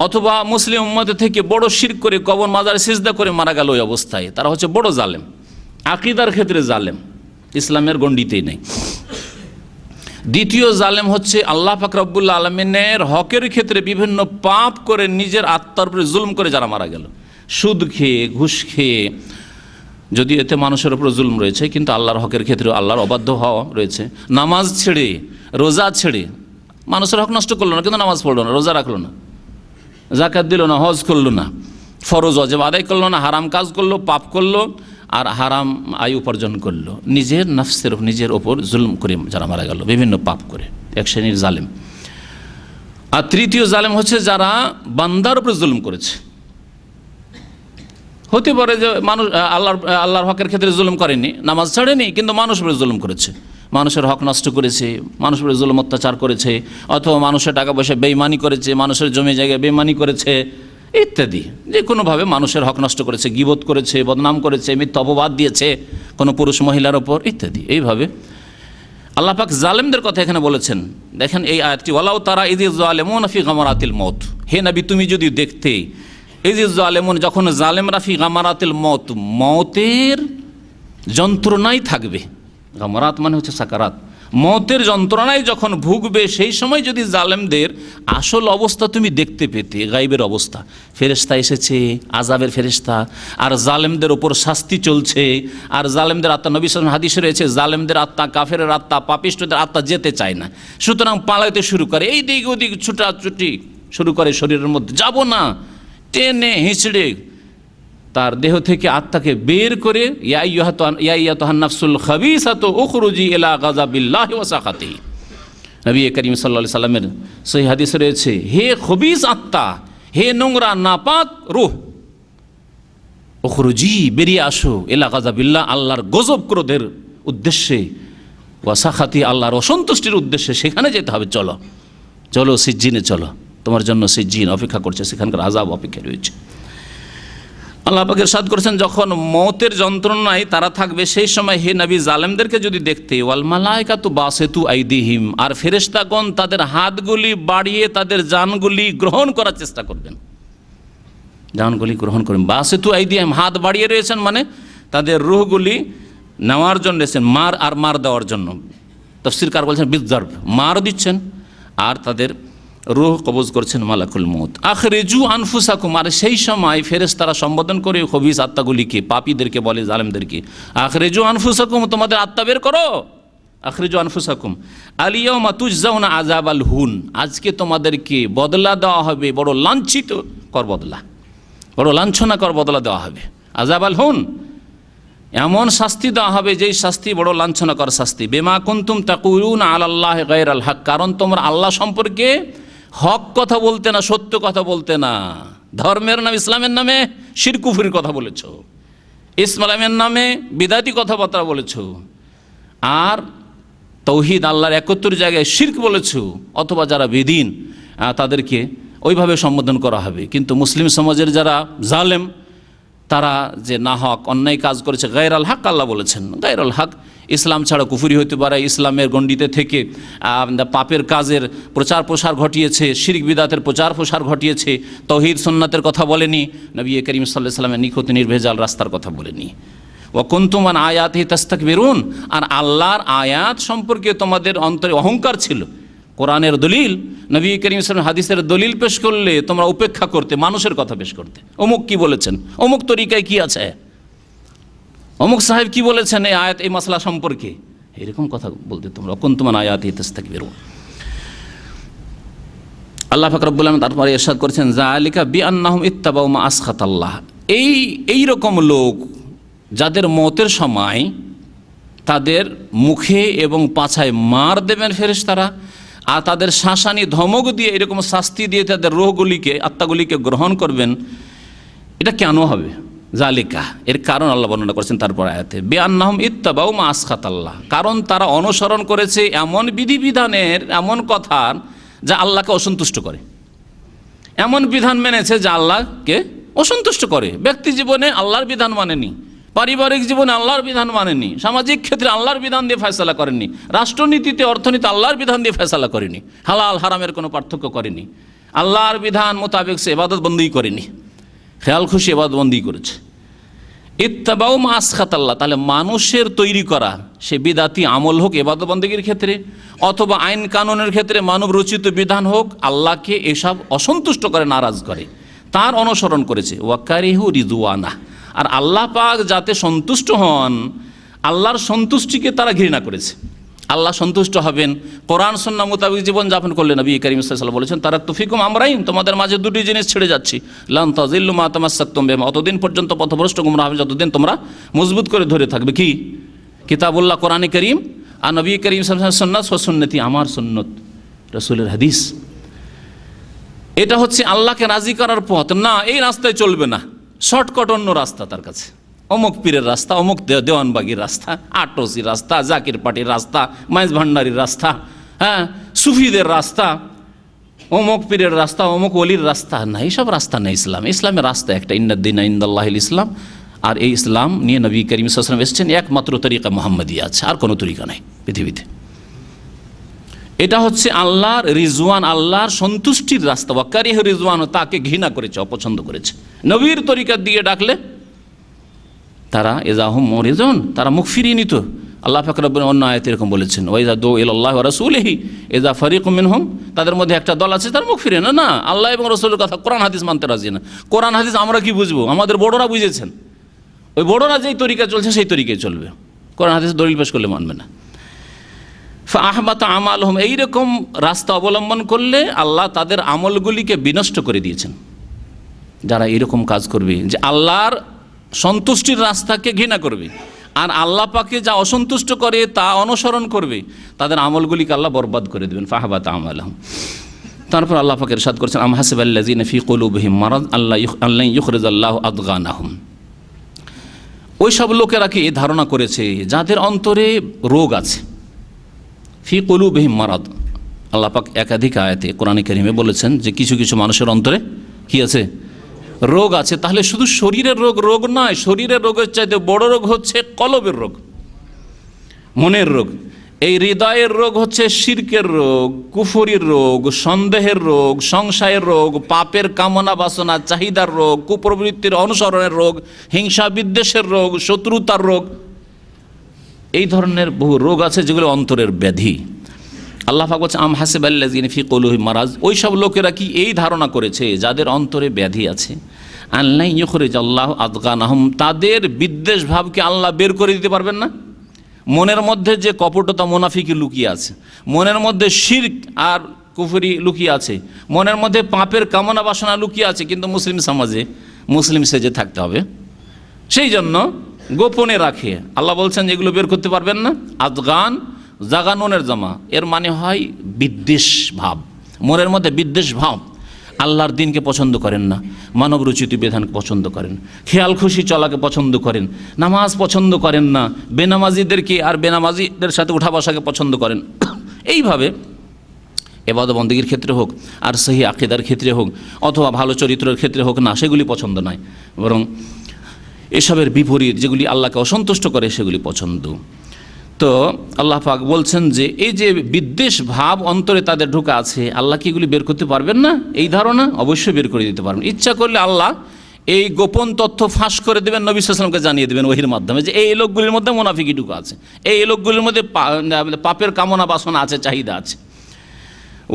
অথবা মুসলিম উম্মত থেকে বড় শিরক করে কবর মাজারে সিজদা করে মারা গেল, ওই অবস্থায় তারা হচ্ছে বড় জালেম। আকীদার ক্ষেত্রে জালেম, ইসলামের গণ্ডিতেই নেই। দ্বিতীয় জালেম হচ্ছে আল্লাহ পাক রব্বুল আলামিনের হকের ক্ষেত্রে বিভিন্ন পাপ করে নিজের আত্মার উপরে জুলম করে যারা মারা গেল, সুদ খেয়ে, ঘুষ খেয়ে, যদি এতে মানুষের উপর জুলম রয়েছে, কিন্তু আল্লাহর হকের ক্ষেত্রে আল্লাহর অবাধ্য হওয়া রয়েছে। নামাজ ছেড়ে, রোজা ছেড়ে, মানুষের হক নষ্ট করলো না, কিন্তু নামাজ পড়লো না, রোজা রাখলো না, যাকাত দিল না, হজ করলো না, ফরজ ওয়াজিব আদায় করলো না, হারাম কাজ করলো, পাপ করলো, আর হারাম আয় উপার্জন করলো, নিজের নফসের নিজের ওপর জুলম করে যারা মারা গেল, বিভিন্ন পাপ করে, এক শ্রেণীর জালেম। আর তৃতীয় জালেম হচ্ছে যারা বান্দার উপরে জুলম করেছে। হতে পারে যে মানুষ আল্লাহর হকের ক্ষেত্রে জুলুম করেনি, নামাজ ছাড়েনি, কিন্তু মানুষের উপরে জুলুম করেছে, মানুষের হক নষ্ট করেছে, মানুষের উপরে জুলুম অত্যাচার করেছে, অথবা মানুষের টাকা পয়সা বেইমানি করেছে, মানুষের জমি জায়গায় বেইমানি করেছে ইত্যাদি। যে কোনোভাবে মানুষের হক নষ্ট করেছে, গীবত করেছে, বদনাম করেছে, মিথ্যা অপবাদ দিয়েছে কোনো পুরুষ মহিলার ওপর ইত্যাদি। এইভাবে আল্লাহ পাক জালেমদের কথা এখানে বলেছেন। দেখেন এই আয়াতটি, ওয়ালাউ তারা ইয যালিমুনা ফি গামারাতিল মউত, হে নবী তুমি যদি দেখতে, ইয যালিমুন, যখন জালেমরা ফি গামারাতিল মউত, মওতের যন্ত্রণায় থাকবে। গামারাত মানে হচ্ছে সাকারাত, মওতের যন্ত্রণায় যখন ভুগবে, সেই সময় যদি জালেমদের আসল অবস্থা তুমি দেখতে পেতে, গায়েবের অবস্থা, ফেরেশতা এসেছে, আযাবের ফেরেশতা, আর জালেমদের ওপর শাস্তি চলছে, আর জালেমদের আত্মা, নবী সাল্লাল্লাহু আলাইহি ওয়াসাল্লাম হাদিসে রয়েছে, জালেমদের আত্মা, কাফেরের আত্মা, পাপিষ্ঠদের আত্মা যেতে চায় না, সুতরাং পালাতে শুরু করে, এই দিক ওদিক ছুটাছুটি শুরু করে শরীরের মধ্যে, যাব না, টেনে হিঁচড়ে তার দেহ থেকে আত্মাকে বের করে, ইয়া আইয়াতুহান নাফসুল খাবিসাতু উখরুজি ইলা গাযাবিল্লাহি ওয়া সাখাতিহি। নবী করিম সাল্লাল্লাহু আলাইহি সাল্লামের সহিহ হাদিসে রয়েছে, হে খবিস আত্মা, হে নোংরা নাপাক রূহ, উখরুজি, বেরিয়ে আসো, ইলা গাযাবিল্লাহ, আল্লাহর গজব ক্রোধের উদ্দেশ্যে, ওয়া সাখাতি, আল্লাহর অসন্তুষ্টির উদ্দেশ্যে, সেখানে যেতে হবে। চলো চলো সিজ্জিনে চলো, তোমার জন্য সিজ্জিন অপেক্ষা করছে, সেখানকার আযাব অপেক্ষা রয়েছে। আল্লাহ পাক ইরশাদ করেছেন, যখন মওতের যন্ত্রণায় তারা থাকবে, সেই সময় হে নবী জালেমদেরকে যদি দেখতে, ওয়াল মালাইকাতু বাসিতু আইদিহিম, আর ফেরেশতাগণ তাদের হাতগুলি বাড়িয়ে তাদের জানগুলি গ্রহণ করার চেষ্টা করবেন, জানগুলি গ্রহণ করবেন। বাসিতু আইদিহিম, হাত বাড়িয়ে রয়েছেন মানে তাদের রূহগুলি নেওয়ার জন্য এসেছেন, মার আর মার দেওয়ার জন্য। তাফসীরকার বলছেন বিযর্ব, মার দিচ্ছেন আর তাদের রূহ কবজ করছেন মালাকুল মউত। আখরিজু আনফুসাকুম, আর সেই সময় ফেরেশতারা সম্বোধন করে খবিস আত্মাগুলিকে, পাপীদেরকে বলে, জালেমদেরকে, আখরিজু আনফুসাকুম, তোমাদের আত্মা বের করো, আখরিজু আনফুসাকুম আলিয়াউমা তুজজাউনা আযাবাল হুন, আজকে তোমাদেরকে বদলা দেওয়া হবে বড় লাঞ্ছিত কর বদলা, বড় লাঞ্ছনা কর বদলা দেওয়া হবে। আযাবাল হুন, এমন শাস্তি দেওয়া হবে যেই শাস্তি বড় লাঞ্ছনাকর শাস্তি। বিমা কুনতুম তাকুলুনা আলাল্লাহি গায়রাল হক, কারণ তোমরা আল্লাহ সম্পর্কে হক কথা বলতে না, সত্য কথা বলতে না, ধর্মের নাম ইসলামের নামে শিরক কুফরির কথা বলেছ, ইসলামের নামে বিদাতি কথাবার্তা বলেছ, আর তৌহিদ আল্লাহর একত্র জায়গায় শিরক বলেছ, অথবা যারা বেদিন তাদেরকে ওইভাবে সম্বোধন করা হবে। কিন্তু মুসলিম সমাজের যারা জালেম, তারা যে না হক অন্যায় কাজ করেছে, গায়রাল হক, আল্লাহ বলেছেন গায়রাল হক, ইসলাম ছাড়া কুফরি হতে পারে, ইসলামের গণ্ডিতে থেকে পাপের কাজের প্রচার প্রসার ঘটিয়েছে, শিরক বিদাতের প্রচার প্রসার ঘটিয়েছে, তৌহিদ সুন্নাতের কথা বলেনি, নবী করিম সাল্লাল্লাহু আলাইহি ওয়াসাল্লামের নিখুঁত নির্ভেজাল রাস্তার কথা বলেনি। ওয়া কুনতুম আন আয়াতিহি তাস্তাকবিরুন, আর আল্লাহর আয়াত সম্পর্কে তোমাদের অন্তরে অহংকার ছিল। কোরআনের দলিল, নবী করিম সাল্লাল্লাহু আলাইহি ওয়াসাল্লাম হাদিসের দলিল পেশ করলে তোমরা উপেক্ষা করতে, মানুষের কথা পেশ করতে, অমুক কি বলেছেন, অমুক তরিকায় কি আছে, অমুক সাহেব কি বলেছেন এই আয়াত, এই মাসলা সম্পর্কে, এরকম কথা বলতে তোমরা কুনতুম আন আয়াতিহি তাস্তাকবিরুন। আল্লাহ পাক রব্বুল আলামিন তারপরে ইরশাদ করেছেন, যালিকা বিআন্নাহুম ইত্তাবাউ মা আসখাতাল্লাহ, এই রকম লোক যাদের মতের সময় তাদের মুখে এবং পাছায় মার দেবেন ফেরেশতারা, আর তাদের শাসানি ধমক দিয়ে এরকম শাস্তি দিয়ে তাদের রূহগুলিকে, আত্মাগুলিকে গ্রহণ করবেন। এটা কেন হবে? জালিকা, এর কারণ আল্লাহ বর্ণনা করেছেন তারপর আয়াতে, বিআন্নাহুম ইত্তাবাউ মা আসখাতাল্লাহ, কারণ তারা অনুসরণ করেছে এমন বিধিবিধানের, এমন কথার যা আল্লাহকে অসন্তুষ্ট করে। এমন বিধান মেনেছে যা আল্লাহকে অসন্তুষ্ট করে। ব্যক্তি জীবনে আল্লাহর বিধান মানেনি, পারিবারিক জীবনে আল্লাহর বিধান মানেনি, সামাজিক ক্ষেত্রে আল্লাহর বিধান দিয়ে ফয়সালা করেনি, রাষ্ট্রনীতিতে, অর্থনীতি আল্লাহর বিধান দিয়ে ফয়সালা করেনি, হালাল হারামের কোনো পার্থক্য করেনি, আল্লাহর বিধান মোতাবেক সে ইবাদত বন্দী করেনি, খেয়াল খুশি ইবাদত বন্দী করেছে। ইত্তাবাউ মা আসখাতাল্লাহ, তাহলে মানুষের তৈরি করা সে বিদাতি আমল হোক ইবাদত বন্দেগীর ক্ষেত্রে, অথবা আইন কানুনের ক্ষেত্রে মানব রচিত বিধান হোক, আল্লাহকে এসব অসন্তুষ্ট করে, নারাজ করে, তার অনুসরণ করেছে। ওয়াকারিহু রিদওয়ানা, আর আল্লাহ পাক যাতে সন্তুষ্ট হন, আল্লাহর সন্তুষ্টিকে তারা ঘৃণা করেছে। আল্লাহ সন্তুষ্ট হবেন কোরআন সুন্নাহ মোতাবেক জীবনযাপন করলে নবী করিম সাল্লাল্লাহু আলাইহি ওয়াসাল্লাম বলেছেন, তারাকতু ফিকুম আমরাইন, তোমাদের মাঝে দুটি জিনিস ছেড়ে যাচ্ছি, লান তাযিল্লু মা তামাসসাকতুম বিহিমা, অতদিন পর্যন্ত পথভ্রষ্ট গুমরাহ হবে যতদিন তোমরা মজবুত করে ধরে থাকবে। কি? কিতাবুল্লাহ কোরআনে করিম, আর নবী করিম সাল্লাল্লাহু আলাইহি ওয়াসাল্লাম সুন্নাত, সুন্নতি আমার সুন্নত, রাসূলের হাদিস। এটা হচ্ছে আল্লাহকে রাজি করার পথ না, এই রাস্তায় চলবে না, শর্টকাট অন্য রাস্তা তার কাছে, অমুক পীরের রাস্তা, অমুক দেওয়ানবাগির রাস্তা, আটরসির রাস্তা, জাকির পাটির রাস্তা, মাইজ ভান্ডারির রাস্তা, হ্যাঁ, সুফিদের রাস্তা, অমুক পীরের রাস্তা, অমুক অলির রাস্তা না, এইসব রাস্তা নেই ইসলাম। ইসলামের রাস্তা একটা, ইন্নাদ্দীনা ইনদাল্লাহিল ইসলাম, আর এই ইসলাম নিয়ে নবী করিম সাল্লাল্লাহু আলাইহি ওয়াসাল্লাম এসেছেন, একমাত্র তরিকা মুহাম্মাদিয়া আছে, আর কোনো তরিকা নাই পৃথিবীতে। এটা হচ্ছে আল্লাহর রিজওয়ান, আল্লাহর সন্তুষ্টির রাস্তা। ওয়াকারিহু রিজওয়ান, তাকে ঘৃণা করেছে, অপছন্দ করেছে। নবীর তরিকা দিয়ে ডাকলে তারা এজাহুম মুরিদুন, তারা মুখ ফিরিয়ে নিত। আল্লাহ পাক রব্বুল অন্য আয়াতে এরকম বলেছেন, ওয়াইজা দু ইলাল্লাহি ওয়া রাসূলিহি ইজা ফারিকুম মিনহুম, তাদের মধ্যে একটা দল আছে তার মুখ ফিরিয়ে না, আল্লাহ এবং রাসূলের কথা, কোরআন হাদিস মানতে রাজি না। কোরআন হাদিস আমরা কি বুঝবো? আমাদের বড়রা বুঝেছেন, ওই বড়রা যেই তরিকা চলছে সেই তরিকায় চলবে, কোরআন হাদিস দলিল পেশ করলে মানবে না। ফাআহবাতা আমালহুম, এইরকম রাস্তা অবলম্বন করলে আল্লাহ তাদের আমলগুলিকে বিনষ্ট করে দিয়েছেন। যারা এরকম কাজ করবে, যে আল্লাহর সন্তুষ্টির রাস্তাকে ঘৃণা করবে আর আল্লাহ পাকে যা অসন্তুষ্ট করে তা অনুসরণ করবে, তাদের আমলগুলিকে আল্লাহ বরবাদ করে দেবেন। ফাআহবাতা আমালহুম। তারপর আল্লাহ পাক ইরশাদ করেছেন, আম হাসিবাল্লাযিনা ফি কুলুবিহিম মারাদ আল্লাহ ইউখরিজাল্লাহু আদগানাহুম, ওই সব লোকেরা কি ধারণা করেছে যাদের অন্তরে রোগ আছে। ফি কুলুবিহিম মারাদ, আল্লাহ পাক একাধিক আয়াতে কোরআনে কারিমে বলেছেন যে কিছু কিছু মানুষের অন্তরে কি আছে? রোগ আছে। তাহলে শুধু শরীরের রোগ নয়, শরীরের রোগের চাইতে বড় রোগ হচ্ছে কলবের রোগ, মনের রোগ। এই হৃদয়ের রোগ হচ্ছে শিরকের রোগ, কুফরির রোগ, সন্দেহের রোগ, সংশয়ের রোগ, পাপের কামনা বাসনা চাহিদার রোগ, কুপ্রবৃত্তির অনুসরণের রোগ, হিংসা বিদ্বেষের রোগ, শত্রুতার রোগ। এই ধরনের বহু রোগ আছে যেগুলো অন্তরের ব্যাধি। আল্লাহ পাক বলছেন, আম হাসিবাল্লাযিনা ফি কুলুবিহিম মারাজ, ওই সব লোকেরা কি এই ধারণা করেছে যাদের অন্তরে ব্যাধি আছে, আল্লাহ ইউখরিজাল্লাহু আদগানাহুম, তাদের বিদ্বেষ ভাবকে আল্লাহ বের করে দিতে পারবেন না। মনের মধ্যে যে কপটতা মুনাফিকি লুকিয়ে আছে, মনের মধ্যে শিরক আর কুফরি লুকিয়ে আছে, মনের মধ্যে পাপের কামনা বাসনা লুকিয়ে আছে, কিন্তু মুসলিম সমাজে মুসলিম সেজে থাকতে হবে, সেই জন্য গোপনে রাখে। আল্লাহ বলছেন এগুলো বের করতে পারবেন না। আদগান জাগানুনের জামা, এর মানে হয় বিদ্বেষ ভাব, মনের মধ্যে বিদ্বেষ ভাব। আল্লাহর দিনকে পছন্দ করেন না, মানব রচিত বিধানকে পছন্দ করেন, খেয়াল খুশি চলাকে পছন্দ করেন, নামাজ পছন্দ করেন না, বেনামাজিদেরকে আর বেনামাজিদের সাথে উঠা বসাকে পছন্দ করেন। এইভাবে ইবাদত বন্দেগীর ক্ষেত্রে হোক আর সহি আকীদার ক্ষেত্রে হোক অথবা ভালো চরিত্রের ক্ষেত্রে হোক না, সেগুলি পছন্দ নয়, বরং এসবের বিপরীত যেগুলি আল্লাহকে অসন্তুষ্ট করে সেগুলি পছন্দ। তো আল্লাহ পাক বলছেন যে এই যে বিদ্বেষ ভাব অন্তরে তাদের ঢোকা আছে, আল্লাহ কি এগুলি বের করতে পারবেন না? এই ধারণা অবশ্যই বের করে দিতে পারবেন। ইচ্ছা করলে আল্লাহ এই গোপন তথ্য ফাঁস করে দেবেন, নবী সাল্লাল্লাহু আলাইহি ওয়াসাল্লামকে জানিয়ে দেবেন ওহীর মাধ্যমে যে এই লোকগুলির মধ্যে মুনাফিকি ঢোকা আছে, এই লোকগুলির মধ্যে পাপের কামনা বাসনা আছে, চাহিদা আছে।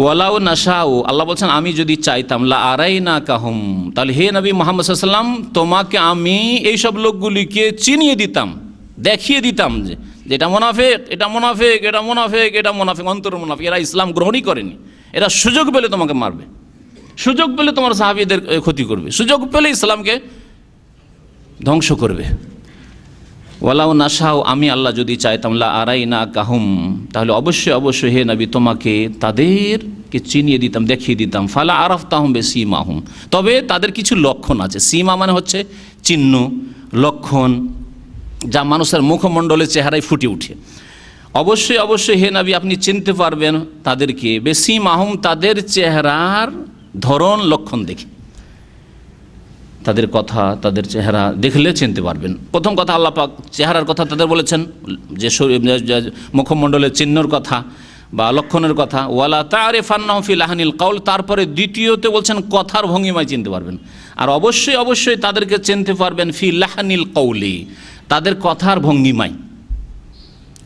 ওয়ালাউ নাশাউ, আল্লাহ বলছেন আমি যদি চাইতাম, লা আরাইনাকাহুম, তাহলে হে নবী মুহাম্মদ সাল্লাল্লাহু আলাইহি ওয়াসাল্লাম, তোমাকে আমি এইসব লোকগুলিকে চিনিয়ে দিতাম, দেখিয়ে দিতাম যে এটা মুনাফিক, এটা মুনাফিক, এটা মুনাফিক, এটা মুনাফিক, অন্তর মুনাফিক, এরা ইসলাম গ্রহণই করেনি, এরা সুযোগ পেলে তোমাকে মারবে। সুযোগ পেলে তোমার সাহাবীদের ক্ষতি করবে, সুযোগ পেলে ইসলামকে ধ্বংস করবে। ওয়ালাউ নাশাও, আমি আল্লাহ যদি চাইতাম, লা আরাইনা কাহুম, তাহলে অবশ্যই অবশ্যই হে নবী তোমাকে তাদেরকে চিনিয়ে দিতাম, দেখিয়ে দিতাম। ফালা আরাফতাহুম বিসীমাহুম, তবে তাদের কিছু লক্ষণ আছে। সীমা মানে হচ্ছে চিহ্ন, লক্ষণ, যা মানুষের মুখমণ্ডলে চেহারায় ফুটে উঠে। অবশ্যই অবশ্যই হে নবী আপনি চিনতে পারবেন তাদেরকে, বিসীমাহুম, তাদের চেহারার ধরন লক্ষণ দেখে, তাদের কথা, তাদের চেহারা দেখলে চিনতে পারবেন। প্রথম কথা আল্লাহ পাক চেহারার কথা তাদের বলেছেন, যে মুখমণ্ডলের চিহ্নর কথা বা লক্ষণের কথা। ওয়ালা তারিফান্নাহুম ফি লাহানিল কাউল, তারপরে দ্বিতীয়তে বলছেন কথার ভঙ্গিমায় চিনতে পারবেন। আর অবশ্যই অবশ্যই তাদেরকে চিনতে পারবেন ফি লাহানিল কাউলি, তাদের কথার ভঙ্গিমায়।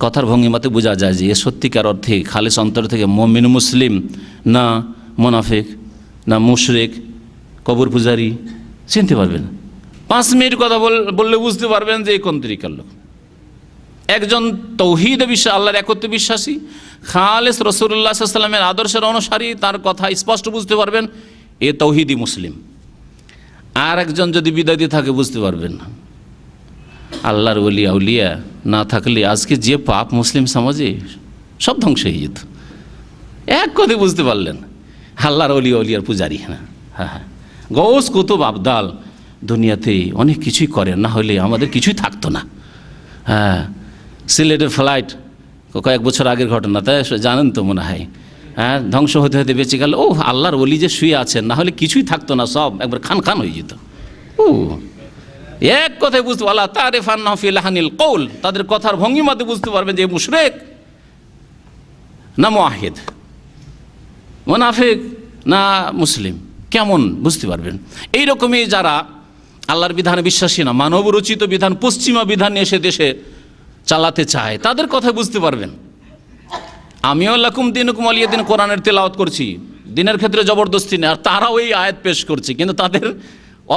কথার ভঙ্গিমাতে বোঝা যায় যে এ সত্যিকার অর্থে খালিস অন্তর থেকে মুমিন মুসলিম, না মুনাফিক, না মুশরিক, কবর পূজারি, চিনতে পারবেন। 5 মিনিট কথা বললে বুঝতে পারবেন যে এই কোন তরিকার লোক। একজন তৌহিদে বিশ্বাস, আল্লাহর একত্বে বিশ্বাসী, খালেস রাসূলুল্লাহ সাল্লাল্লাহু আলাইহি ওয়াসাল্লামের আদর্শের অনুসারী, তার কথা স্পষ্ট বুঝতে পারবেন এ তৌহিদি মুসলিম। আর একজন যদি বিদাতি থাকে বুঝতে পারবেন না। আল্লাহর ওলি আউলিয়া না থাকলে আজকে যে পাপ মুসলিম সমাজে সব ধ্বংস হয়ে যেত। এক কথায় বুঝতে পারলেন আল্লাহর ওলি আউলিয়ার পূজারি। হ্যাঁ হ্যাঁ, গৌস কুতুব আবদাল দুনিয়াতে অনেক কিছুই করেন, না হলে আমাদের কিছুই থাকতো না। হ্যাঁ, সিলেটের ফ্লাইট কয়েক বছর আগের ঘটনা, তাই জানেন তো মনে হয়। হ্যাঁ, ধ্বংস হতে হতে বেঁচে গেল। ও আল্লাহর ওলি যে শুয়ে আছেন, না হলে কিছুই থাকতো না, সব একবার খান খান হয়ে যেত। ও এক কথায় বুঝতে পারলা তারিফান্নাহুম ফি লাহানিল কাউল, তাদের কথার ভঙ্গিমাতে বুঝতে পারবেন যে মুশরিক না মুআহিদ, মুনাফিক না মুসলিম, কেমন বুঝতে পারবেন। এইরকমই যারা আল্লাহর বিধানে বিশ্বাসী না, মানব রচিত বিধান, পশ্চিমা বিধান নিয়ে এসে দেশে চালাতে চায়, তাদের কথা বুঝতে পারবেন। আমিও লাকুম দিনুকুম ওয়ালিয়া দিন কোরআনের তেলাওয়াত করছি, দিনের ক্ষেত্রে জবরদস্তি নেই, আর তারাও এই আয়াত পেশ করছে, কিন্তু তাদের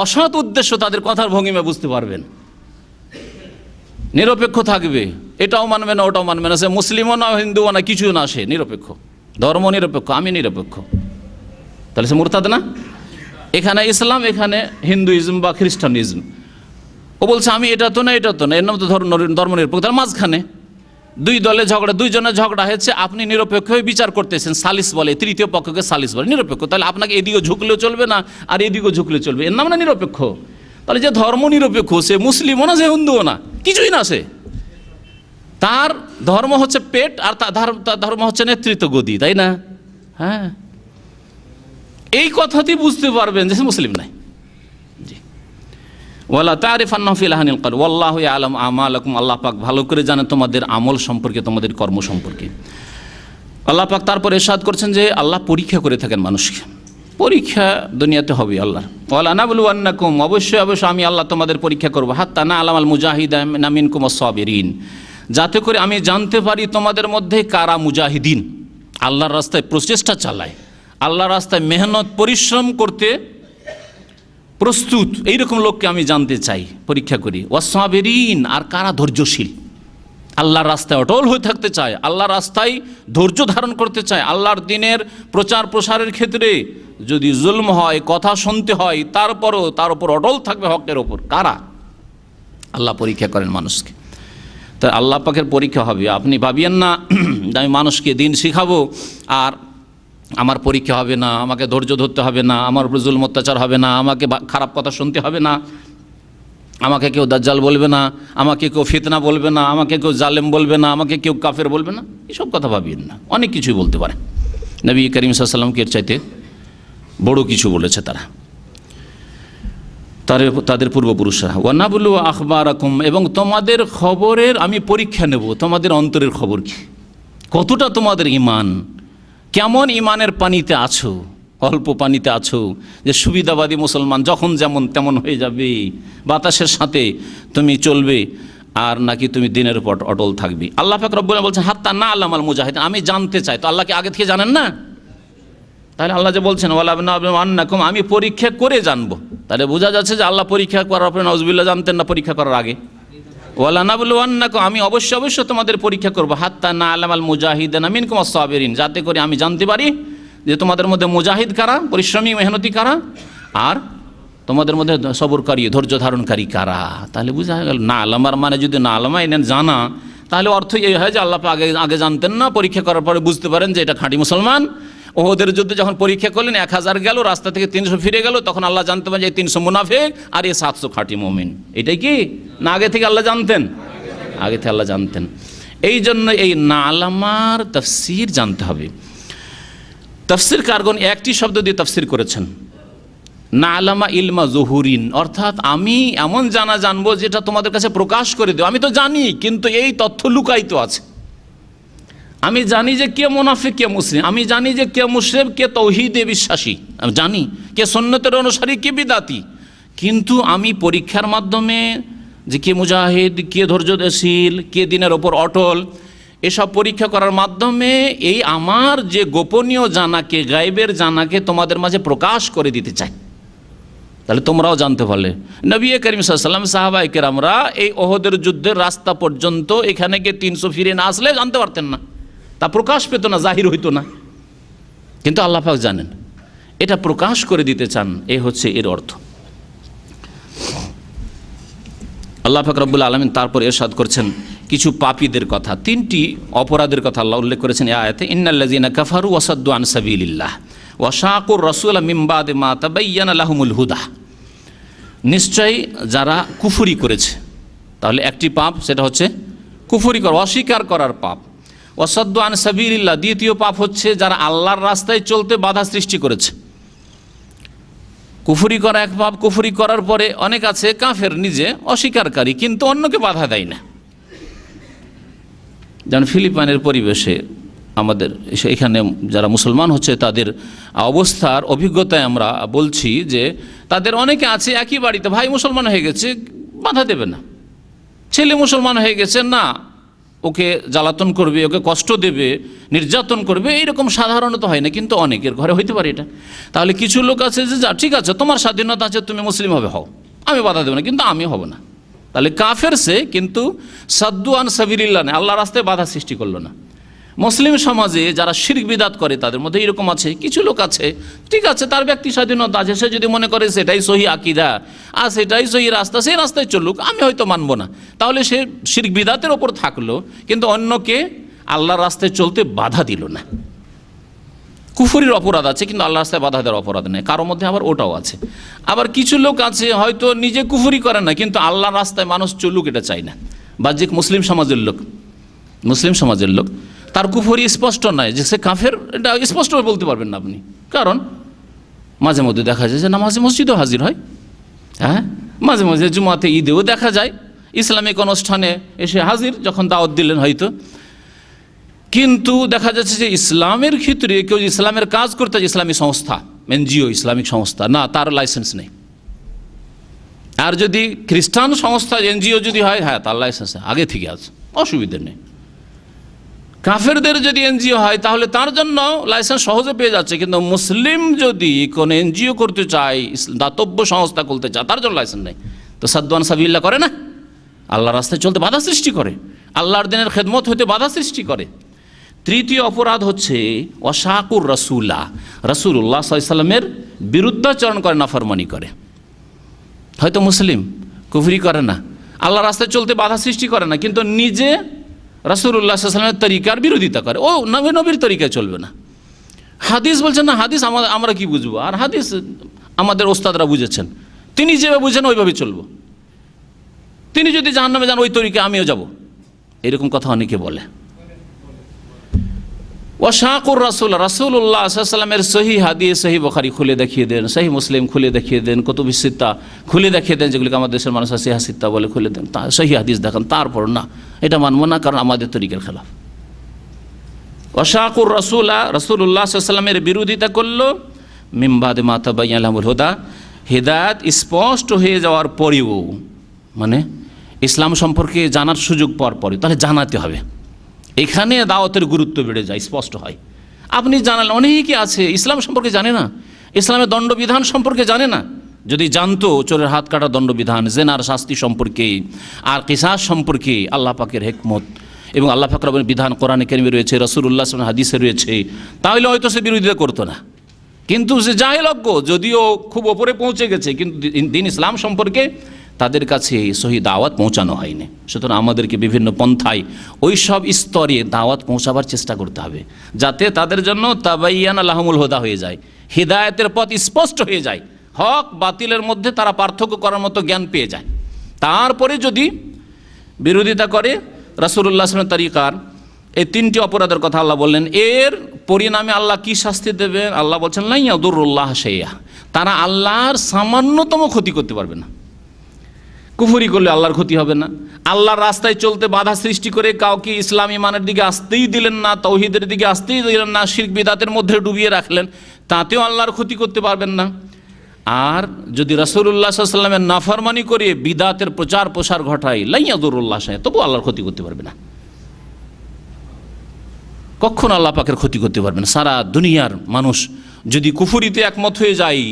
অসৎ উদ্দেশ্য, তাদের কথার ভঙ্গিমা বুঝতে পারবেন। নিরপেক্ষ থাকবে, এটাও মানবে না ওটাও মানবে না, সে মুসলিমও না হিন্দুও না, কিছু না, সে নিরপেক্ষ, ধর্ম নিরপেক্ষ, আমি নিরপেক্ষ, তাহলে সে মুরতাদ না। এখানে ইসলাম, এখানে হিন্দুইজম বা খ্রিস্টানিজম। ও বলছে আমি এটা তো না এটা তো না, এর নাম তো ধর্ম নিরপেক্ষ। তার মাঝখানে দুই দলে ঝগড়া, দুইজনের ঝগড়া হয়েছে, আপনি নিরপেক্ষ হয়ে বিচার করতেছেন, সালিস বলে, তৃতীয় পক্ষকে সালিস বলে, নিরপেক্ষ। তাহলে আপনাকে এদিকেও ঝুঁকলেও চলবে না আর এদিকেও ঝুঁকলেও চলবে, এর নাম না নিরপেক্ষ। তাহলে যে ধর্ম নিরপেক্ষ, সে মুসলিমও না, সে হিন্দুও না, কিছুই না, সে তার ধর্ম হচ্ছে পেট, আর তার ধর্ম হচ্ছে নেতৃত্ব গদি, তাই না? হ্যাঁ, এই কথাতেই বুঝতে পারবেন যে মুসলিম নাই। জি, ওয়ালা তারিফান্নাহুম ফি লাহানিল কাউল ওয়াল্লাহু ইয়ালামু আমালাকুম, আল্লাহ পাক ভালো করে জানেন তোমাদের আমল সম্পর্কে, তোমাদের কর্ম সম্পর্কে। আল্লাহ পাক তারপর ইরশাদ করছেন যে আল্লাহ পরীক্ষা করে থাকেন মানুষকে, পরীক্ষা দুনিয়াতে হবে আল্লাহর। ওয়ালা নাবলুওয়ান্নাকুম, অবশ্যই অবশ্যই আমি আল্লাহ তোমাদের পরীক্ষা করব, হাত্তা না'লামাল মুজাহিদিনা মিনকুম ওয়াস-সাবিরিন, যাতে করে আমি জানতে পারি তোমাদের মধ্যে কারা মুজাহিদিন, আল্লাহর রাস্তায় প্রচেষ্টা চালায়, আল্লাহর রাস্তায় মেহনত পরিশ্রম করতে প্রস্তুত, এইরকম লোককে আমি জানতে চাই, পরীক্ষা করি। ওয়াস-সাবিরিন, আর কারা ধৈর্যশীল, আল্লাহর রাস্তায় অটল হয়ে থাকতে চায়, আল্লাহর রাস্তায় ধৈর্য ধারণ করতে চায়, আল্লাহর দিনের প্রচার প্রসারের ক্ষেত্রে যদি জুলম হয়, কথা শুনতে হয়, তারপরও তার উপর অটল থাকবে, হকের ওপর, কারা? আল্লাহ পরীক্ষা করেন মানুষকে। তাই আল্লাহ পাকের পরীক্ষা হবে। আপনি ভাবিয়েন না আমি মানুষকে দিন শিখাবো আর আমার পরীক্ষা হবে না, আমাকে ধৈর্য ধরতে হবে না, আমার উপর জুলম অত্যাচার হবে না, আমাকে খারাপ কথা শুনতে হবে না, আমাকে কেউ দাজ্জাল বলবে না, আমাকে কেউ ফিতনা বলবে না, আমাকে কেউ জালেম বলবে না, আমাকে কেউ কাফের বলবে না, এসব কথা ভাবিয়েন না। অনেক কিছুই বলতে পারে, নবী করিম সাল্লাল্লাহু আলাইহি ওয়াসাল্লামকে এর চাইতে বড় কিছু বলেছে তারা, তাদের পূর্বপুরুষরা। ওয়ানাবলু আখবারাকুম, এবং তোমাদের খবরের আমি পরীক্ষা নেব, তোমাদের অন্তরের খবর কি, কতটা তোমাদের ঈমান, কেমন ঈমানের পানিতে আছো, অল্প পানিতে আছো যে সুবিধাবাদী মুসলমান, যখন যেমন তেমন হয়ে যাবে, বাতাসের সাথে তুমি চলবে, আর নাকি তুমি দিনের উপর অটল থাকবে। আল্লাহ পাক রব্বুল আলামিন বলছেন হাত্তা না'লামাল মুজাহিদিন, আমি জানতে চাই। তো আল্লাহকে আগে থেকে জানেন না? তাহলে আল্লাহ যে বলছেন ওয়ালা নাবলুওয়ান্নাকুম, আমি পরীক্ষা করে জানবো, তাহলে বোঝা যাচ্ছে যে আল্লাহ পরীক্ষা করার পরে নাউজুবিল্লাহ জানতেন না পরীক্ষা করার আগে? ওয়ালা নাবলুওয়ান্নাকুম, আমি অবশ্যই অবশ্যই তোমাদের পরীক্ষা করবো, হাত্তা না'লামাল মুজাহিদিনা মিনকুম ওয়াস-সাবিরিন, যাতে করে আমি জানতে পারি যে তোমাদের মধ্যে মুজাহিদ কারা, পরিশ্রমী মেহনতি কারা, আর তোমাদের মধ্যে সবরকারী ধৈর্য ধারণকারী কারা। তাহলে বোঝা গেল না আলামার মানে যদি না আলামা এনেন জানা, তাহলে অর্থ এই হয় যে আল্লাহ পাক আগে জানতেন না, পরীক্ষা করার পরে বুঝতে পারেন যে এটা খাঁটি মুসলমান। ওহদের যুদ্ধে যখন পরীক্ষা করলেন 1000 গেল, রাস্তা থেকে 300 ফিরে গেল, তখন আল্লাহ জানতে পারেন যে 300 মুনাফিক আর 700 খাঁটি মুমিন। এটাই কি না আগে থেকে আল্লাহ জানতেন? আগে থেকে আল্লাহ জানতেন। এই জন্য এই না আলামার তাফসীর জানতে হবে। তাফসীর কারগণ একটি শব্দ দিয়ে তাফসীর করেছেন, না আলামা ইলমা জহুরিন, অর্থাৎ আমি এমন জানা জানবো যেটা তোমাদের কাছে প্রকাশ করে দেবো। আমি তো জানি, কিন্তু এই তথ্য লুকায়িত আছে। আমি জানি যে কে মুনাফিক কে মুসলিম, আমি জানি যে কে মুশরিক কে তৌহিদে বিশ্বাসী, আমি জানি কে সুন্নতের অনুসারী কে বিদাতি, কিন্তু আমি পরীক্ষার মাধ্যমে যে কে মুজাহিদ, কে ধৈর্যশীল, কে দিনের ওপর অটল, এসব পরীক্ষা করার মাধ্যমে এই আমার যে গোপনীয় জানাকে, গায়েবের জানাকে তোমাদের মাঝে প্রকাশ করে দিতে চাই। তাহলে তোমরাও জানতে পারলে। নবী করিম সাল্লাল্লাহু আলাইহি ওয়াসাল্লাম, সাহাবায়ে কেরামরা এই ওহদের যুদ্ধের রাস্তা পর্যন্ত এখানে গিয়ে 300 ফিরে না আসলে জানতে পারতেন না, তা প্রকাশ পেত না, জাহির হইতো না। কিন্তু আল্লাহ পাক জানেন, এটা প্রকাশ করে দিতে চান, এ হচ্ছে এর অর্থ। আল্লাহ পাক রব্বুল আলামিন তারপর ইরশাদ করছেন কিছু পাপীদের কথা, 3টি অপরাধের কথা আল্লাহ উল্লেখ করেছেন এই আয়াতে। ইন্নাল্লাযীনা কাফারু ওয়া সাদ্দু আন সাবিলিল্লাহ ওয়া শাকুর রাসূলা মিন বাদি মা তাবায়্যানা লাহুমুল হুদা। নিশ্চয়ই যারা কুফরি করেছে, তাহলে একটি পাপ সেটা হচ্ছে কুফরি করা, অস্বীকার করার পাপ। ওয়া সাদ্দু আন সাবিলিল্লাহ, দ্বিতীয় পাপ হচ্ছে যারা আল্লাহর রাস্তায় চলতে বাধা সৃষ্টি করেছে। কুফরি করা এক পাপ, কুফরি করার পরে অনেক আছে কাফের নিজে অস্বীকারী কিন্তু অন্যকে বাধা দেয় না। যেমন ফিলিপাইনের পরিবেশে আমাদের এখানে যারা মুসলমান হচ্ছে তাদের অবস্থার অভিজ্ঞতায় আমরা বলছি যে তাদের অনেকে আছে একই বাড়িতে, ভাই মুসলমান হয়ে গেছে বাধা দেবে না, ছেলে মুসলমান হয়ে গেছে না ওকে জ্বালাতন করবে, ওকে কষ্ট দেবে, নির্যাতন করবে, এইরকম সাধারণত হয় না, কিন্তু অনেকের ঘরে হইতে পারে এটা। তাহলে কিছু লোক আছে যে যা ঠিক আছে তোমার স্বাধীনতা আছে, তুমি মুসলিম হবে হও, আমি বাধা দেবো না, কিন্তু আমি হব না। তাহলে কাফের সে, কিন্তু সাদ্দু আন সাবিলিল্লাহ নেই, আল্লাহ রাস্তায় বাধা সৃষ্টি করলো না। মুসলিম সমাজে যারা শিরক বিদাত করে তাদের মধ্যে এরকম আছে কিছু লোক আছে, ঠিক আছে তার ব্যক্তি স্বাধীনতা আছে, সে যদি মনে করে সেটাই সহি আকিদা আর সেটাই সহি রাস্তা, সেই রাস্তায় চলুক, আমি হয়তো মানব না, তাহলে সে শিরক বিদাতের ওপর থাকলো, কিন্তু অন্যকে আল্লাহর রাস্তায় চলতে বাধা দিল না। কুফরির অপরাধ আছে, কিন্তু আল্লাহর রাস্তায় বাধা দেওয়ার অপরাধ নেই, কারোর মধ্যে আবার ওটাও আছে। আবার কিছু লোক আছে হয়তো নিজে কুফরি করে না, কিন্তু আল্লাহর রাস্তায় মানুষ চলুক এটা চায় না। বাহ্যিক মুসলিম সমাজের লোক তার কুফরি স্পষ্ট নয় যে সে কাফের, এটা স্পষ্টভাবে বলতে পারবেন না আপনি, কারণ মাঝে মধ্যে দেখা যায় যে নামাজে মসজিদেও হাজির হয়, হ্যাঁ মাঝে মাঝে জুমাতে ঈদেও দেখা যায়, ইসলামিক অনুষ্ঠানে এসে হাজির, যখন দাওয়াত দিলেন হয়তো। কিন্তু দেখা যাচ্ছে যে ইসলামের ক্ষেত্রে কেউ ইসলামের কাজ করতে যায়, ইসলামী সংস্থা এনজিও ইসলামিক সংস্থা, না তার লাইসেন্স নেই। আর যদি খ্রিস্টান সংস্থা এনজিও যদি হয়, হ্যাঁ তার লাইসেন্স আগে থেকে আছে, অসুবিধা নেই। কাফেরদের যদি এনজিও হয় তাহলে তার জন্য লাইসেন্স সহজে পেয়ে যাচ্ছে, কিন্তু মুসলিম যদি কোনো এনজিও করতে চায়, দাতব্য সংস্থা খুলতে চায়, তার জন্য লাইসেন্স নেই। তো সাদ্দু আন সাবিলিল্লাহ করে না, আল্লাহর রাস্তায় চলতে বাধা সৃষ্টি করে, আল্লাহর দিনের খেদমত হতে বাধা সৃষ্টি করে। তৃতীয় অপরাধ হচ্ছে ওয়াশাকুর রাসূলা, রাসূলুল্লাহ সাল্লাল্লাহু আলাইহি সাল্লামের বিরুদ্ধাচরণ করে, নাফরমানি করে। হয়তো মুসলিম, কুফরি করে না, আল্লাহর রাস্তায় চলতে বাধা সৃষ্টি করে না, কিন্তু নিজে রাসূলুল্লাহ সাল্লাল্লাহু আলাইহি ওয়াসাল্লামের তরিকার বিরোধিতা করে, ও নবীর তরিকায় চলবে না। হাদিস বলছেন না, হাদিস আমরা কি বুঝবো, আর হাদিস আমাদের ওস্তাদরা বুঝেছেন, তিনি যেভাবে বুঝেন ওইভাবে চলবো, তিনি যদি জাহান্নামে যান ওই তরিকায় আমিও যাব, এরকম কথা অনেকে বলে। ওয়াশাকুর রাসূল, রাসূলুল্লাহ সাল্লাল্লাহু আলাইহি ওয়াসাল্লামের সহিহ হাদিস, সহিহ বুখারী খুলে দেখিয়ে দেন, সহিহ মুসলিম খুলে দেখিয়ে দেন, কুতুবুস সিত্তা খুলে দেখিয়ে দেন, যেগুলোকে আমাদের দেশের মানুষ সহিহ সিত্তা বলে, খুলে দেন, সহিহ হাদিস দেখান, তারপর না এটা মানবো না, কারণ আমাদের তরিকার খেলাফ। ওয়াশাকুর রাসূলা, রাসূলুল্লাহ সাল্লাল্লাহু আলাইহি ওয়াসাল্লামের বিরোধিতা করলো, মিন বাদি মা তাবায়্যানা লাহুমুল হুদা, হিদায়াত স্পষ্ট হয়ে যাওয়ার পরেও, মানে ইসলাম সম্পর্কে জানার সুযোগ পাওয়ার পরে, তাহলে জানাতে হবে। এখানে দাওয়াতের গুরুত্ব বেড়ে যায়, স্পষ্ট হয়। আপনি জানালেন, অনেকেই আছে ইসলাম সম্পর্কে জানে না, ইসলামের দণ্ডবিধান সম্পর্কে জানে না। যদি জানতো চোরের হাত কাটার দণ্ডবিধান, জেনার শাস্তি সম্পর্কে, আর কিসাস সম্পর্কে, আল্লাহ পাকের হিকমত, এবং আল্লাহ পাক রব্বুল বিধান কোরআনে কারিমে রয়েছে, রাসূলুল্লাহ সাল্লাল্লাহু আলাইহি ওয়াসাল্লাম হাদিসে রয়েছে, তাহলে হয়তো সে বিরোধিতা করতো না। কিন্তু সে জাহেলজ্ঞ, যদিও খুব ওপরে পৌঁছে গেছে, কিন্তু দিন ইসলাম সম্পর্কে তাদের কাছে সহি দাওয়াত পৌঁছানো হয়নি। সুতরাং আমাদেরকে বিভিন্ন পন্থায় ওই সব স্তরে দাওয়াত পৌঁছাবার চেষ্টা করতে হবে, যাতে তাদের জন্য তাবাইয়ানা লাহুমুল হুদা হয়ে যায়, হিদায়াতের পথ স্পষ্ট হয়ে যায়, হক বাতিলের মধ্যে তারা পার্থক্য করার মতো জ্ঞান পেয়ে যায়। তারপরে যদি বিরোধিতা করে রাসূলুল্লাহ সাল্লাল্লাহু আলাইহি ওয়াসাল্লাম তরিকার এই তিনটি অপরাধের কথা আল্লাহ বললেন, এর পরিণামে আল্লাহ কি শাস্তি দেবেন? আল্লাহ বলছেন লা ইয়াদুরুল্লাহ শাইআ, তারা আল্লাহর সামান্যতম ক্ষতি করতে পারবে না। কুফরি করলে আল্লাহর ক্ষতি হবে না। আল্লাহর রাস্তায় চলতে বাধা সৃষ্টি করে কাউকে ইসলাম ঈমানের দিকে আসতেই দিলেন না, তাওহীদের দিকে আসতেই দিলেন না, শিরক বিদআতের মধ্যে ডুবিয়ে রাখলেন, তাতেও আল্লাহর ক্ষতি করতে পারবেন না। আর যদি রাসূলুল্লাহ সাল্লাল্লাহু আলাইহি ওয়াসাল্লামের নাফরমানি করে বিদআতের প্রচার প্রসার ঘটায়, লা ইয়াদুরুল্লাহ শাইআ, তবু আল্লাহর ক্ষতি করতে পারবে না, কখনো আল্লাহ পাকের ক্ষতি করতে পারবে না। সারা দুনিয়ার মানুষ যদি কুফরিতে একমত হয়ে যায়,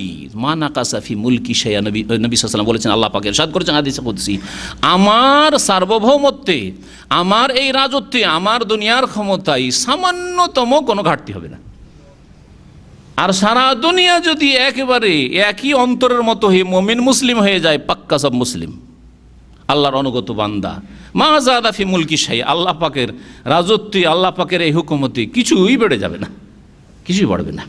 মা নাকাসা ফি মুলকি শাইআ, নবী সাল্লাল্লাহু আলাইহি ওয়াসাল্লাম বলেছেন, আল্লাহ পাক ইরশাদ করেছেন হাদিসে কুদসি, আমার সার্বভৌমত্বে, আমার এই রাজত্বে, আমার দুনিয়ার ক্ষমতায় সামান্যতম কোনো ঘাটতি হবে না। আর সারা দুনিয়া যদি একেবারে একই অন্তরের মতো হয়ে মুমিন মুসলিম হয়ে যায়, পাক্কা সব মুসলিম, আল্লাহর অনুগত বান্দা, মা যাদা ফি মুলকি শাইআ, আল্লাহ পাকের রাজত্বে, আল্লাহ পাকের এই হুকুমতে কিছুই বেড়ে যাবে না, কিছুই বাড়বে না।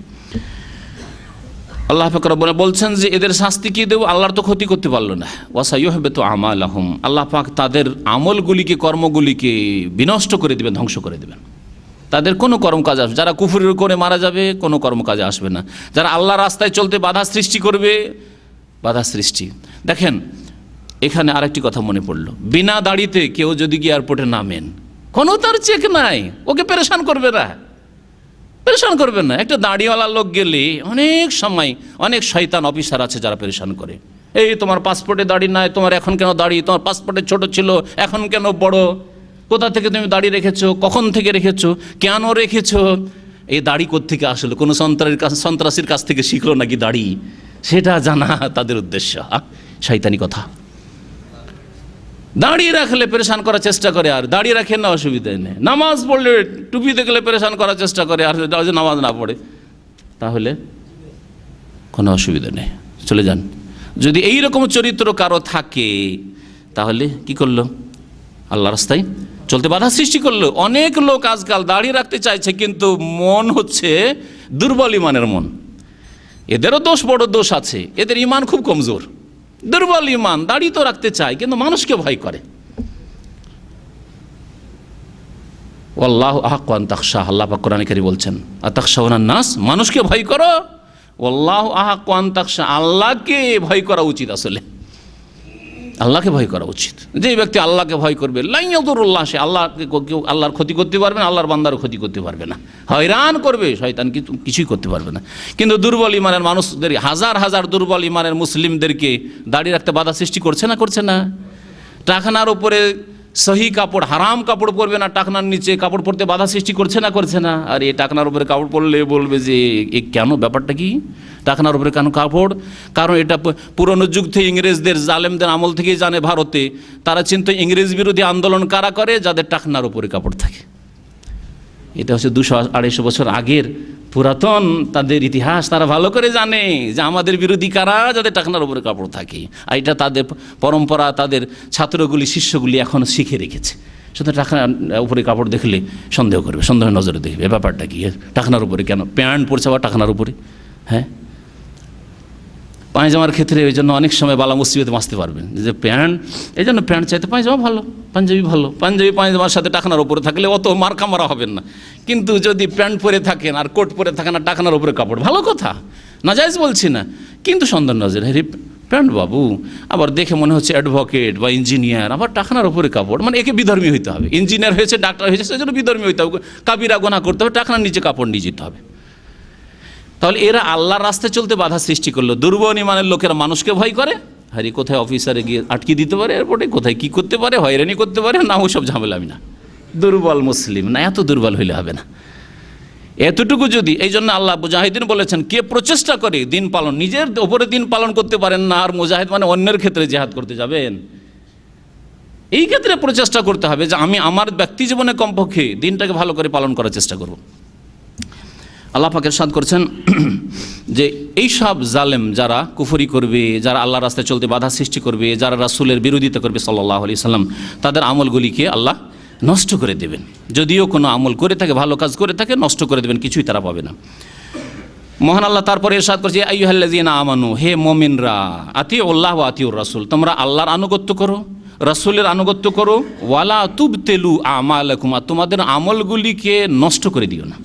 আল্লাহ পাক রব্বুল বলছেন যে এদের শাস্তি কি দেব? আল্লাহর তো ক্ষতি করতে পারলো না। ওয়াসায়ুহবিতু আমালাহুম, আল্লাহ পাক তাদের আমলগুলিকে, কর্মগুলিকে বিনষ্ট করে দেবেন, ধ্বংস করে দেবেন। তাদের কোনো কর্ম কাজ আসবে, যারা কুফরি করে মারা যাবে কোনো কর্ম কাজে আসবে না। যারা আল্লাহর রাস্তায় চলতে বাধা সৃষ্টি করবে, বাধা সৃষ্টি। দেখেন এখানে আরেকটি কথা মনে পড়লো, বিনা দাড়িতে কেউ যদি গিয়ে এয়ারপোর্টে নামেন, কোনো তার চেক নাই, ওকে পেরেশান করবে না, পেরেশান করবেন না। একটা দাড়িওয়ালা লোক গেলে অনেক সময় অনেক শয়তান অফিসার আছে যারা পেরেশান করে, এই তোমার পাসপোর্টে দাড়ি নাই, তোমার এখন কেন দাড়ি, তোমার পাসপোর্টে ছোট ছিল এখন কেন বড়, কোথা থেকে তুমি দাড়ি রেখেছো, কখন থেকে রেখেছো, কেন রেখেছো, এই দাড়ি কোত্থেকে আসলে কোনো সন্ত্রাসীর কাছ থেকে শিখলো নাকি দাড়ি, সেটা জানা তাদের উদ্দেশ্য। শয়তানি কথা। দাঁড়িয়ে রাখলে পেরেশান করার চেষ্টা করে, আর দাঁড়িয়ে রাখেন না অসুবিধা নেই। নামাজ পড়লে টুপি দেখলে পেরেশান করার চেষ্টা করে, আর নামাজ না পড়ে তাহলে কোনো অসুবিধা নেই, চলে যান। যদি এই রকম চরিত্র কারো থাকে তাহলে কি করলো? আল্লাহ রাস্তায় চলতে বাধা সৃষ্টি করলো। অনেক লোক আজকাল দাঁড়িয়ে রাখতে চাইছে, কিন্তু মন হচ্ছে দুর্বল ইমানের মন। এদেরও দোষ, বড় দোষ আছে, এদের ইমান খুব কমজোর, দুর্বল ইমান। দাড়ি তো রাখতে চায় কিন্তু মানুষকে ভয় করে। ওয়াল্লাহু আহাক্কু আন তাখশা, আল্লাহ পাক কোরআনে কারীমে বলছেন, আতাখশাউনান নাস, মানুষকে ভয় করো, ওয়াল্লাহু আহাক্কু আন তাখশা, আল্লাহকে ভয় করা উচিত। আসলে আল্লাহকে ভয় করা উচিত। যে ব্যক্তি আল্লাহকে ভয় করবে, লা ইয়াদুরুল্লাহ শাইআ, আল্লাহকে কেউ আল্লাহর ক্ষতি করতে পারবে না, আল্লাহর বান্দারও ক্ষতি করতে পারবে না, হয়রান করবে শয়তান, কিছুই করতে পারবে না। কিন্তু দুর্বল ইমানের মানুষদের, হাজার হাজার দুর্বল ইমানের মুসলিমদেরকে দাঁড়িয়ে রাখতে বাধা সৃষ্টি করছে না, করছে না? টাকনার উপরে সহি কাপড়, হারাম কাপড় পরবে না, টাকনার নিচে কাপড় পরতে বাধা সৃষ্টি করছে না, করছে না? আর এই টাকনার উপরে কাপড় পরলে বলবে যে এ কেন, ব্যাপারটা কি, টাকনার উপরে কেন কাপড়? কারণ এটা পুরনো যুগ থেকে ইংরেজদের, জালেমদের আমল থেকেই জানে ভারতে, তারা চিন্তা ইংরেজ বিরোধী আন্দোলন কারা করে? যাদের টাকনার উপরে কাপড় থাকে। এটা হচ্ছে 200-250 বছর আগের পুরাতন তাদের ইতিহাস, তারা ভালো করে জানে যে আমাদের বিরোধী কারা, যাদের টাকনার উপরে কাপড় থাকে। আর এটা তাদের পরম্পরা, তাদের ছাত্রগুলি, শিষ্যগুলি এখন শিখে রেখেছে। শুধু টাকনার উপরে কাপড় দেখলে সন্দেহ করবে, সন্দেহের নজরে দেখবে, ব্যাপারটা কি, টাকনার উপরে কেন প্যান্ট পরছে আবার টাকনার উপরে? হ্যাঁ, পায়জামার ক্ষেত্রে ওই জন্য অনেক সময় বালা মুসিবতে বাঁচতে পারবেন, যে প্যান্ট, এই জন্য প্যান্ট চাইতে পায়জামা ভালো, পাঞ্জাবি ভালো। পাঞ্জাবি পায়জামার সাথে টাকনার উপরে থাকলে অত মার্কা মারা হবেন না। কিন্তু যদি প্যান্ট পরে থাকেন আর কোট পরে থাকেন আর টাকনার উপরে কাপড়, ভালো কথা, নাজায়েজ বলছি না, কিন্তু সন্দেহ নজর, হ্যাঁ প্যান্ট বাবু, আবার দেখে মনে হচ্ছে অ্যাডভোকেট বা ইঞ্জিনিয়ার, আবার টাকনার উপরে কাপড়, মানে একে বিধর্মী হইতে হবে। ইঞ্জিনিয়ার হয়েছে, ডাক্তার হয়েছে, সেজন্য বিধর্মী হইতে হবে, কাবিরা গোনা করতে হবে, টাকনার নিচে কাপড় নিয়ে যেতে হবে। তাহলে এরা আল্লাহর রাস্তায় চলতে বাধা সৃষ্টি করলো। দুর্বল ইমানের লোকেরা মানুষকে ভয় করে, হারি কোথায় অফিসারে গিয়ে আটকে দিতে পারে এয়ারপোর্টে, কোথায় কি করতে পারে, হয়রানি করতে পারে, না ওসব ঝামেলা আমি না। দুর্বল মুসলিম না, এত দুর্বল হইলে হবে না, এতটুকু যদি। এই জন্য আল্লাহ মুজাহিদিন বলেছেন, কে প্রচেষ্টা করে দিন পালন, নিজের ওপরে দিন পালন করতে পারেন না, আর মুজাহিদ মানে অন্যের ক্ষেত্রে জিহাদ করতে যাবেন, এই ক্ষেত্রে প্রচেষ্টা করতে হবে যে আমি আমার ব্যক্তি জীবনে কমপক্ষে দিনটাকে ভালো করে পালন করার চেষ্টা করব। আল্লাহ পাক ইরশাদ করেছেন যে এই সব জালেম যারা কুফরি করবে, যারা আল্লাহর রাস্তায় চলতে বাধা সৃষ্টি করবে, যারা রাসূলের বিরোধিতা করবে সাল্লাল্লাহু আলাইহি সাল্লাম, তাদের আমলগুলিকে আল্লাহ নষ্ট করে দেবেন। যদিও কোনো আমল করে থাকে, ভালো কাজ করে থাকে, নষ্ট করে দেবেন, কিছুই তারা পাবে না। মহান আল্লাহ তারপরে ইরশাদ করছে, আইয়ুহাল্লাযীনা আমানু, হে মুমিনরা, আতিউল্লাহ ওয়া আতিউর রাসূল, তোমরা আল্লাহর আনুগত্য করো, রাসূলের আনুগত্য করো, ওয়ালা তুবতিলু আমালাকুম, তোমাদের আমলগুলিকে নষ্ট করে দিও না।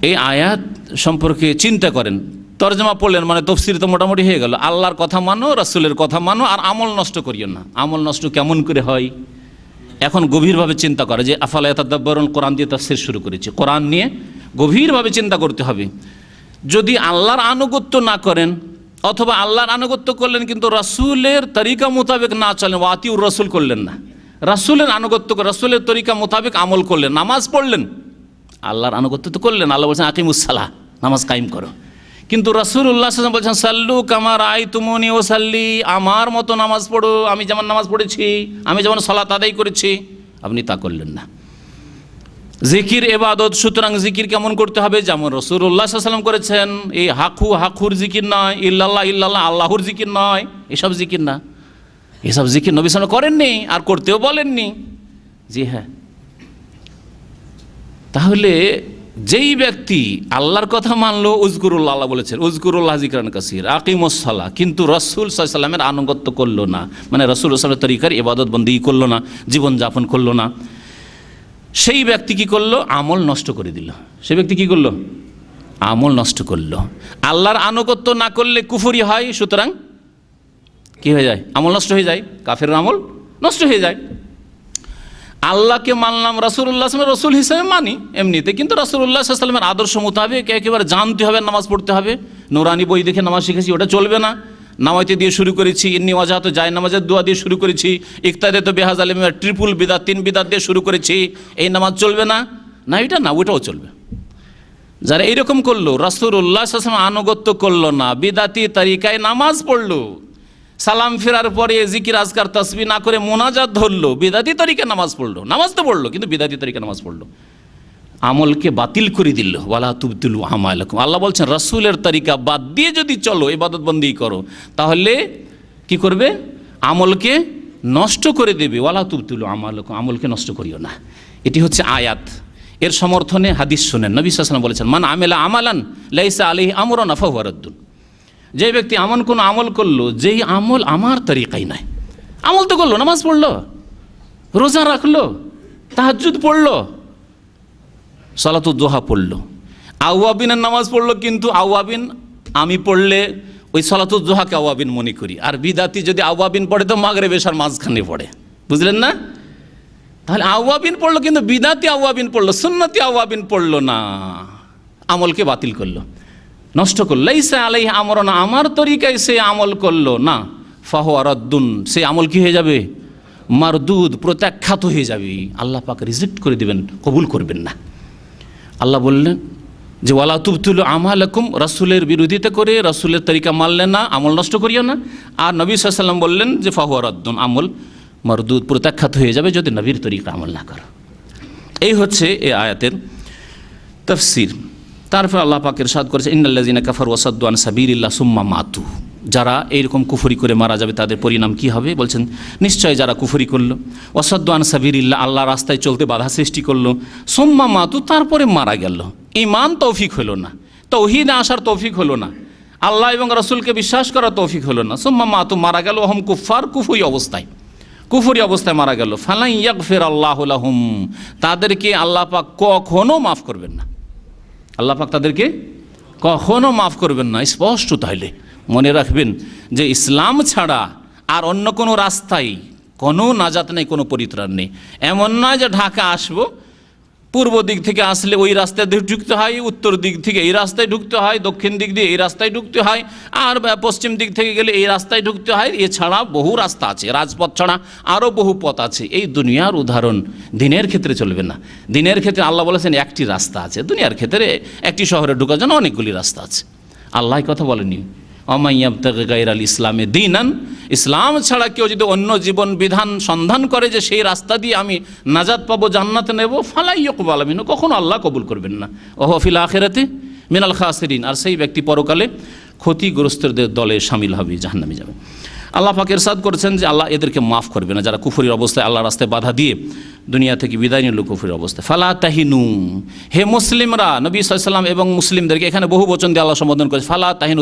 এই আয়াত সম্পর্কে চিন্তা করেন, তরজমা পড়লেন মানে তাফসীর তো মোটামুটি হয়ে গেল। আল্লাহর কথা মানো, রাসূলের কথা মানো, আর আমল নষ্ট করিও না। আমল নষ্ট কেমন করে হয় এখন গভীরভাবে চিন্তা করে যে আফালা ইয়াতাদাব্বারুন, কোরআন দিয়ে তাফসীর শুরু করেছে। কোরআন নিয়ে গভীরভাবে চিন্তা করতে হবে। যদি আল্লাহর আনুগত্য না করেন অথবা আল্লাহর আনুগত্য করলেন কিন্তু রাসূলের তরিকা মোতাবেক না চলেন, ওয়াতিউর রাসূল করলেন না, রাসূলের আনুগত্য করে রাসূলের তরিকা মোতাবেক আমল করলেন, নামাজ পড়লেন, আল্লাহর আনুগত্য তো করলেন, আল্লাহ বলছেন আকিমুস সালাহ, নামাজ কায়েম করো, কিন্তু রাসূলুল্লাহ সাল্লাল্লাহু আলাইহি ওয়াসাল্লাম বলছেন সাল্লু কামা রাআইতুমুনি ওয়াসাল্লি, আমার মতো নামাজ পড়ো, আমি যেমন নামাজ পড়েছি, আমি যেমন সালাত আদায় করেছি, আপনি তা করলেন না। জিকির ইবাদত, সুতরাং জিকির কেমন করতে হবে, যেমন রাসূলুল্লাহ সাল্লাল্লাহু আলাইহি ওয়াসাল্লাম করেছেন। এই হাকুর জিকির নয়, ইল্লাল্লাহ ইল্লাল্লাহ, আল্লাহর জিকির নয়, এসব জিকির না, এসব জিকির নবী সাল্লাল্লাহু আলাইহি ওয়াসাল্লাম করেননি আর করতেও বলেননি। জি হ্যাঁ, তাহলে যেই ব্যক্তি আল্লাহর কথা মানলো, উযকুরুল্লাহ, আল্লাহ বলেছেন উযকুরুল্লাহ যিকরান কাসীর, আকিমুস সালাহ, কিন্তু রাসূল সাল্লাল্লাহু আলাইহি ওয়াসাল্লামের আনুগত্য করলো না, মানে রাসূল সাল্লাল্লাহু আলাইহি ওয়াসাল্লামের তরিকার ইবাদত বন্দেগী করলো না, জীবনযাপন করলো না, সেই ব্যক্তি কি করলো, আমল নষ্ট করে দিল। সেই ব্যক্তি কি করলো, আমল নষ্ট করলো। আল্লাহর আনুগত্য না করলে কুফরি হয়, সুতরাং কি হয়ে যায়, আমল নষ্ট হয়ে যায়, কাফেরের আমল নষ্ট হয়ে যায়। আল্লাহকে মানলাম, রাসূলুল্লাহ সাল্লাল্লাহু আলাইহি ওয়াসাল্লাম রাসূল হিসেবে মানি এমনিতে, কিন্তু রাসূলুল্লাহ সাল্লাল্লাহু আলাইহি ওয়াসাল্লামের আদর্শ মোতাবেক একেবারে জানতে হবে, নামাজ পড়তে হবে। নুরানি বই দেখে নামাজ শিখেছি, ওটা চলবে না। নামাইতে দিয়ে শুরু করেছি, ইন্নী ওয়াজাহাতু যায় নামাজের দোয়া দিয়ে শুরু করেছি, ইক্তাদাতু বিহাযাল ইমাম ট্রিপল বিদাত, 3 বিদাত দিয়ে শুরু করেছি, এই নামাজ চলবে না, না এটা না ওটাও চলবে। যারা এইরকম করলো, রাসূলুল্লাহ সাল্লাল্লাহু আলাইহি ওয়াসাল্লাম আনুগত্য করলো না, বিদাতি তরিকায় নামাজ পড়লো, সালাম ফেরার পরে জিকির আজকার তাসবিহ না করে মোনাজাত ধরলো, বিদাতি তরিকা নামাজ পড়লো, নামাজ তো পড়লো কিন্তু বিদাতি তরিকা নামাজ পড়লো, আমলকে বাতিল করে দিল। ওয়ালা তুবতিলু আমালাকুম, আল্লাহ বলছেন রাসূলের তরিকা বাদ দিয়ে যদি চলো, ইবাদত বন্দেগী করো, তাহলে কি করবে, আমলকে নষ্ট করে দেবে। ওয়ালা তুবতিলু আমালাকুম, আমলকে নষ্ট করিও না। এটি হচ্ছে আয়াত। এর সমর্থনে হাদিস শুনেন, নবী সাল্লাল্লাহু আলাইহি ওয়াসাল্লাম বলেছেন মান আমিলা আমালান লাইসা আলাইহি আমরুনা ফাহুয়া রাদ্দুন, যে ব্যক্তি এমন কোন আমল করলো যেই আমল আমার তরিকায় নাই, আমল তো করলো, নামাজ পড়লো, রোজা রাখলো, তাহাজ্জুদ পড়লো, সালাতুদ দুহা পড়লো, আওয়াবিনের নামাজ পড়লো, কিন্তু আওয়াবিন আমি পড়লে ওই সালাতুদ দুহাকে আওয়াবিন মনে করি, আর বিদাতি যদি আওয়াবিন পড়ে তো মাগরিব এশার মাঝখানে পড়ে, বুঝলেন না? তাহলে আওয়াবিন পড়লো কিন্তু বিদাতি আওয়াবিন পড়লো, সুন্নতি আওয়াবিন পড়লো না, আমলকে বাতিল করলো, নষ্ট করলো। লাইসা আলাইহি আমরুনা, আমার তরিকায় সে আমল করলো না, ফাহুয়া রাদ্দুন, সে আমল কি হয়ে যাবে, মারদুদ, প্রত্যাখ্যাত হয়ে যাবে, আল্লাহ পাক রিজেক্ট করে দিবেন, কবুল করবেন না। আল্লাহ বললেন যে ওয়ালা তুবতিলু আমালাকুম, রাসূলের বিরোধিতা করে রাসূলের তরিকা মানলেন না, আমল নষ্ট করিও না। আর নবী সাল্লাল্লাহু আলাইহি ওয়াসাল্লাম বললেন যে ফাহুয়া রাদ্দুন, আমল মারদুদ, প্রত্যাখ্যাত হয়ে যাবে যদি নবীর তরিকা আমল না করো। এই হচ্ছে এই আয়াতের তাফসীর। তারপর আল্লাহ পাক ইরশাদ করেছে ইন্নাল্লাযীনা কাফারু ওয়া সাদ্দু আন সাবিলিল্লাহ সুম্মা মাতু, যারা এইরকম কুফরি করে মারা যাবে তাদের পরিণাম কি হবে, বলছেন নিশ্চয় যারা কুফরি করলো, ওয়া সাদ্দু আন সাবিলিল্লাহ, আল্লাহর রাস্তায় চলতে বাধা সৃষ্টি করলো, সুম্মা মাতু, তারপরে মারা গেল, ঈমান তৌফিক হলো না, তাওহীদে আসার তৌফিক হলো না, আল্লাহ এবং রাসূলকে বিশ্বাস করার তৌফিক হলো না, সুম্মা মাতু, মারা গেল, ওয়াহুম কুফার, কুফরি অবস্থায় মারা গেল, ফালা ইয়াগফিরাল্লাহু লাহুম, তাদেরকে আল্লাহ পাক কখনো মাফ করবেন না, আল্লাহ পাক তাদেরকে কখনো মাফ করবেন না। স্পষ্ট তাইলে মনে রাখবেন যে ইসলাম ছাড়া আর অন্য কোনো রাস্তায় কোনো নাজাত নেই, কোনো পরিত্রাণ নেই। এমন নয় যে ঢাকা আসবো, পূর্ব দিক থেকে আসলে ওই রাস্তায় ঢুকতে হয়, উত্তর দিক থেকে এই রাস্তায় ঢুকতে হয়, দক্ষিণ দিক দিয়ে এই রাস্তায় ঢুকতে হয়, আর পশ্চিম দিক থেকে গেলে এই রাস্তায় ঢুকতে হয়। এছাড়া বহু রাস্তা আছে, রাজপথ ছাড়া আরও বহু পথ আছে। এই দুনিয়ার উদাহরণ দিনের ক্ষেত্রে চলবে না। দিনের ক্ষেত্রে আল্লাহ বলেছেন একটি রাস্তা আছে, দুনিয়ার ক্ষেত্রে একটি শহরে ঢোকার জন্য অনেকগুলি রাস্তা আছে। আল্লাহ কথা বলেনি ওয়া মান ইয়াবতাগি গায়রাল ইসলামি দীনান ইসলাম ছাড়া কেউ যদি অন্য জীবন বিধান সন্ধান করে যে সেই রাস্তা দিয়ে আমি নাজাত পাবো, জান্নাতে নেব, ফালাই ইয়কবাল মিনহু, কখনো আল্লাহ কবুল করবেন না। ওহু ফিল আখিরাতি মিনাল খাসিরিন, আর সেই ব্যক্তি পরকালে ক্ষতিগ্রস্তদের দলে শামিল হবে, জাহান্নামে যাবে। আল্লাহ পাক ইরশাদ করেছেন যে আল্লাহ এদেরকে মাফ করবে না, যারা কুফরির অবস্থায় আল্লাহর রাস্তায় বাধা দিয়ে দুনিয়া থেকে বিদায় নিল কুফরির অবস্থায়। ফালা তাহিনু, হে মুসলিমরা, নবী সাল্লাল্লাহু আলাইহি ওয়াসাল্লাম এবং মুসলিমদেরকে এখানে বহু বচন দিয়ে আল্লাহ সম্বোধন করেছে, ফালা তাহিনু,